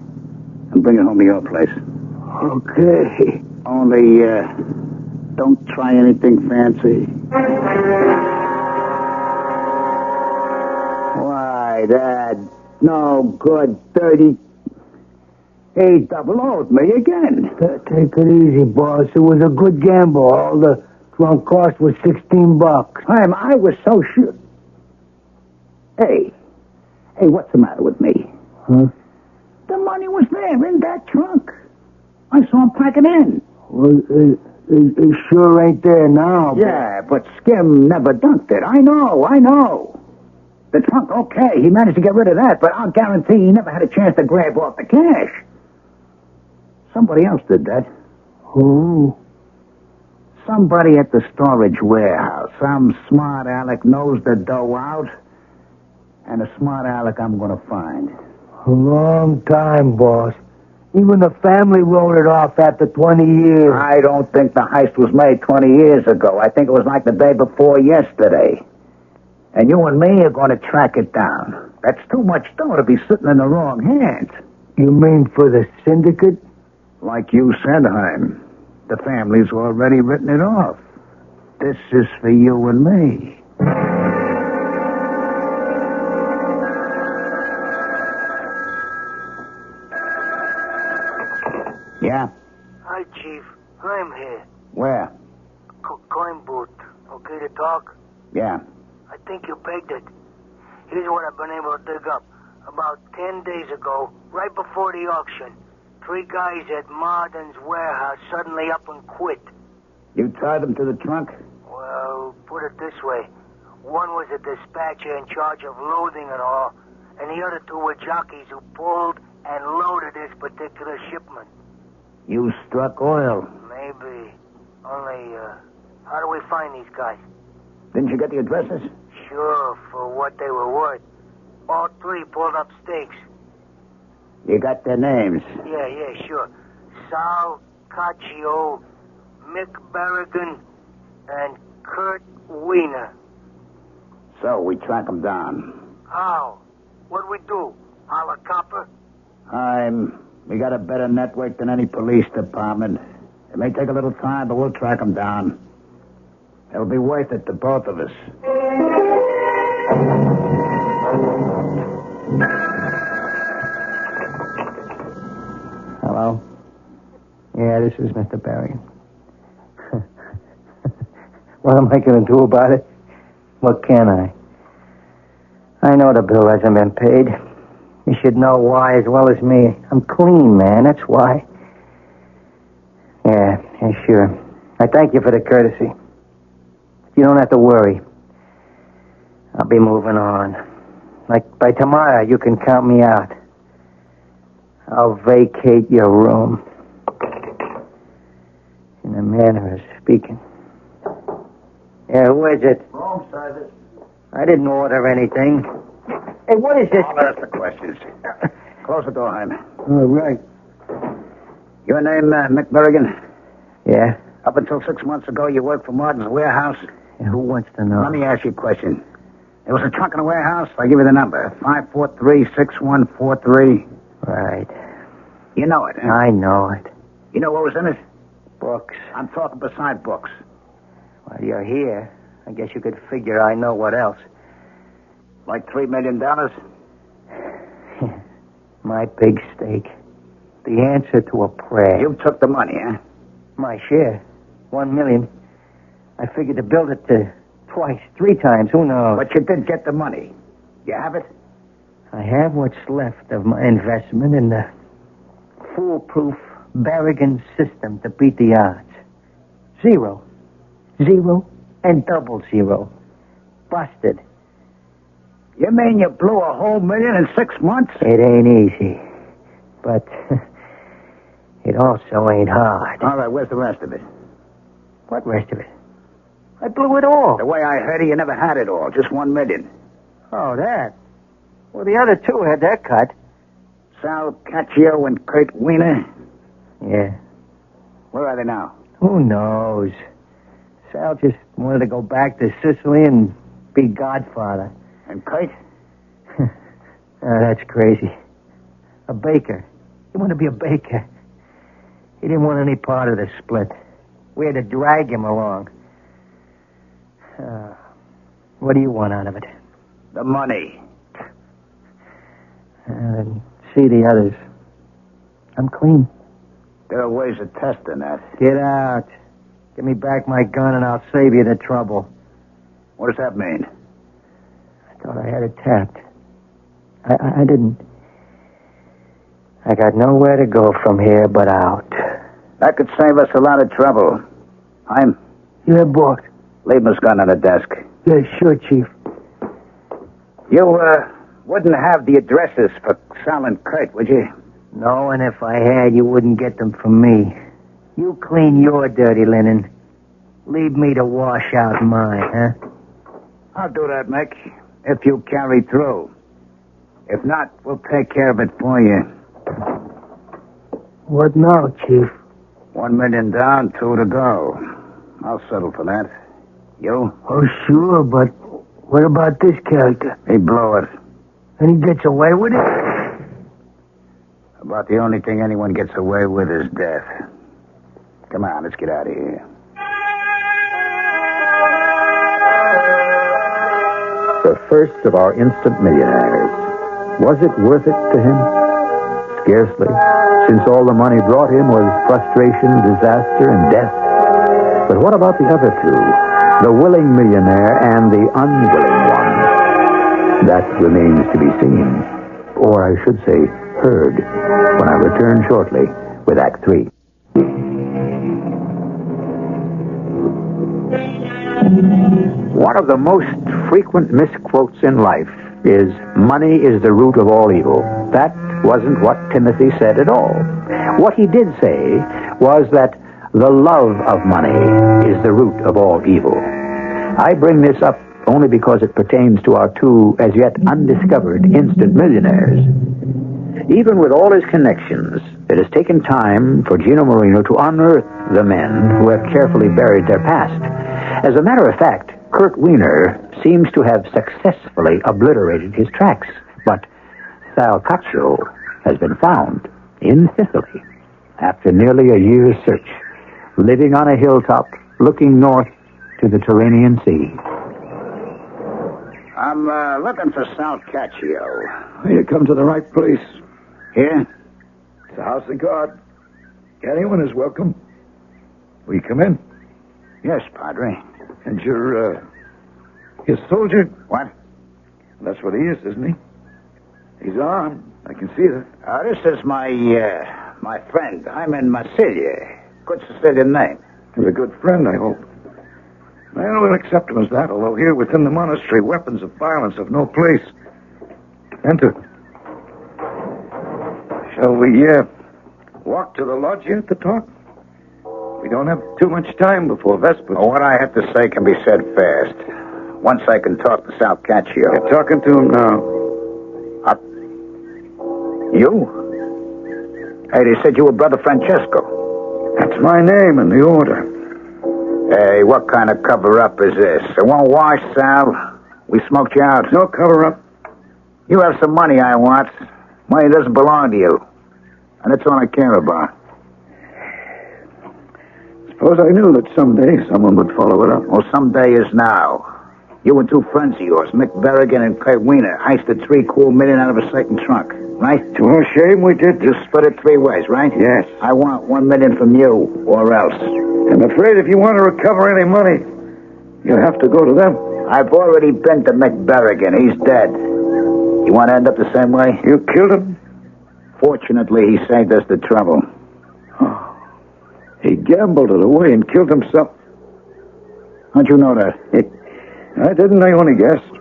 and bring it home to your place. Okay. Only, don't try anything fancy. Why, that no good, dirty... He double-O'd me again. Take it easy, boss. It was a good gamble. All the trunk cost was $16. I was so sure. Hey, what's the matter with me? Huh? The money was there in that trunk. I saw him pack it in. Well, it sure ain't there now. Yeah, but Skim never dunked it. I know. The trunk, okay, he managed to get rid of that, but I'll guarantee he never had a chance to grab off the cash. Somebody else did that. Who? Somebody at the storage warehouse. Some smart aleck knows the dough out, and a smart aleck I'm going to find. A long time, boss. Even the family wrote it off after 20 years. I don't think the heist was made 20 years ago. I think it was like the day before yesterday. And you and me are going to track it down. That's too much dough to be sitting in the wrong hands. You mean for the syndicate? Like you said, Heim. The family's already written it off. This is for you and me. Yeah? Hi, Chief. I'm here. Where? Coin booth. Okay to talk? Yeah. I think you pegged it. Here's what I've been able to dig up. About 10 days ago, right before the auction, 3 guys at Marden's warehouse suddenly up and quit. You tied them to the trunk? Well, put it this way. One was a dispatcher in charge of loading and all, and the other 2 were jockeys who pulled and loaded this particular shipment. You struck oil. Maybe. Only, How do we find these guys? Didn't you get the addresses? Sure, for what they were worth. All three pulled up stakes. You got their names. Yeah, sure. Sal Caccio, Mick Berrigan, and Kurt Wiener. So we track them down. How? What'd we do? Holler copper? We got a better network than any police department. It may take a little time, but we'll track them down. It'll be worth it to both of us. Hello? Yeah, this is Mr. Berrigan. What am I going to do about it? What can I? I know the bill hasn't been paid. You should know why as well as me. I'm clean, man. That's why. Yeah, sure. I thank you for the courtesy. You don't have to worry. I'll be moving on. Like by tomorrow, you can count me out. I'll vacate your room. In a manner of speaking. Yeah, who is it? Wrong service. I didn't order anything. Hey, what is this? Don't ask the questions. Close the door, Jaime. Oh, right. Your name, Mick Berrigan? Yeah? Up until 6 months ago, you worked for Martin's warehouse? Yeah, who wants to know? Let me ask you a question. There was a truck in the warehouse. I'll give you the number. 543-6143. Right. You know it, huh? I know it. You know what was in it? Books. I'm talking beside books. Well, you're here. I guess you could figure I know what else. Like $3 million? My big stake. The answer to a prayer. You took the money, huh? My share. $1 million. I figured to build it to twice, 3 times. Who knows? But you did get the money. You have it? I have what's left of my investment in the foolproof Berrigan system to beat the odds. 0. 0 and double 0. Busted. You mean you blew a whole $1 million in 6 months? It ain't easy. But it also ain't hard. All right, where's the rest of it? What rest of it? I blew it all. The way I heard it, you never had it all. Just $1 million. Oh, that? Well, the other 2 had their cut. Sal Caccio and Kurt Wiener? Yeah. Where are they now? Who knows? Sal just wanted to go back to Sicily and be godfather. And Kurt? That's crazy. A baker. He wanted to be a baker. He didn't want any part of the split. We had to drag him along. What do you want out of it? The money. Then see the others. I'm clean. There are ways of testing that. Get out. Give me back my gun and I'll save you the trouble. What does that mean? I thought I had it tapped. I didn't. I got nowhere to go from here but out. That could save us a lot of trouble. Yeah, boss. Leave his gun on the desk. Yeah, sure, Chief. You, wouldn't have the addresses for Sal and Kurt, would you? No, and if I had, you wouldn't get them from me. You clean your dirty linen. Leave me to wash out mine, huh? I'll do that, Mick, if you carry through. If not, we'll take care of it for you. What now, Chief? $1 million down, 2 to go. I'll settle for that. You? Oh, sure, but what about this character? He blew it. And he gets away with it? About the only thing anyone gets away with is death. Come on, let's get out of here. The first of our instant millionaires. Was it worth it to him? Scarcely, since all the money brought him was frustration, disaster, and death. But what about the other 2? The willing millionaire and the unwilling one? That remains to be seen. Or I should say, heard, when I return shortly with Act 3. One of the most frequent misquotes in life is, money is the root of all evil. That wasn't what Timothy said at all. What he did say was that The love of money is the root of all evil. I bring this up only because it pertains to our two as yet undiscovered instant millionaires. Even with all his connections, it has taken time for Gino Marino to unearth the men who have carefully buried their past. As a matter of fact, Kurt Wiener seems to have successfully obliterated his tracks, but Sal Caccio has been found in Sicily after nearly a year's search, living on a hilltop looking north to the Tyrrhenian Sea. I'm looking for Sal Caccio. You come to the right place. Here? It's the house of God. Anyone is welcome. Will you come in? Yes, Padre. And you're, his soldier? What? That's what he is, isn't he? He's armed. I can see that. This is my friend. I'm in Marsiglia. Good Sicilian name. He's a good friend, I hope. Well, we'll accept him as that, although here within the monastery, weapons of violence have no place. Enter. Shall we, walk to the loggia at the top? We don't have too much time before Vespers. Well, what I have to say can be said fast. Once I can talk to Sal Caccio. You're talking to him now. You? Hey, they said you were Brother Francesco. That's my name in the order. Hey, what kind of cover-up is this? It won't wash, Sal. We smoked you out. No cover-up. You have some money I want. Money doesn't belong to you. And that's all I care about. Suppose I knew that someday someone would follow it up. Well, someday is now. You and two friends of yours, Mick Berrigan and Kurt Wiener, heisted $3 cool million out of a certain trunk, right? To our shame, we did. You split it 3 ways, right? Yes. I want $1 million from you, or else. I'm afraid if you want to recover any money, you'll have to go to them. I've already been to Mick Berrigan. He's dead. You want to end up the same way? You killed him? Fortunately, he saved us the trouble. Oh. He gambled it away and killed himself. How'd you know that? I didn't. I only guessed.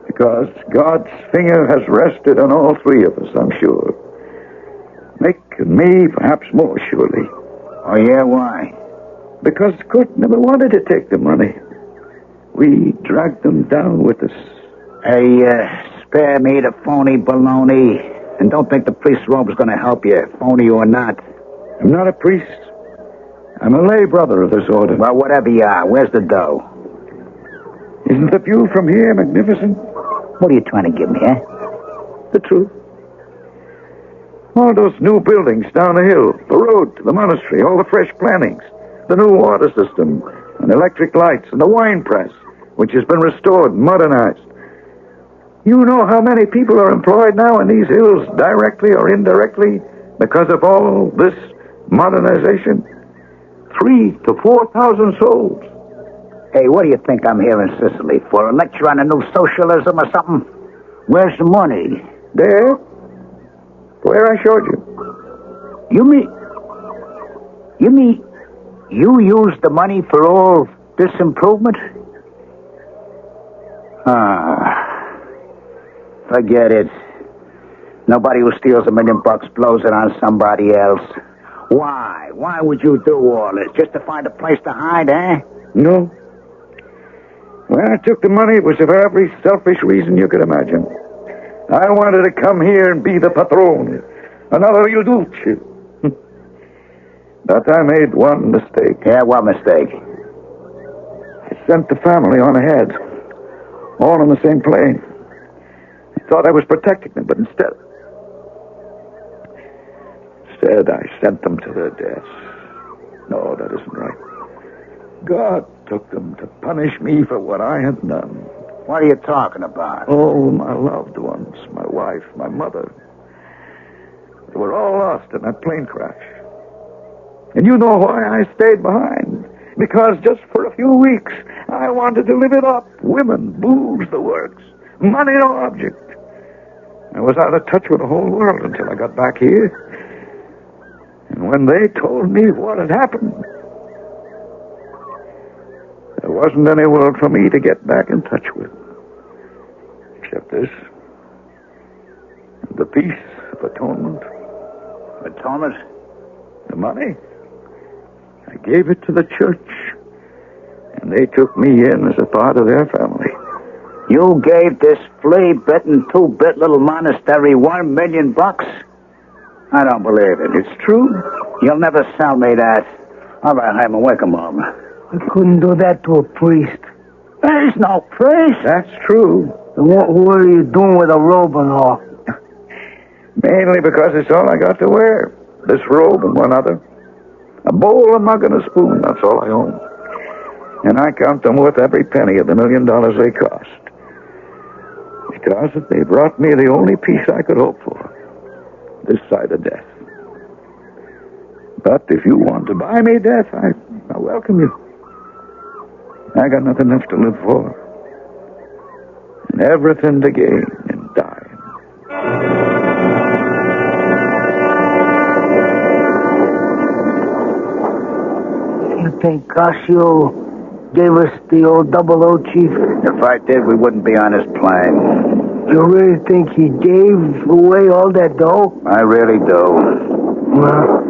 Because God's finger has rested on all 3 of us, I'm sure. Mick and me, perhaps more surely. Oh, yeah? Why? Because Kurt never wanted to take the money. We dragged them down with us. Hey, spare me the phony baloney. And don't think the priest's robe is going to help you, phony or not. I'm not a priest. I'm a lay brother of this order. Well, whatever you are, where's the dough? Isn't the view from here magnificent? What are you trying to give me, eh? The truth. All those new buildings down the hill, the road to the monastery, all the fresh plantings, the new water system, and electric lights, and the wine press, which has been restored and modernized. You know how many people are employed now in these hills, directly or indirectly, because of all this modernization? 3,000 to 4,000 souls. Hey, what do you think I'm here in Sicily for? A lecture on the new socialism or something? Where's the money? There. Where I showed you. You mean you used the money for all this improvement? Forget it. Nobody who steals $1 million blows it on somebody else. Why? Why would you do all this? Just to find a place to hide, eh? No. When I took the money, it was for every selfish reason you could imagine. I wanted to come here and be the patron. Another Il Duce. But I made one mistake. Yeah, what mistake? I sent the family on ahead. All on the same plane. I thought I was protecting them, but instead I sent them to their deaths. No, that isn't right. God took them to punish me for what I had done. What are you talking about? Oh, my loved ones, my wife, my mother. They were all lost in that plane crash. And you know why I stayed behind? Because just for a few weeks, I wanted to live it up. Women, booze, the works. Money no object. I was out of touch with the whole world until I got back here. And when they told me what had happened, there wasn't any world for me to get back in touch with. Except this. The peace of atonement. Atonement? The money. I gave it to the church, and they took me in as a part of their family. You gave this flea-bitten, two-bit little monastery $1 million? I don't believe it. It's true. You'll never sell me that. All right, Hyman, wake him up. I couldn't do that to a priest. There's no priest. That's true. What are you doing with a robe and all? Mainly because it's all I got to wear. This robe and one other. A bowl, a mug, and a spoon. That's all I own. And I count them worth every penny of the $1 million they cost. Because they brought me the only peace I could hope for. This side of death. But if you want to buy me death, I welcome you. I got nothing left to live for. And everything to gain in dying. You think Casio gave us the old 00, Chief? If I did, we wouldn't be on his plane. You really think he gave away all that dough? I really do. Well,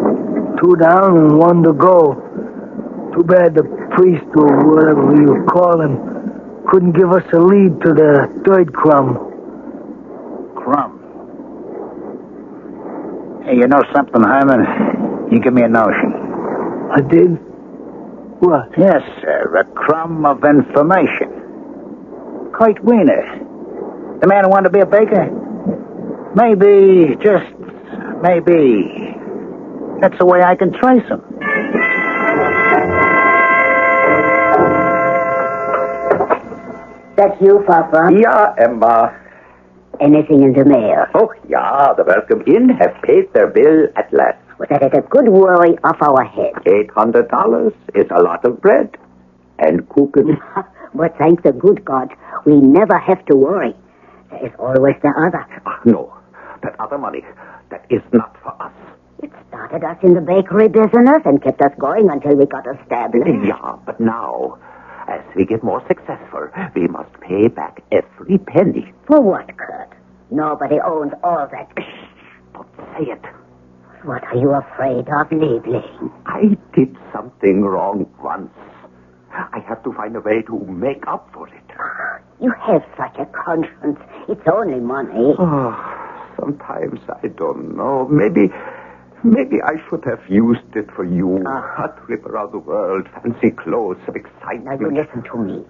2 down and 1 to go. Too bad the priest, or whatever you call him, couldn't give us a lead to the 3rd crumb. Crumb? Hey, you know something, Hyman? You give me a notion. I did? What? Yes, sir. A crumb of information. Kurt Wiener. The man who wanted to be a baker? Maybe, just maybe, that's the way I can trace him. That's you, Papa? Yeah, Emma. Anything in the mail? Oh, yeah, the Welcome Inn have paid their bill at last. Well, that is a good worry off our heads. $800 is a lot of bread and cookies. But thank the good God, we never have to worry. There is always the other. No, that other money, that is not for us. It started us in the bakery business and kept us going until we got established. Yeah, but now, as we get more successful, we must pay back every penny. For what, Kurt? Nobody owns all that. Don't say it. What are you afraid of, Liebling? I did something wrong once. I have to find a way to make up for it. You have such a conscience. It's only money. Oh, sometimes I don't know. Maybe I should have used it for you. A trip around the world, fancy clothes, some excitement. Now, you listen to me.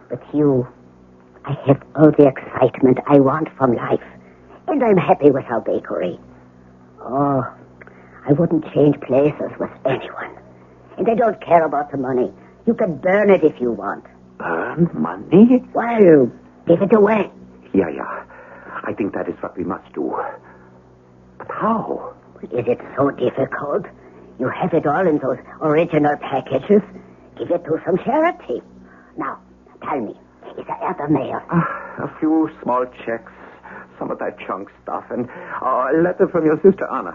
But I have all the excitement I want from life. And I'm happy with our bakery. Oh, I wouldn't change places with anyone. And I don't care about the money. You can burn it if you want. Burn money? Well, give it away. Yeah. I think that is what we must do. But how? Is it so difficult? You have it all in those original packages. Give it to some charity. Now, tell me, is there other mail? A few small checks, some of that junk stuff, and a letter from your sister, Anna.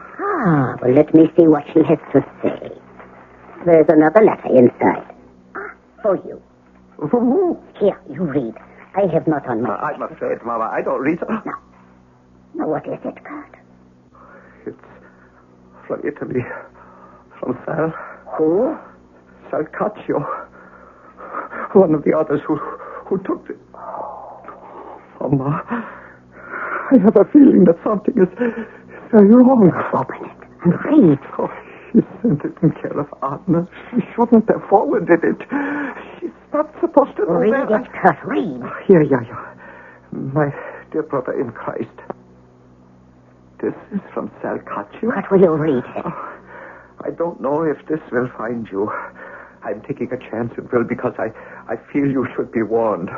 Well, let me see what she has to say. There's another letter inside. For you. Here, you read. I have not on my... I'm afraid, Mama, I don't read... Now, what is it, Kurt? It's from Italy. From Sal. Who? Sal Caccio. One of the others who took the... Mama, I have a feeling that something is very wrong. Open it and read. Oh, she sent it in care of Anna. She shouldn't have forwarded it. She's not supposed to know read that. It, Kurt, read. Yeah. My dear brother in Christ. This is from Sal Caccio. What will you read it? I don't know if this will find you. I'm taking a chance it will because I feel you should be warned.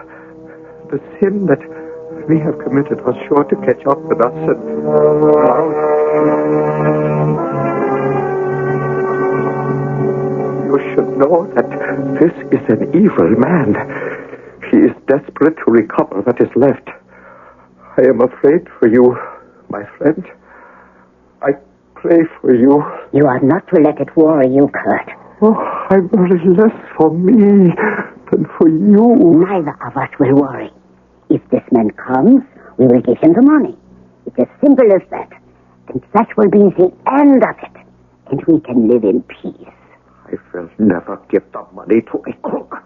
The sin that we have committed was sure to catch up with us and... You should know that this is an evil man. He is desperate to recover what is left. I am afraid for you, my friend. I pray for you. You are not to let it worry you, Kurt. Oh, I worry less for me than for you. Neither of us will worry. If this man comes, we will give him the money. It's as simple as that. And that will be the end of it. And we can live in peace. I will never give the money to a crook.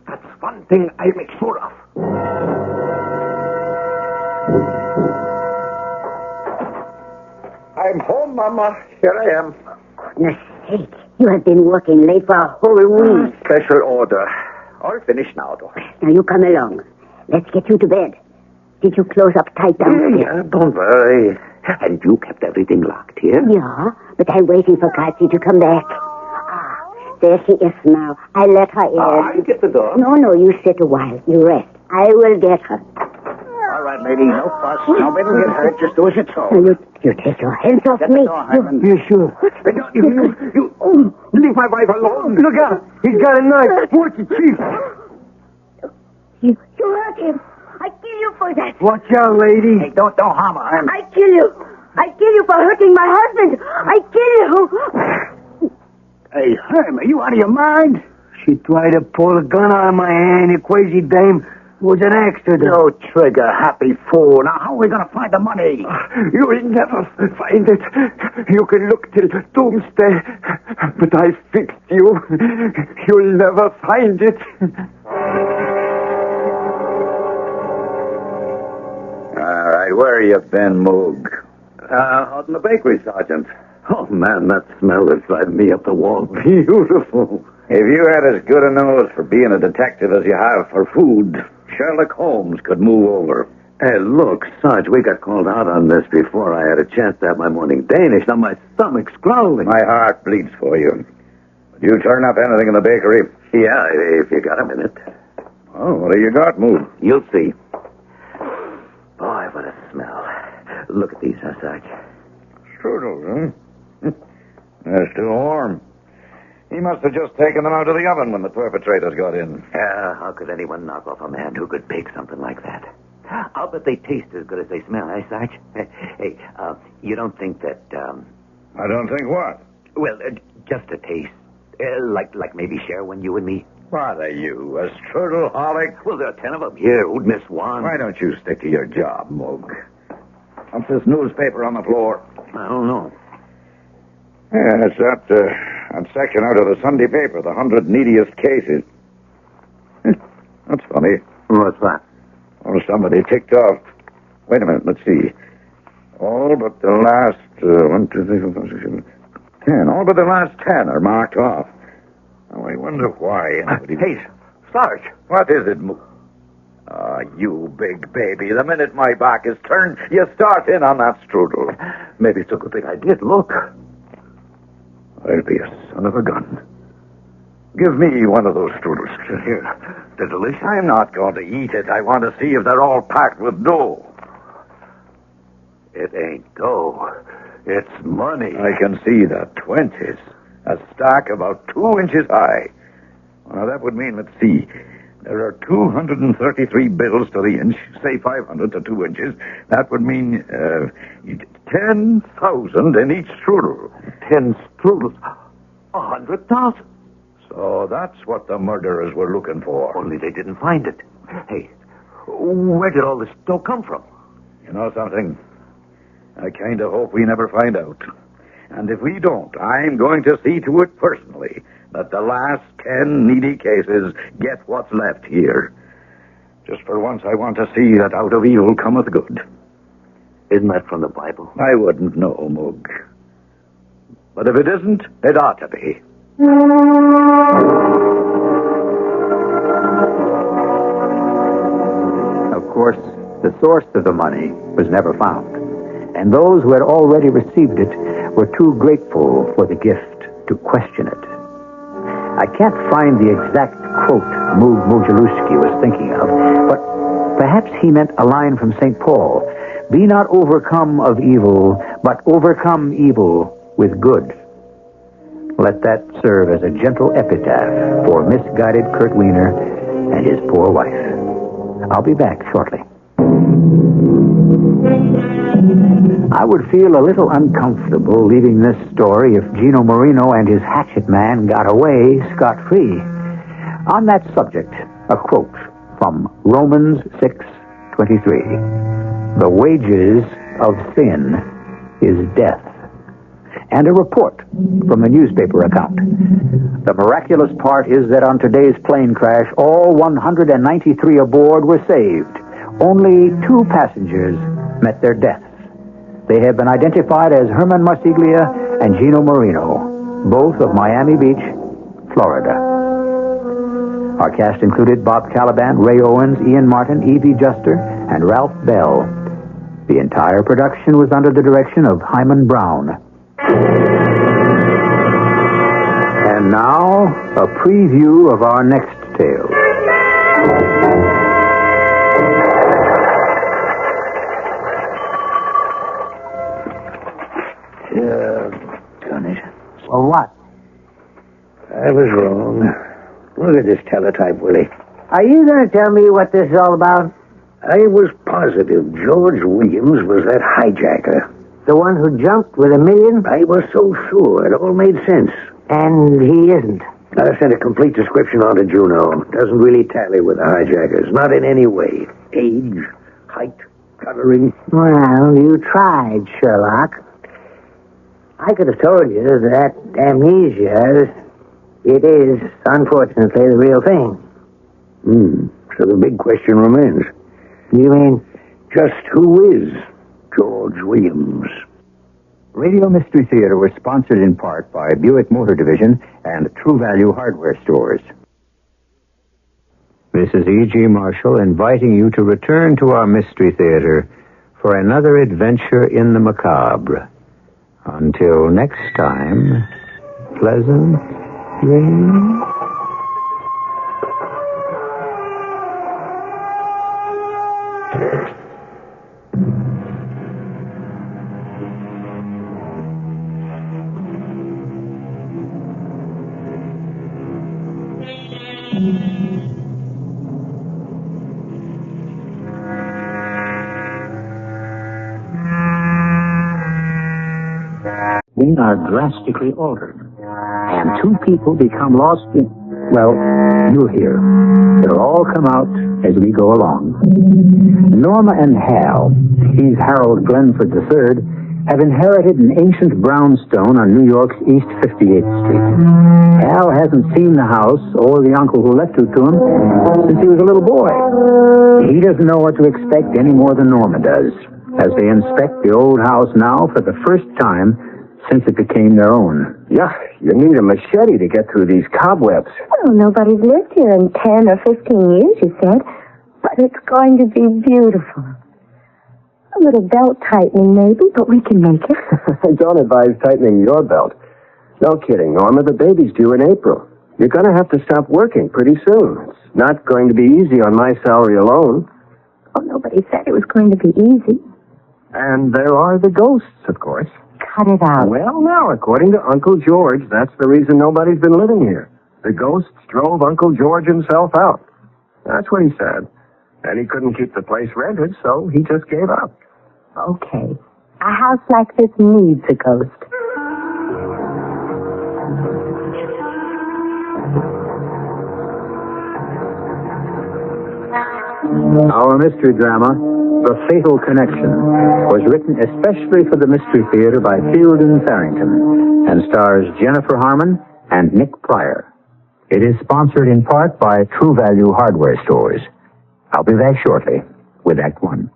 That's one thing I make sure of. I'm home, Mama. Here I am. Goodness sake, you have been working late for a whole week. Special order. All finished now, though. Now you come along. Let's get you to bed. Did you close up tight downstairs? Yeah, don't worry. And you kept everything locked here? Yeah, but I'm waiting for Kathy to come back. There she is now. I let her in. I'll get the door. No, you sit a while. You rest. I will get her. All right, lady, no fuss. Nobody will get hurt. Just do as you're told. You take your hands off me. You sure? You leave my wife alone. Look out. He's got a knife. Watch it, Chief. You hurt him. I kill you for that. Watch out, lady. Hey, don't harm her. I kill you. I kill you for hurting my husband. I kill you. Hey, Herm, are you out of your mind? She tried to pull a gun out of my hand, you crazy dame. It was an accident. No trigger, happy fool. Now, how are we going to find the money? You will never find it. You can look till doomsday. But I fixed you. You'll never find it. All right, where you been, Moog? Out in the bakery, Sergeant. Oh, man, that smell is driving me up the wall. Beautiful. If you had as good a nose for being a detective as you have for food, Sherlock Holmes could move over. Hey, look, Sarge, we got called out on this before I had a chance to have my morning Danish. Now my stomach's growling. My heart bleeds for you. Did you turn up anything in the bakery? Yeah, if you got a minute. Oh, what do you got, Moog? You'll see. Boy, what a smell. Look at these, Sarge. Strudels, huh? They're still warm. He must have just taken them out of the oven when the perpetrators got in. How could anyone knock off a man who could bake something like that? I'll bet they taste as good as they smell, eh, Sarge? Hey, you don't think that, I don't think what? Well, just a taste. Like maybe share one, you and me? What are you, a strudel-holic? Well, there are 10 of them here. Who'd miss one? Why don't you stick to your job, Moog? What's this newspaper on the floor? I don't know. Yeah, it's that section out of the Sunday paper, the 100 neediest cases. That's funny. What's that? Oh, somebody ticked off. Wait a minute, let's see. All but the last, 1, 2, 3, 4, 5, 6, 7, 10. All but the last 10 are marked off. Oh, I wonder why. Hey, Sarge. What is it, Moog? You big baby. The minute my back is turned, you start in on that strudel. Maybe it's a good thing I did. Look. I'll be a son of a gun. Give me one of those strudels. Here. They're delicious. I'm not going to eat it. I want to see if they're all packed with dough. It ain't dough. It's money. I can see the 20s. A stack about 2 inches high. Well, that would mean, let's see, there are 233 bills to the inch, say 500 to 2 inches. That would mean 10,000 in each strudel. 10 strudels? 100,000? So that's what the murderers were looking for. Only they didn't find it. Hey, where did all this dough come from? You know something? I kind of hope we never find out. And if we don't, I'm going to see to it personally that the last 10 needy cases get what's left here. Just for once, I want to see that out of evil cometh good. Isn't that from the Bible? I wouldn't know, Moog. But if it isn't, it ought to be. Of course, the source of the money was never found, and those who had already received it were too grateful for the gift to question it. I can't find the exact quote Moog Mujaluski was thinking of, but perhaps he meant a line from St. Paul. Be not overcome of evil, but overcome evil with good. Let that serve as a gentle epitaph for misguided Kurt Wiener and his poor wife. I'll be back shortly. I would feel a little uncomfortable leaving this story if Gino Marino and his hatchet man got away scot-free. On that subject, a quote from Romans 6:23. The wages of sin is death. and a report from a newspaper account. The miraculous part is that on today's plane crash, all 193 aboard were saved. Only 2 passengers met their deaths. They have been identified as Herman Marsiglia and Gino Marino, both of Miami Beach, Florida. Our cast included Bob Caliban, Ray Owens, Ian Martin, Evie Juster, and Ralph Bell. The entire production was under the direction of Hyman Brown. And now, a preview of our next tale. Done it. Well, what? I was wrong. Look at this teletype, Willie. Are you going to tell me what this is all about? I was positive George Williams was that hijacker. The one who jumped with $1 million? I was so sure. It all made sense. And he isn't. I sent a complete description on to Juno. Doesn't really tally with the hijackers. Not in any way. Age, height, coloring. Well, you tried, Sherlock. I could have told you that amnesia, it is, unfortunately, the real thing. So the big question remains. You mean? Just who is George Williams? Radio Mystery Theater was sponsored in part by Buick Motor Division and True Value Hardware Stores. This is E.G. Marshall inviting you to return to our Mystery Theater for another adventure in the macabre. Until next time, pleasant dreams. We are drastically altered. And 2 people become lost in... Well, you'll hear. It'll all come out as we go along. Norma and Hal, he's Harold Glenford III, have inherited an ancient brownstone on New York's East 58th Street. Hal hasn't seen the house or the uncle who left it to him since he was a little boy. He doesn't know what to expect any more than Norma does, as they inspect the old house now for the first time since it became their own. Yeah, you need a machete to get through these cobwebs. Well, nobody's lived here in 10 or 15 years, you said. But it's going to be beautiful. A little belt tightening, maybe, but we can make it. I don't advise tightening your belt. No kidding, Norma. The baby's due in April. You're going to have to stop working pretty soon. It's not going to be easy on my salary alone. Oh, nobody said it was going to be easy. And there are the ghosts, of course. Cut it out. Well, now, according to Uncle George, that's the reason nobody's been living here. The ghosts drove Uncle George himself out. That's what he said. And he couldn't keep the place rented, so he just gave up. Okay. A house like this needs a ghost. Our mystery drama, The Fatal Connection, was written especially for the Mystery Theater by Fielden Farrington and stars Jennifer Harmon and Nick Pryor. It is sponsored in part by True Value Hardware Stores. I'll be back shortly with Act One.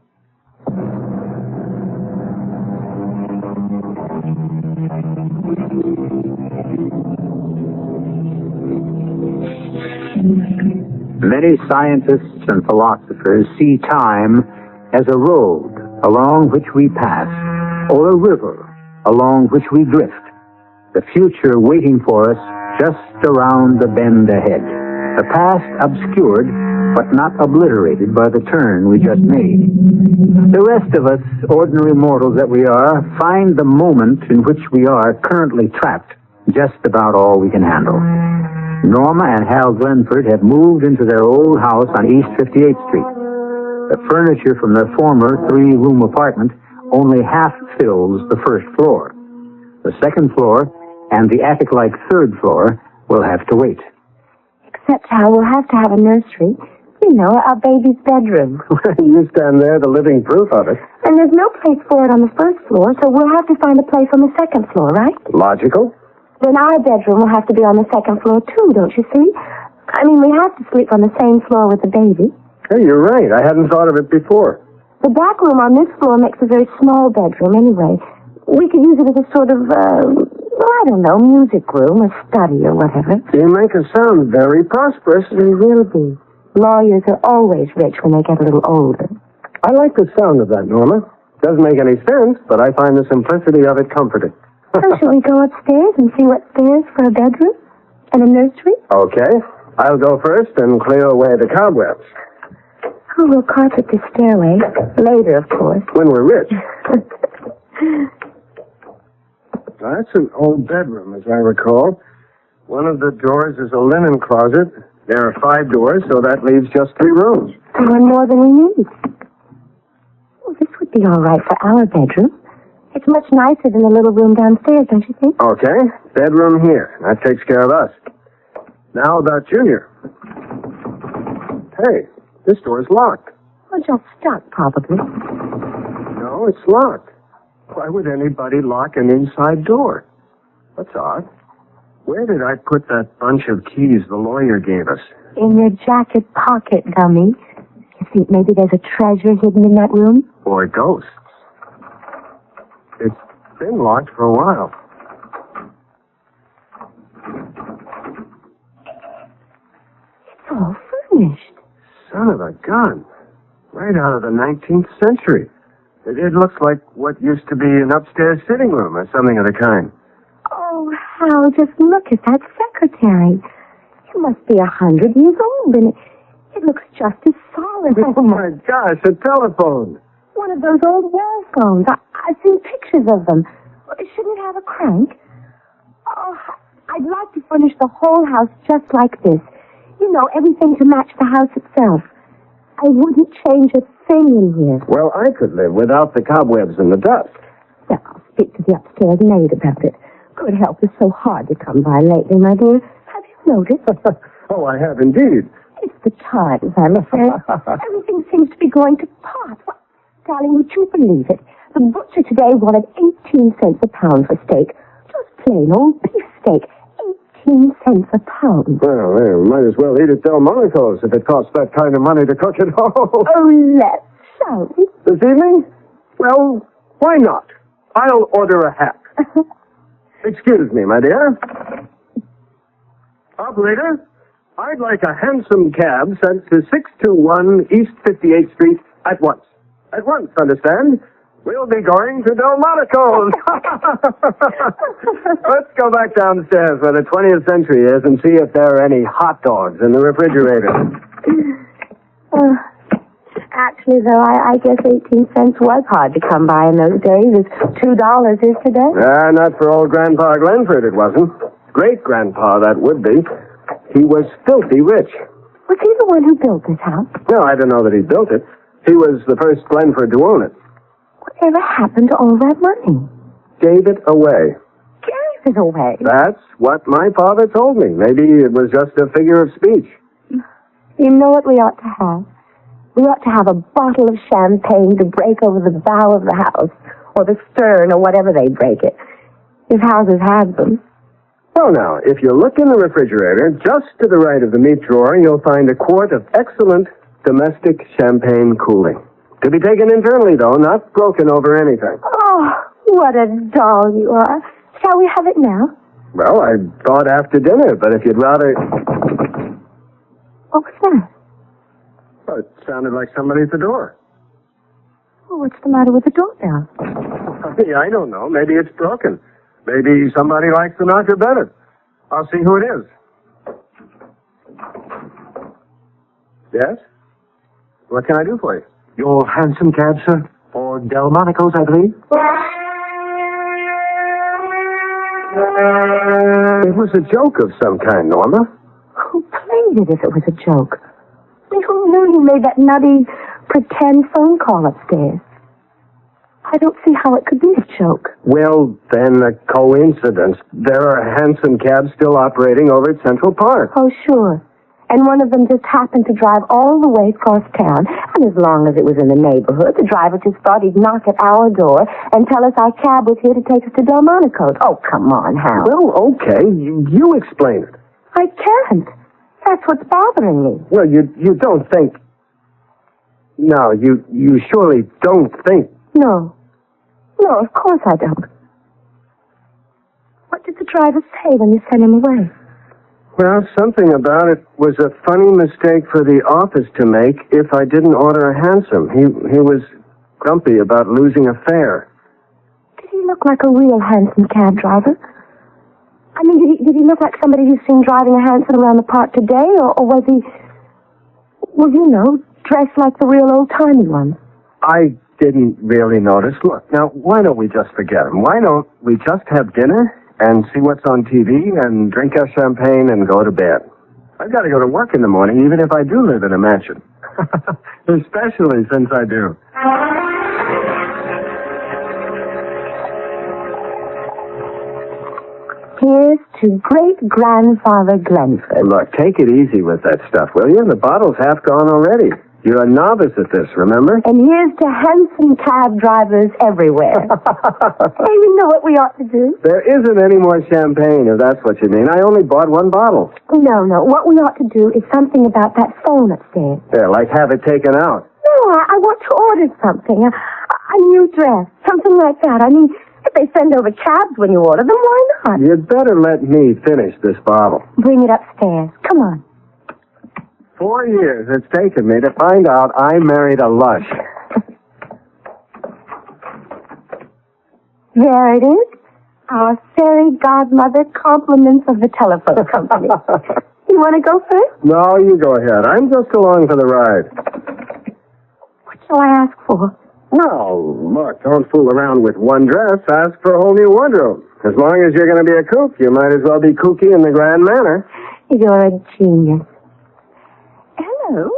Many scientists and philosophers see time as a road along which we pass, or a river along which we drift, the future waiting for us just around the bend ahead, the past obscured but not obliterated by the turn we just made. The rest of us, ordinary mortals that we are, find the moment in which we are currently trapped just about all we can handle. Norma and Hal Glenford have moved into their old house on East 58th Street. The furniture from their former 3-room apartment only half fills the first floor. The second floor and the attic-like third floor will have to wait. Except, Hal, we'll have to have a nursery. You know, our baby's bedroom. You stand there, the living proof of it. And there's no place for it on the first floor, so we'll have to find a place on the second floor, right? Logical. Then our bedroom will have to be on the second floor, too, don't you see? I mean, we have to sleep on the same floor with the baby. Hey, you're right. I hadn't thought of it before. The back room on this floor makes a very small bedroom anyway. We could use it as a sort of, I don't know, music room, a study or whatever. You make us sound very prosperous. We will be. Lawyers are always rich when they get a little older. I like the sound of that, Norma. Doesn't make any sense, but I find the simplicity of it comforting. So shall we go upstairs and see what's there for a bedroom and a nursery? Okay. I'll go first and clear away the cobwebs. Oh, we'll carpet this stairway. Later, of course. When we're rich. That's an old bedroom, as I recall. One of the doors is a linen closet. There are 5 doors, so that leaves just 3 rooms. One more than we need. Well, this would be all right for our bedroom. It's much nicer than the little room downstairs, don't you think? Okay. Bedroom here. That takes care of us. Now about Junior. Hey, this door's locked. Well, just stuck, probably. No, it's locked. Why would anybody lock an inside door? That's odd. Where did I put that bunch of keys the lawyer gave us? In your jacket pocket, dummy. You think maybe there's a treasure hidden in that room? Or ghosts. It's been locked for a while. It's all furnished. Son of a gun. Right out of the 19th century. It looks like what used to be an upstairs sitting room or something of the kind. Oh, Hal, just look at that secretary. It must be 100 years old, and it looks just as solid. Oh, my gosh, a telephone. One of those old wall phones. I've seen pictures of them. Shouldn't it have a crank? Oh, I'd like to furnish the whole house just like this. You know, everything to match the house itself. I wouldn't change a thing in here. Well, I could live without the cobwebs and the dust. Well, I'll speak to the upstairs maid about it. Good help is so hard to come by lately, my dear. Have you noticed? Oh, I have indeed. It's the times, I'm afraid. Everything seems to be going to pot. What? Darling, would you believe it? The butcher today wanted 18 cents a pound for steak. Just plain old beef steak. 18 cents a pound. Well, they might as well eat at Delmonico's if it costs that kind of money to cook at home. Oh, let's, shall we? This evening? Well, why not? I'll order a hat. Excuse me, my dear. Operator, I'd like a hansom cab sent to 621 East 58th Street at once. At once, understand? We'll be going to Delmonico's. Let's go back downstairs where the 20th century is and see if there are any hot dogs in the refrigerator. Actually, though, I guess 18 cents was hard to come by in those days, as $2 is today. Not for old Grandpa Glenford, it wasn't. Great-grandpa, that would be. He was filthy rich. Was he the one who built this house? No, I don't know that he built it. He was the first Glenford to own it. Whatever happened to all that money? Gave it away. Gave it away? That's what my father told me. Maybe it was just a figure of speech. You know what we ought to have? We ought to have a bottle of champagne to break over the bow of the house, or the stern, or whatever they break it. If houses had them. Well, now, if you look in the refrigerator, just to the right of the meat drawer, you'll find a quart of excellent domestic champagne cooling. To be taken internally, though, not broken over anything. Oh, what a doll you are. Shall we have it now? Well, I thought after dinner, but if you'd rather... What was that? Well, it sounded like somebody at the door. Oh, what's the matter with the doorbell? I don't know. Maybe it's broken. Maybe somebody likes the knocker better. I'll see who it is. Yes? What can I do for you? Your hansom cab, sir? For Delmonico's, I believe? It was a joke of some kind, Norma. Who played it if it was a joke? Who knew you made that nutty pretend phone call upstairs? I don't see how it could be a joke. Well, then, a coincidence. There are hansom cabs still operating over at Central Park. Oh, sure. and one of them just happened to drive all the way across town. And as long as it was in the neighborhood, the driver just thought he'd knock at our door and tell us our cab was here to take us to Delmonico's. Oh, come on, Hal. Well, okay, you explain it. I can't. That's what's bothering me. Well, you don't think... No, you surely don't think... No. No, of course I don't. What did the driver say when you sent him away? Well, something about it was a funny mistake for the office to make if I didn't order a hansom. He was grumpy about losing a fare. Did he look like a real handsome cab driver? I mean, did he look like somebody you've seen driving a hansom around the park today, or was he, well, you know, dressed like the real old-timey one? I didn't really notice. Look, now, why don't we just forget him? Why don't we just have dinner and see what's on TV and drink our champagne and go to bed? I've got to go to work in the morning, even if I do live in a mansion. Especially since I do. Here's to great-grandfather Glenford. Look, take it easy with that stuff, will you? The bottle's half gone already. You're a novice at this, remember? And here's to handsome cab drivers everywhere. Hey, you know what we ought to do? There isn't any more champagne, if that's what you mean. I only bought one bottle. No. What we ought to do is something about that phone upstairs. Yeah, like have it taken out. No, I want to order something. A new dress. Something like that. I mean, if they send over cabs when you order them, why not? You'd better let me finish this bottle. Bring it upstairs. Come on. 4 years it's taken me to find out I married a lush. There it is. Our fairy godmother compliments of the telephone company. You want to go first? No, you go ahead. I'm just along for the ride. What shall I ask for? No, look, don't fool around with one dress. Ask for a whole new wardrobe. As long as you're going to be a kook, you might as well be kooky in the grand manner. You're a genius. Hello?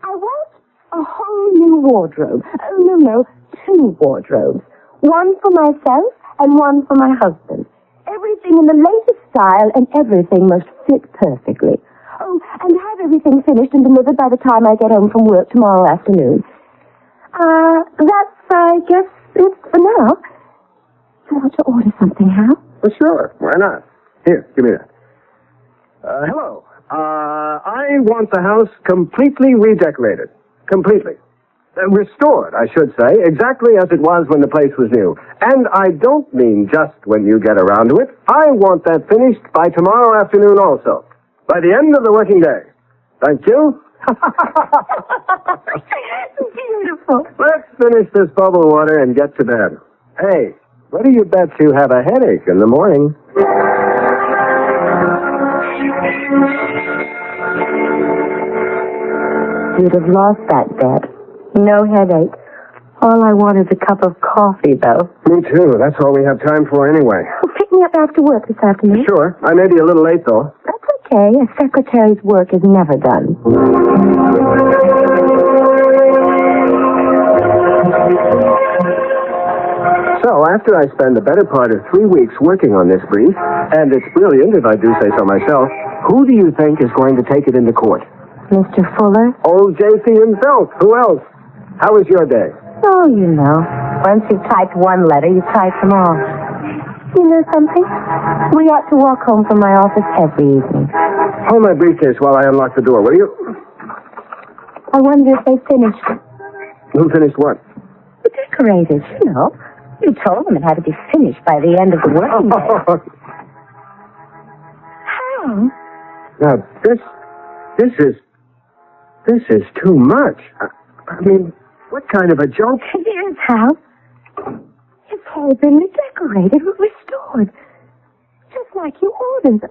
I want a whole new wardrobe. Oh, no, 2 wardrobes. One for myself and one for my husband. Everything in the latest style and everything must fit perfectly. Oh, and have everything finished and delivered by the time I get home from work tomorrow afternoon. That's, I guess, it for now. You want to order something, Hal? Well, sure. Why not? Here, give me that. Hello. I want the house completely redecorated. Completely. Restored, I should say, exactly as it was when the place was new. And I don't mean just when you get around to it. I want that finished by tomorrow afternoon also. By the end of the working day. Thank you. Beautiful. Let's finish this bubble water and get to bed. Hey, what do you bet you have a headache in the morning? You'd have lost that bet. No headache. All I want is a cup of coffee, though. Me too. That's all we have time for anyway. Well, pick me up after work this afternoon. Sure. I may be a little late, though. That's okay. A secretary's work is never done. So, after I spend the better part of 3 weeks working on this brief, and it's brilliant if I do say so myself, who do you think is going to take it into court? Mr. Fuller? Old J.C. himself. Who else? How was your day? Oh, you know. Once you've typed one letter, you've typed them all. You know something? We ought to walk home from my office every evening. Hold my briefcase while I unlock the door, will you? I wonder if they finished. Who finished what? The decorators, you know. You told them it had to be finished by the end of the working day. How? Now, this is too much. I mean, what kind of a joke? It is, Hal. It's all been redecorated, restored. Just like you ordered.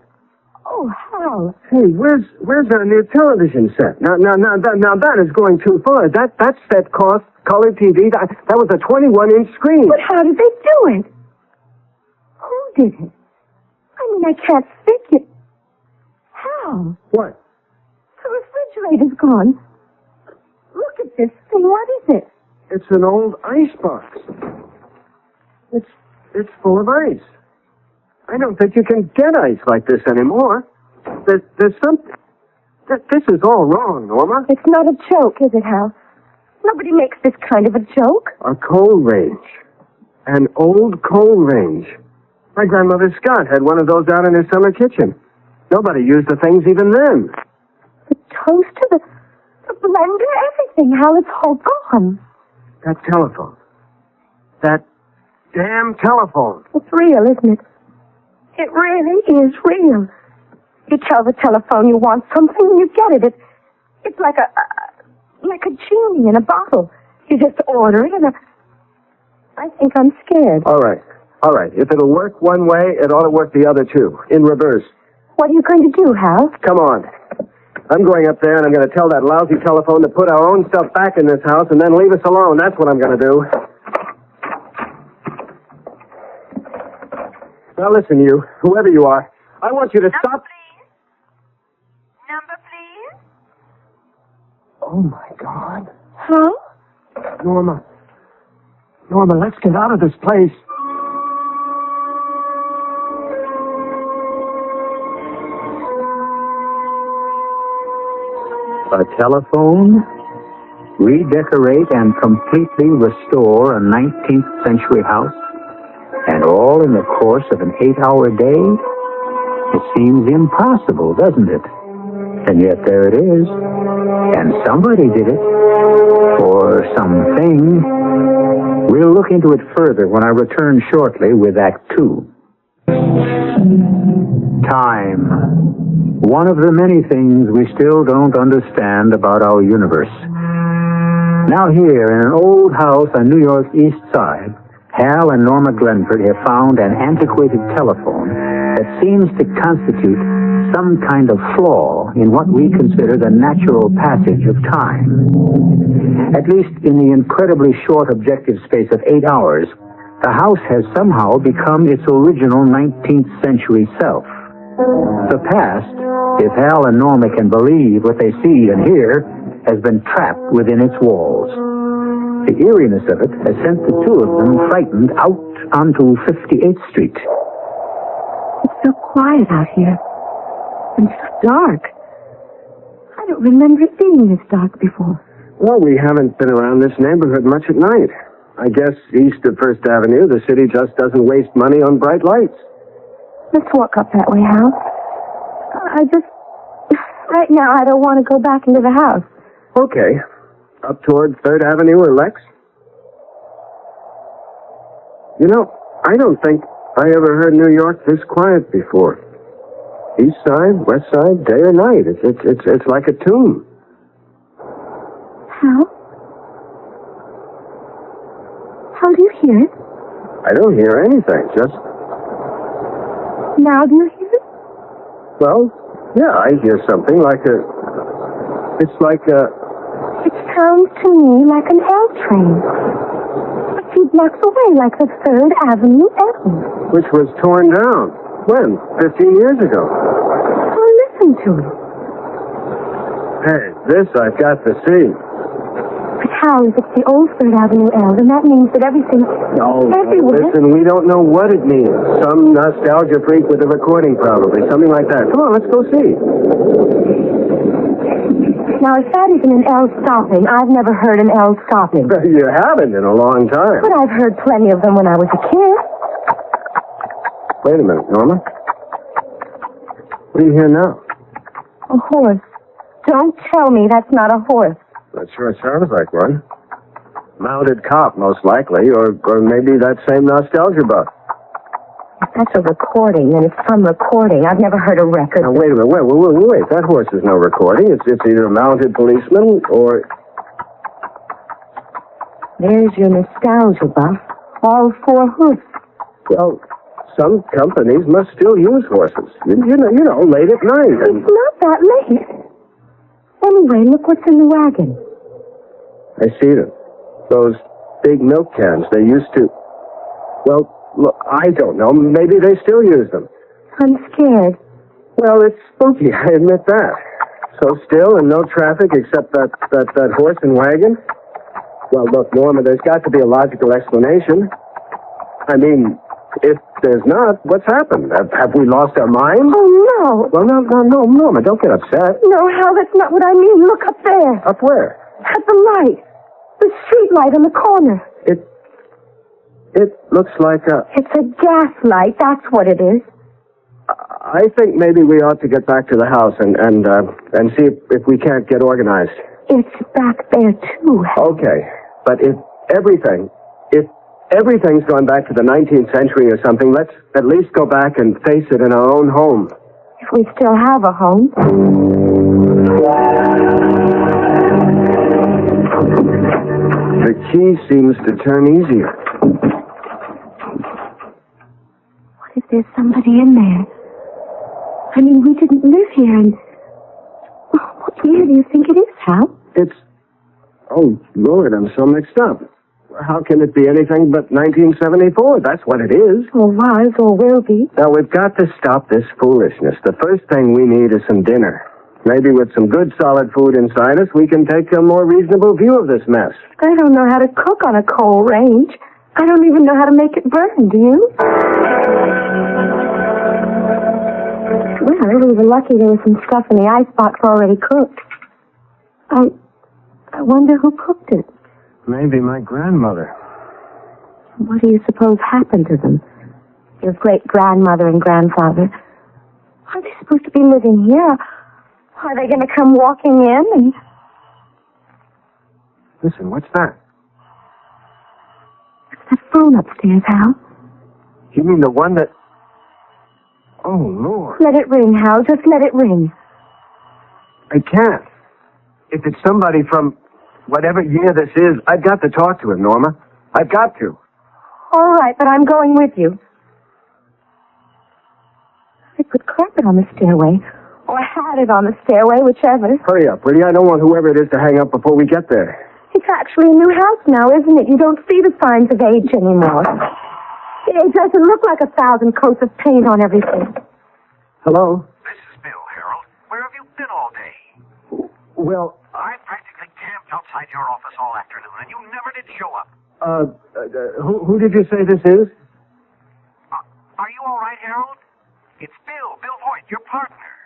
Oh, Hal. Hey, where's our new television set? Now that is going too far. That set cost color TV. That was a 21-inch screen. But how did they do it? Who did it? I mean, I can't figure. How? What? The refrigerator's gone. Look at this thing. What is it? It's an old ice box. It's full of ice. I don't think you can get ice like this anymore. There's something. This is all wrong, Norma. It's not a joke, is it, Hal? Nobody makes this kind of a joke. A coal range. An old coal range. My grandmother Scott had one of those out in her summer kitchen. Nobody used the things even then. The toaster, the blender, everything, Hal, it's all gone. That telephone. That damn telephone. It's real, isn't it? It really is real. You tell the telephone you want something and you get it. It's like a genie in a bottle. You just order it and I think I'm scared. All right. If it'll work one way, it ought to work the other too. In reverse. What are you going to do, Hal? Come on. I'm going up there and I'm going to tell that lousy telephone to put our own stuff back in this house and then leave us alone. That's what I'm going to do. Now listen, you, whoever you are, I want you to stop. Number, please. Oh, my God. Huh? Norma, let's get out of this place. A telephone, redecorate and completely restore a 19th century house, and all in the course of an 8-hour day? It seems impossible, doesn't it? And yet there it is. And somebody did it. For something. We'll look into it further when I return shortly with Act 2. Time. One of the many things we still don't understand about our universe. Now here, in an old house on New York's East Side, Hal and Norma Glenford have found an antiquated telephone that seems to constitute some kind of flaw in what we consider the natural passage of time. At least in the incredibly short objective space of 8 hours, the house has somehow become its original 19th century self. The past, if Hal and Norma can believe what they see and hear, has been trapped within its walls. The eeriness of it has sent the two of them frightened out onto 58th Street. It's so quiet out here. And so dark. I don't remember it being this dark before. Well, we haven't been around this neighborhood much at night. I guess east of First Avenue, the city just doesn't waste money on bright lights. Let's walk up that way, Hal. Right now, I don't want to go back into the house. Okay. Up toward 3rd Avenue or Lex? You know, I don't think I ever heard New York this quiet before. East side, west side, day or night. It's like a tune. Hal? Hal, do you hear it? I don't hear anything, just... Now do you hear it? Well, yeah, I hear something like a... It's like a... It sounds to me like an L train. A few blocks away, like the 3rd Avenue L. Which was torn down. When? 15 years ago. Oh, listen to it. Hey, this I've got to see. But how if it's the old 3rd Avenue L, then that means that everything... No, everywhere... listen, we don't know what it means. Some nostalgia freak with a recording, probably. Something like that. Come on, let's go see. Now, if that isn't an L stopping, I've never heard an L stopping. You haven't in a long time. But I've heard plenty of them when I was a kid. Wait a minute, Norma. What do you hear now? A horse. Don't tell me that's not a horse. That sure sounds like one. Mounted cop, most likely, or maybe that same nostalgia buff. If that's a recording, then it's some recording. I've never heard a record. Now, wait a minute. Wait. That horse is no recording. It's either a mounted policeman or... There's your nostalgia buff. All 4 hoofs. Well, some companies must still use horses. You know, late at night. It's not that late. Anyway, look what's in the wagon. I see them. Those big milk cans. They used to... Well, look, I don't know. Maybe they still use them. I'm scared. Well, it's spooky, I admit that. So still and no traffic except that horse and wagon? Well, look, Norma, there's got to be a logical explanation. I mean, If there's not, what's happened? Have we lost our minds? Oh, no. Well, no, Norma, don't get upset. No, Hal, that's not what I mean. Look up there. Up where? At the light. The street light in the corner. It looks like a... It's a gas light, that's what it is. I think maybe we ought to get back to the house and see if we can't get organized. It's back there, too. Okay, but if everything's gone back to the 19th century or something, let's at least go back and face it in our own home. If we still have a home. The key seems to turn easier. What if there's somebody in there? I mean, we didn't live here, and... What year do you think it is, Hal? It's... Oh, Lord, I'm so mixed up. How can it be anything but 1974? That's what it is. Or was, or will be. Now, we've got to stop this foolishness. The first thing we need is some dinner. Maybe with some good, solid food inside us, we can take a more reasonable view of this mess. I don't know how to cook on a coal range. I don't even know how to make it burn, do you? Well, we were lucky there was some stuff in the icebox already cooked. I wonder who cooked it. Maybe my grandmother. What do you suppose happened to them? Your great-grandmother and grandfather. Are they supposed to be living here? Are they going to come walking in and... Listen, what's that? It's that phone upstairs, Hal. You mean the one that... Oh, Lord. Let it ring, Hal. Just let it ring. I can't. If it's somebody from whatever year this is, I've got to talk to him, Norma. I've got to. All right, but I'm going with you. I put carpet on the stairway. Or had it on the stairway, whichever. Hurry up, will you? I don't want whoever it is to hang up before we get there. It's actually a new house now, isn't it? You don't see the signs of age anymore. It doesn't look like 1,000 coats of paint on everything. Hello? This is Bill, Harold. Where have you been all day? Well... I practically camped outside your office all afternoon, and you never did show up. Who did you say this is? Are you all right, Harold? It's Bill Hoyt, your partner.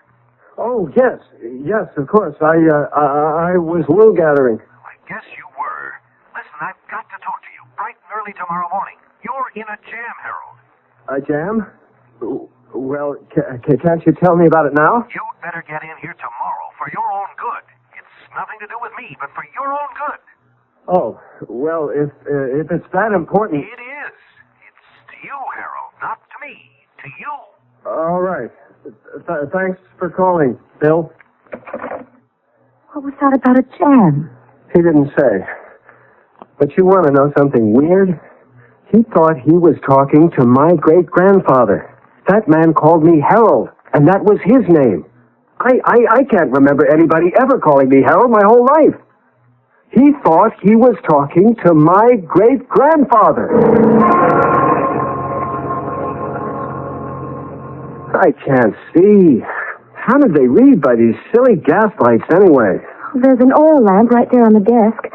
Oh, yes. Yes, of course. I was wool gathering. I guess you were. Listen, I've got to talk to you bright and early tomorrow morning. You're in a jam, Harold. A jam? Well, can't you tell me about it now? You'd better get in here tomorrow for your own good. It's nothing to do with me, but for your own good. Oh, well, if it's that important... It is. It's to you, Harold, not to me. To you. All right. Thanks for calling, Bill. What was that about a jam? He didn't say. But you want to know something weird? He thought he was talking to my great-grandfather. That man called me Harold, and that was his name. I can't remember anybody ever calling me Harold my whole life. He thought he was talking to my great-grandfather. I can't see. How did they read by these silly gas lights anyway? There's an oil lamp right there on the desk.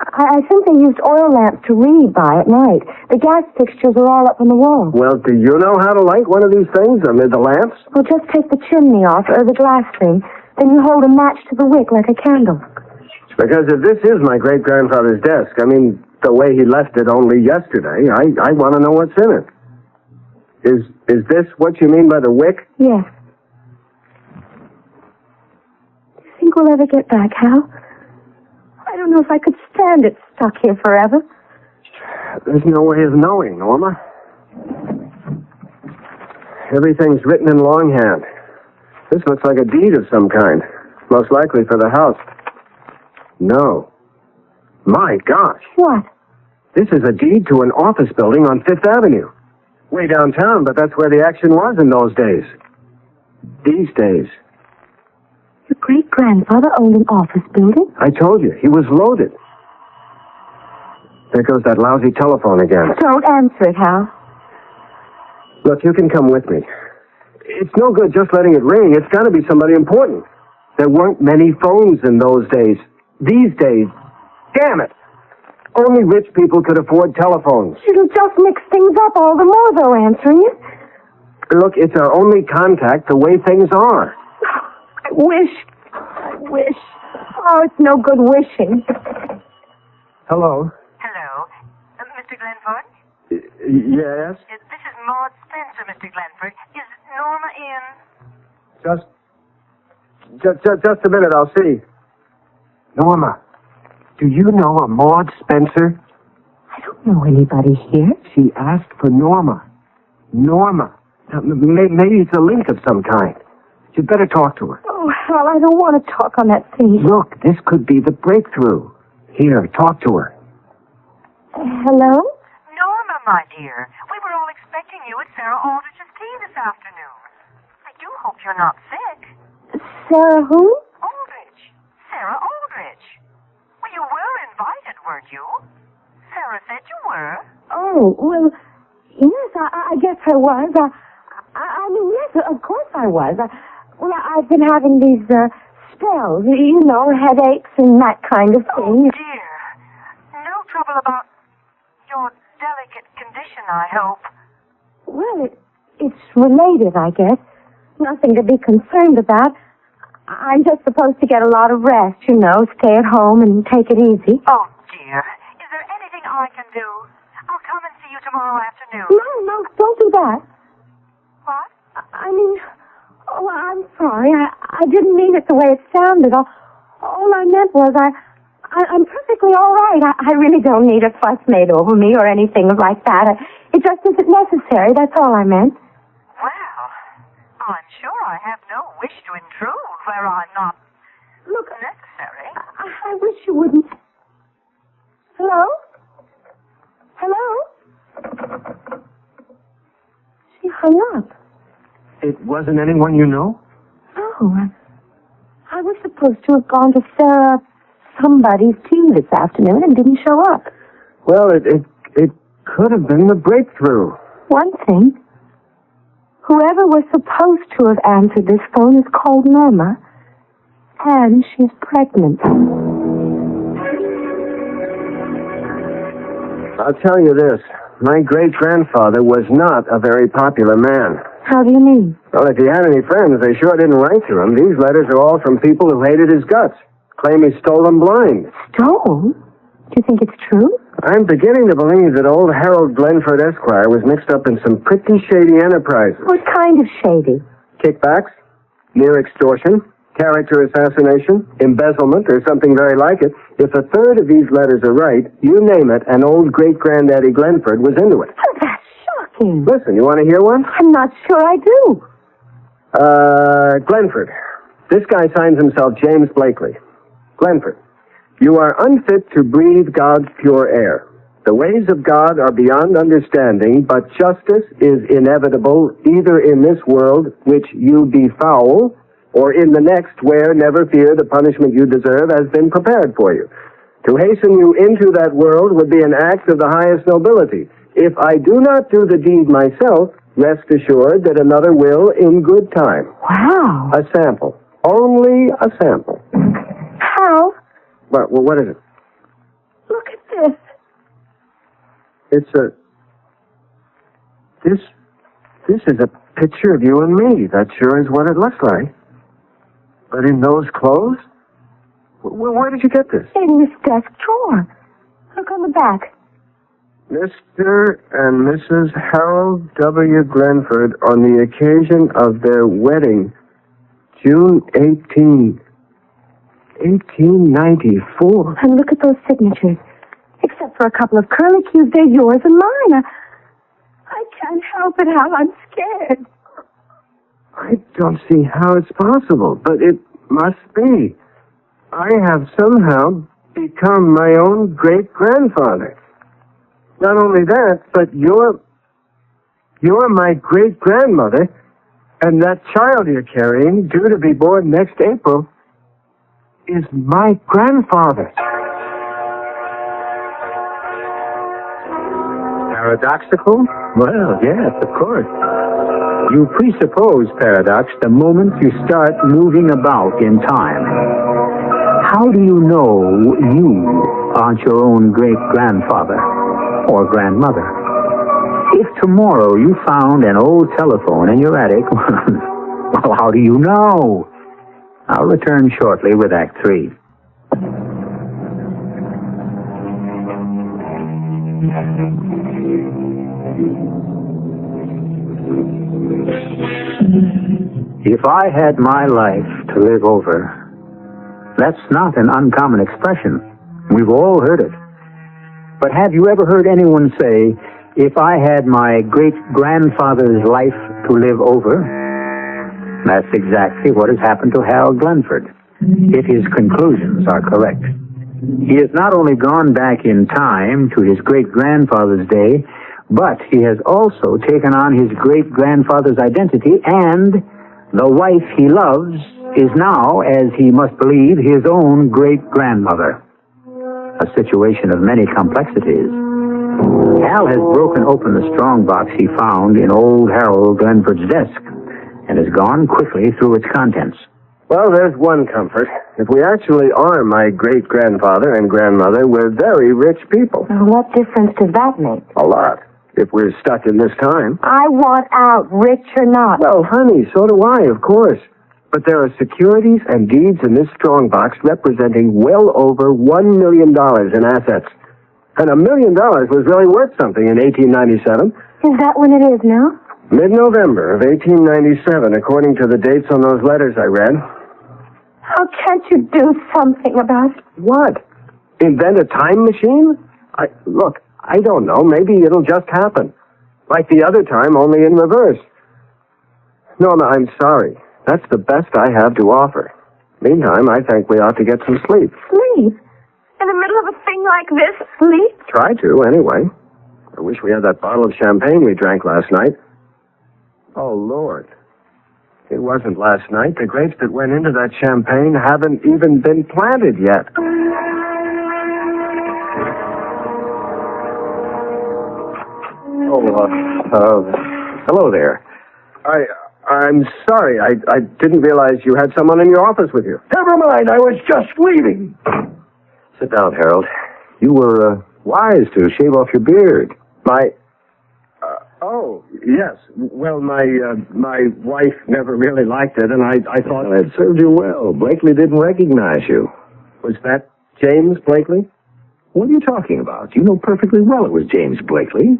I think they used oil lamps to read by at night. The gas fixtures are all up on the wall. Well, do you know how to light one of these things amid the lamps? Well, just take the chimney off, or the glass thing. Then you hold a match to the wick like a candle. Because if this is my great-grandfather's desk, I mean, the way he left it only yesterday, I want to know what's in it. Is this what you mean by the wick? Yes. Do you think we'll ever get back, Hal? I don't know if I could stand it stuck here forever. There's no way of knowing, Norma. Everything's written in longhand. This looks like a deed of some kind. Most likely for the house. No. My gosh. What? This is a deed to an office building on 5th Avenue. Way downtown, but that's where the action was in those days. These days. Your great-grandfather owned an office building? I told you, he was loaded. There goes that lousy telephone again. Don't answer it, Hal. Look, you can come with me. It's no good just letting it ring. It's got to be somebody important. There weren't many phones in those days. These days. Damn it! Only rich people could afford telephones. It'll just mix things up all the more, though, answering it. Look, it's our only contact the way things are. I wish. Oh, it's no good wishing. Hello? Hello. Mr. Glenford? Yes? This is Maud Spencer, Mr. Glenford. Is Norma in? Just a minute, I'll see. Norma, do you know a Maud Spencer? I don't know anybody here. She asked for Norma. Norma. Now, maybe it's a link of some kind. You'd better talk to her. Oh, Hal, I don't want to talk on that thing. Look, this could be the breakthrough. Here, talk to her. Hello? Norma, my dear. We were all expecting you at Sarah Aldrich's tea this afternoon. I do hope you're not sick. Sarah who? Aldrich. Sarah Aldrich. Well, you were invited, weren't you? Sarah said you were. Oh, well, yes, I guess I was. I mean, yes, of course I was. I've been having these spells, headaches and that kind of thing. Oh, dear. No trouble about your delicate condition, I hope. Well, it's related, I guess. Nothing to be concerned about. I'm just supposed to get a lot of rest, stay at home and take it easy. Oh, dear. Is there anything I can do? I'll come and see you tomorrow afternoon. No, don't do that. What? I mean, I'm sorry. I didn't mean it the way it sounded. All I meant was I'm perfectly all right. I really don't need a fuss made over me or anything like that. It just isn't necessary. That's all I meant. Well, I'm sure I have no wish to intrude where I'm not necessary. I wish you wouldn't. Hello? She hung up. It wasn't anyone you know? No. I was supposed to have gone to Sarah somebody's tea this afternoon and didn't show up. Well, it could have been the breakthrough. One thing. Whoever was supposed to have answered this phone is called Norma, and she's pregnant. I'll tell you this. My great-grandfather was not a very popular man. How do you mean? Well, if he had any friends, they sure didn't write to him. These letters are all from people who hated his guts. Claim he stole them blind. Stole? Do you think it's true? I'm beginning to believe that old Harold Glenford, Esquire, was mixed up in some pretty shady enterprises. What kind of shady? Kickbacks, near extortion, character assassination, embezzlement, or something very like it. If a third of these letters are right, you name it, and old great-granddaddy Glenford was into it. Oh, that's shocking. Listen, you want to hear one? I'm not sure I do. Glenford. This guy signs himself James Blakely. Glenford, you are unfit to breathe God's pure air. The ways of God are beyond understanding, but justice is inevitable either in this world, which you befoul, or in the next where, never fear, the punishment you deserve has been prepared for you. To hasten you into that world would be an act of the highest nobility. If I do not do the deed myself, rest assured that another will in good time. Wow. A sample. Only a sample. How? What is it? Look at this. This is a picture of you and me. That sure is what it looks like. But in those clothes? Where did you get this? In this desk drawer. Look on the back. Mr. and Mrs. Harold W. Glenford on the occasion of their wedding, June 18, 1894. And look at those signatures. Except for a couple of curlicues, they're yours and mine. I can't help it, Hal. I'm scared. I don't see how it's possible, but it must be. I have somehow become my own great-grandfather. Not only that, but you're my great-grandmother, and that child you're carrying, due to be born next April, is my grandfather. Paradoxical? Well, yes, of course. You presuppose paradox the moment you start moving about in time. How do you know you aren't your own great-grandfather or grandmother. If tomorrow you found an old telephone in your attic, well, how do you know? I'll return shortly with Act 3. If I had my life to live over, that's not an uncommon expression. We've all heard it. But have you ever heard anyone say, if I had my great-grandfather's life to live over? That's exactly what has happened to Hal Glenford, if his conclusions are correct. He has not only gone back in time to his great-grandfather's day, but he has also taken on his great-grandfather's identity, and the wife he loves is now, as he must believe, his own great-grandmother. A situation of many complexities. Hal has broken open the strongbox he found in old Harold Glenford's desk and has gone quickly through its contents. Well, there's one comfort. If we actually are my great-grandfather and grandmother, we're very rich people. What difference does that make? A lot. If we're stuck in this time. I want out, rich or not. Well, honey, so do I, of course. But there are securities and deeds in this strongbox representing well over $1 million in assets. And $1 million was really worth something in 1897. Is that when it is now? Mid-November of 1897, according to the dates on those letters I read. How can't you do something about it? What? Invent a time machine? Look, I don't know. Maybe it'll just happen. Like the other time, only in reverse. Norma, I'm sorry. That's the best I have to offer. Meantime, I think we ought to get some sleep. Sleep? In the middle of a thing like this, sleep? Try to, anyway. I wish we had that bottle of champagne we drank last night. Oh, Lord. It wasn't last night. The grapes that went into that champagne haven't even been planted yet. Hello there. I'm sorry. I didn't realize you had someone in your office with you. Never mind. I was just leaving. Sit down, Harold. You were wise to shave off your beard. Oh, yes. Well, my wife never really liked it, and I thought... Well, it served you well. Blakely didn't recognize you. Was that James Blakely? What are you talking about? You know perfectly well it was James Blakely.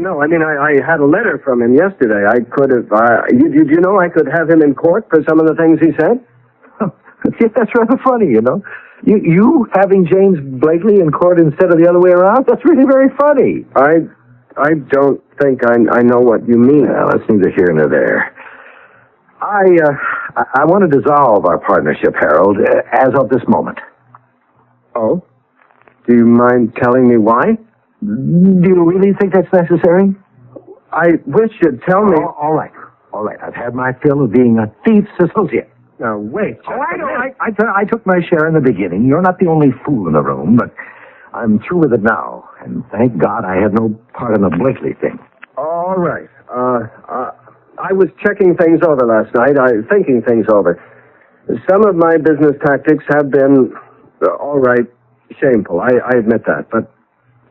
No, I mean, I had a letter from him yesterday. I could have... you know I could have him in court for some of the things he said? That's rather funny, you know. You having James Blakely in court instead of the other way around? That's really very funny. I don't think I know what you mean. Well, that's neither here nor there. I want to dissolve our partnership, Harold, as of this moment. Oh? Do you mind telling me why? Do you really think that's necessary? I wish you'd tell me. All right. I've had my fill of being a thief's associate. Now, wait. I took my share in the beginning. You're not the only fool in the room, but I'm through with it now. And thank God I had no part in the Blakely thing. All right. I was checking things over last night. Thinking things over. Some of my business tactics have been, all right, shameful. I admit that. But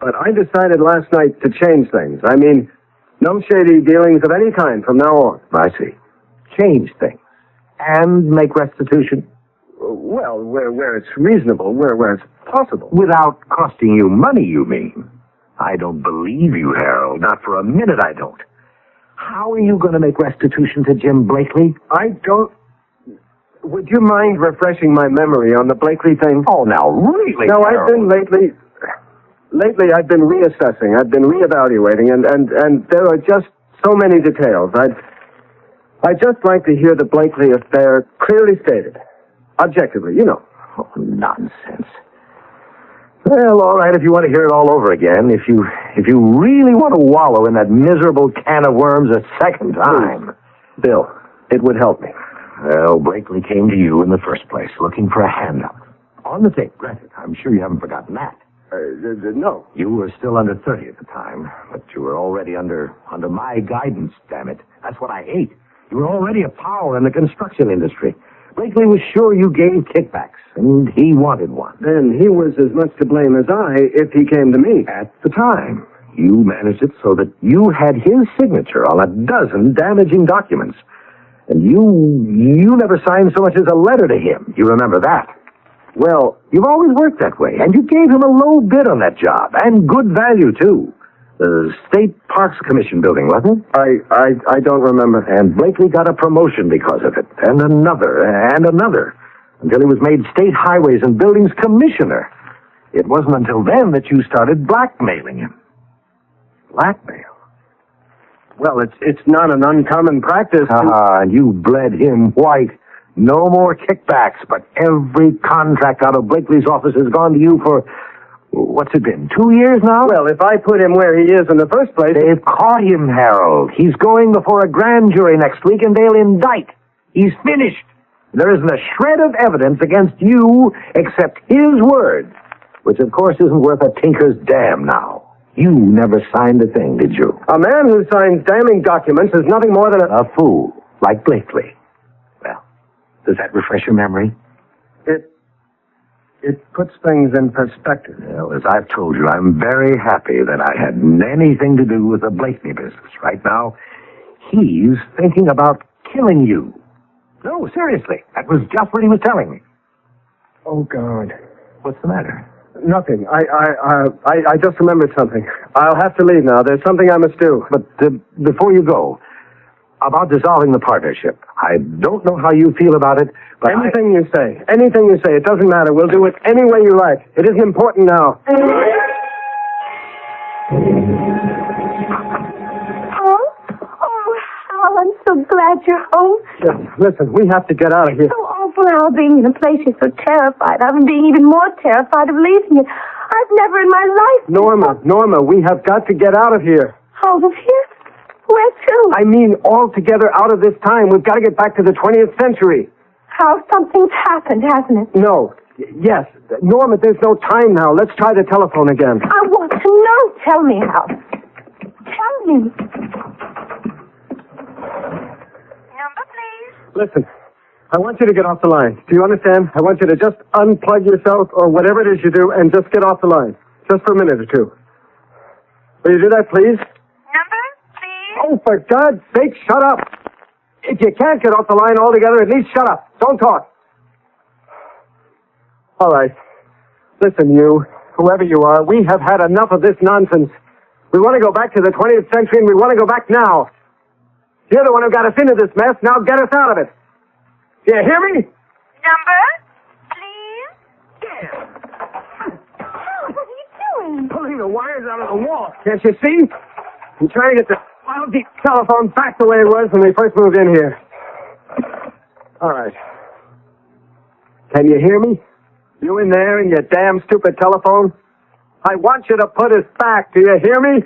I decided last night to change things. I mean, no shady dealings of any kind from now on. I see. Change things. And make restitution? Well, where it's reasonable, where it's possible. Without costing you money, you mean? I don't believe you, Harold. Not for a minute I don't. How are you going to make restitution to Jim Blakely? I don't... Would you mind refreshing my memory on the Blakely thing? Oh, now, really, No, Harold? I've been Lately, I've been reassessing. I've been reevaluating, and there are just so many details. I'd just like to hear the Blakely affair clearly stated. Objectively, you know. Oh, nonsense. Well, all right, if you want to hear it all over again, if you really want to wallow in that miserable can of worms a second time. Please. Bill, it would help me. Well, Blakely came to you in the first place, looking for a handout. On the tape, granted. I'm sure you haven't forgotten that. No. You were still under 30 at the time, but you were already under my guidance, damn it. That's what I hate. You were already a power in the construction industry. Blakely was sure you gave kickbacks, and he wanted one. Then he was as much to blame as I if he came to me. At the time, you managed it so that you had his signature on a dozen damaging documents. And you never signed so much as a letter to him. You remember that? Well, you've always worked that way, and you gave him a low bid on that job, and good value, too. The State Parks Commission building, wasn't it? I don't remember. And Blakely got a promotion because of it, and another, until he was made State Highways and Buildings Commissioner. It wasn't until then that you started blackmailing him. Blackmail? Well, it's not an uncommon practice. And you bled him white. No more kickbacks, but every contract out of Blakely's office has gone to you for... What's it been, 2 years now? Well, if I put him where he is in the first place... They've caught him, Harold. He's going before a grand jury next week, and they'll indict. He's finished. There isn't a shred of evidence against you except his word, which, of course, isn't worth a tinker's damn now. You never signed a thing, did you? A man who signs damning documents is nothing more than a fool, like Blakely. Well, does that refresh your memory? It puts things in perspective. Well, as I've told you, I'm very happy that I had anything to do with the Blakely business. Right now, he's thinking about killing you. No, seriously. That was just what he was telling me. Oh, God. What's the matter? Nothing. I just remembered something. I'll have to leave now. There's something I must do. But before you go, about dissolving the partnership. I don't know how you feel about it, but anything you say. It doesn't matter. We'll do it any way you like. It isn't important now. Hal, I'm so glad you're home. Listen, we have to get out of here. So awful, Hal, being in a place you're so terrified of and being even more terrified of leaving it. I've never in my life... Norma, we have got to get out of here. Out of here? Where to? I mean, altogether out of this time. We've got to get back to the 20th century. Hal, something's happened, hasn't it? No. Yes. Norma, there's no time now. Let's try the telephone again. I want to know. Tell me, Hal. Tell me. Number, please. Listen, I want you to get off the line. Do you understand? I want you to just unplug yourself or whatever it is you do and just get off the line. Just for a minute or two. Will you do that, please? Number, please. Oh, for God's sake, shut up. If you can't get off the line altogether, at least shut up. Don't talk. All right. Listen, you, whoever you are, we have had enough of this nonsense. We want to go back to the 20th century, and we want to go back now. You're the one who got us into this mess. Now get us out of it. Do you hear me? Number, please. Hal, what are you doing? Pulling the wires out of the wall. Can't you see? I'm trying to get the lousy telephone back the way it was when we first moved in here. All right. Can you hear me? You in there in your damn stupid telephone? I want you to put us back. Do you hear me?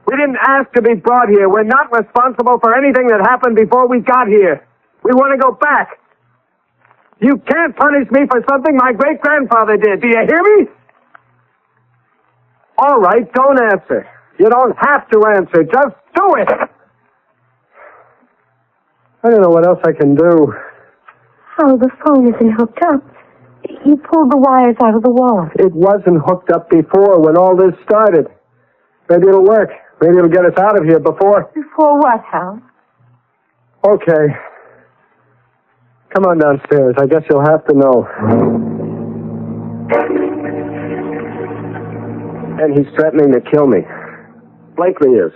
We didn't ask to be brought here. We're not responsible for anything that happened before we got here. We want to go back. You can't punish me for something my great-grandfather did. Do you hear me? All right, don't answer. You don't have to answer. Just do it. I don't know what else I can do. Oh, the phone isn't hooked up. You pulled the wires out of the wall. It wasn't hooked up before when all this started. Maybe it'll work. Maybe it'll get us out of here before... Before what, Hal? Okay. Come on downstairs. I guess you'll have to know. And he's threatening to kill me. Blakely is.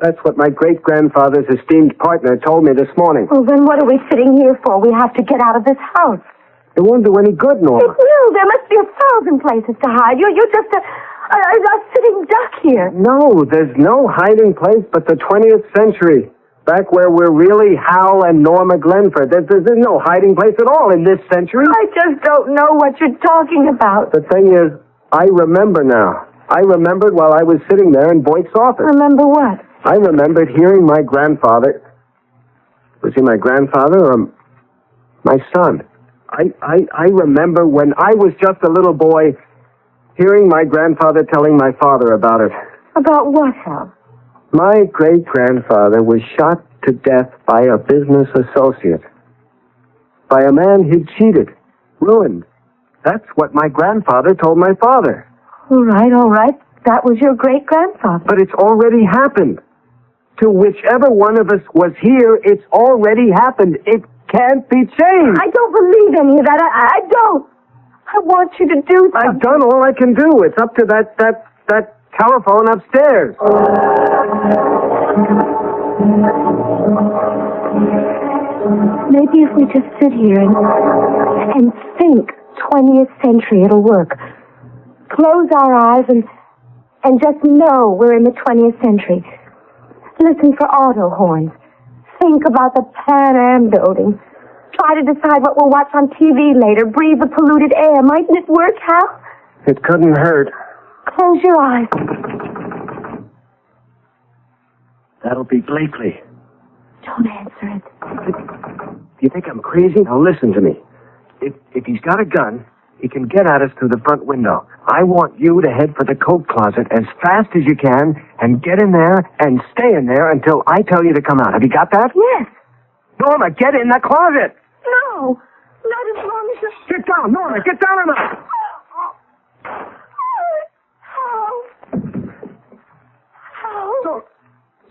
That's what my great-grandfather's esteemed partner told me this morning. Well, then what are we sitting here for? We have to get out of this house. It won't do any good, Norma. It will. There must be 1,000 places to hide. You're just a sitting duck here. No, there's no hiding place but the 20th century. Back where we're really Hal and Norma Glenford. There's no hiding place at all in this century. I just don't know what you're talking about. The thing is, I remember now. I remembered while I was sitting there in Boyd's office. Remember what? I remembered hearing my grandfather. Was he my grandfather or my son? I remember when I was just a little boy hearing my grandfather telling my father about it. About what, Hal? My great-grandfather was shot to death by a business associate. by a man he'd cheated, ruined. That's what my grandfather told my father. All right. That was your great-grandfather. But it's already happened. To whichever one of us was here, it's already happened. It can't be changed. I don't believe any of that. I don't. I want you to do something. I've done all I can do. It's up to that telephone upstairs. Maybe if we just sit here and think 20th century, it'll work. Close our eyes and just know we're in the 20th century. Listen for auto horns. Think about the Pan Am building. Try to decide what we'll watch on TV later. Breathe the polluted air. Mightn't it work, Hal? It couldn't hurt. Close your eyes. That'll be Blakely. Don't answer it. Do you think I'm crazy? Now listen to me. If he's got a gun, he can get at us through the front window. I want you to head for the coat closet as fast as you can and get in there and stay in there until I tell you to come out. Have you got that? Yes. Norma, get in the closet. No. Not as long as you... Get down, Norma. Get down on the...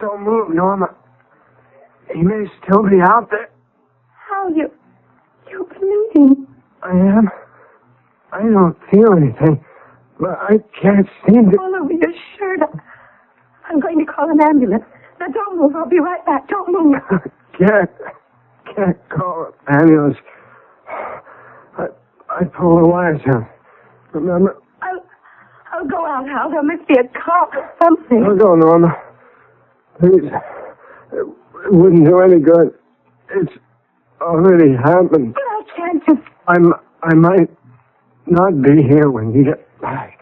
Don't move, Norma. He may still be out there. How you're bleeding. I am. I don't feel anything, but I can't seem to... All over your shirt. I'm going to call an ambulance. Now, don't move. I'll be right back. Don't move. Can't call an ambulance. I pulled the wires out. Remember? I'll go out, Hal. There must be a cop or something. Go, Norma. Please. It wouldn't do any good. It's already happened. But I can't just... I might not be here when you get back.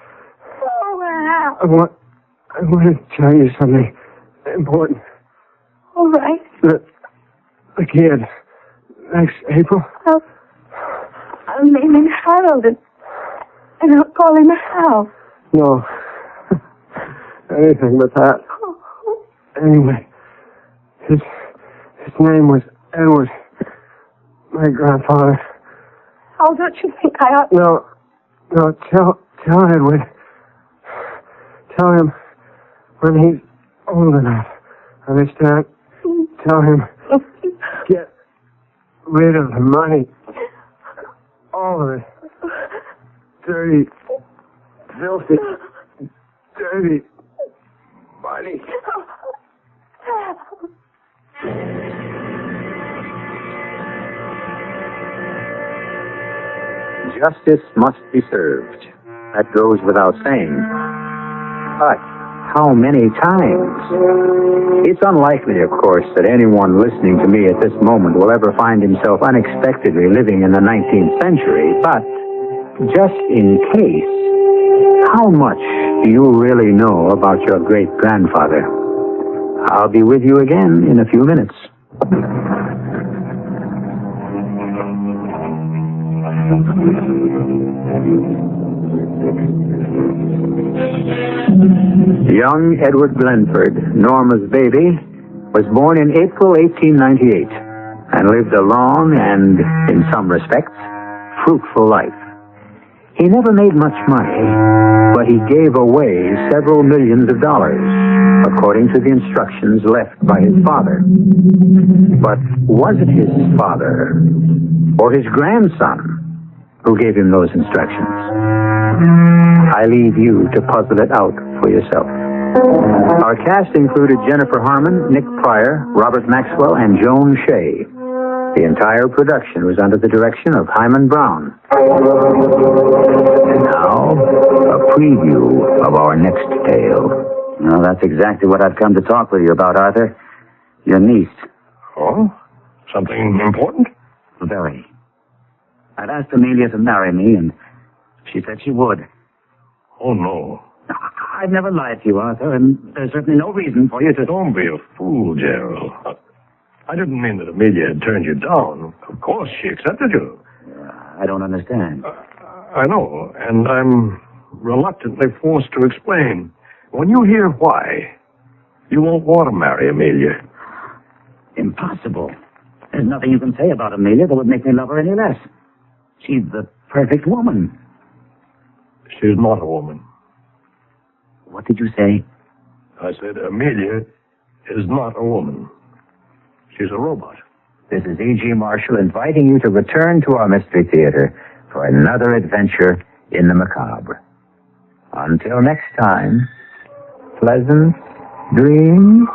Oh, Hal. I want to tell you something important. All right. The kid. Next April. I'll name him Harold and I'll call him Hal. No. Anything but that. Anyway, his name was Edward. My grandfather. Oh, don't you think I ought... No, tell Edward. Tell him when he's old enough. Understand? Tell him, get rid of the money. All of it. Dirty, filthy, dirty money. Justice must be served. That goes without saying. But how many times? It's unlikely, of course, that anyone listening to me at this moment will ever find himself unexpectedly living in the 19th century. But just in case, how much do you really know about your great-grandfather? I'll be with you again in a few minutes. Young Edward Glenford, Norma's baby, was born in April 1898 and lived a long and, in some respects, fruitful life. He never made much money, but he gave away several millions of dollars, according to the instructions left by his father. But was it his father or his grandson who gave him those instructions? I leave you to puzzle it out for yourself. Our cast included Jennifer Harmon, Nick Pryor, Robert Maxwell, and Joan Shea. The entire production was under the direction of Hyman Brown. And now, a preview of our next tale. Well, that's exactly what I've come to talk with you about, Arthur. Your niece. Oh? Something important? Very. I'd asked Amelia to marry me, and she said she would. Oh, no. I've never lied to you, Arthur, and there's certainly no reason for you to... Don't be a fool, Gerald. I didn't mean that Amelia had turned you down. Of course, she accepted you. I don't understand. I know, and I'm reluctantly forced to explain. When you hear why, you won't want to marry Amelia. Impossible. There's nothing you can say about Amelia that would make me love her any less. She's the perfect woman. She's not a woman. What did you say? I said Amelia is not a woman. She's a robot. This is E.G. Marshall inviting you to return to our Mystery Theater for another adventure in the macabre. Until next time, pleasant dreams.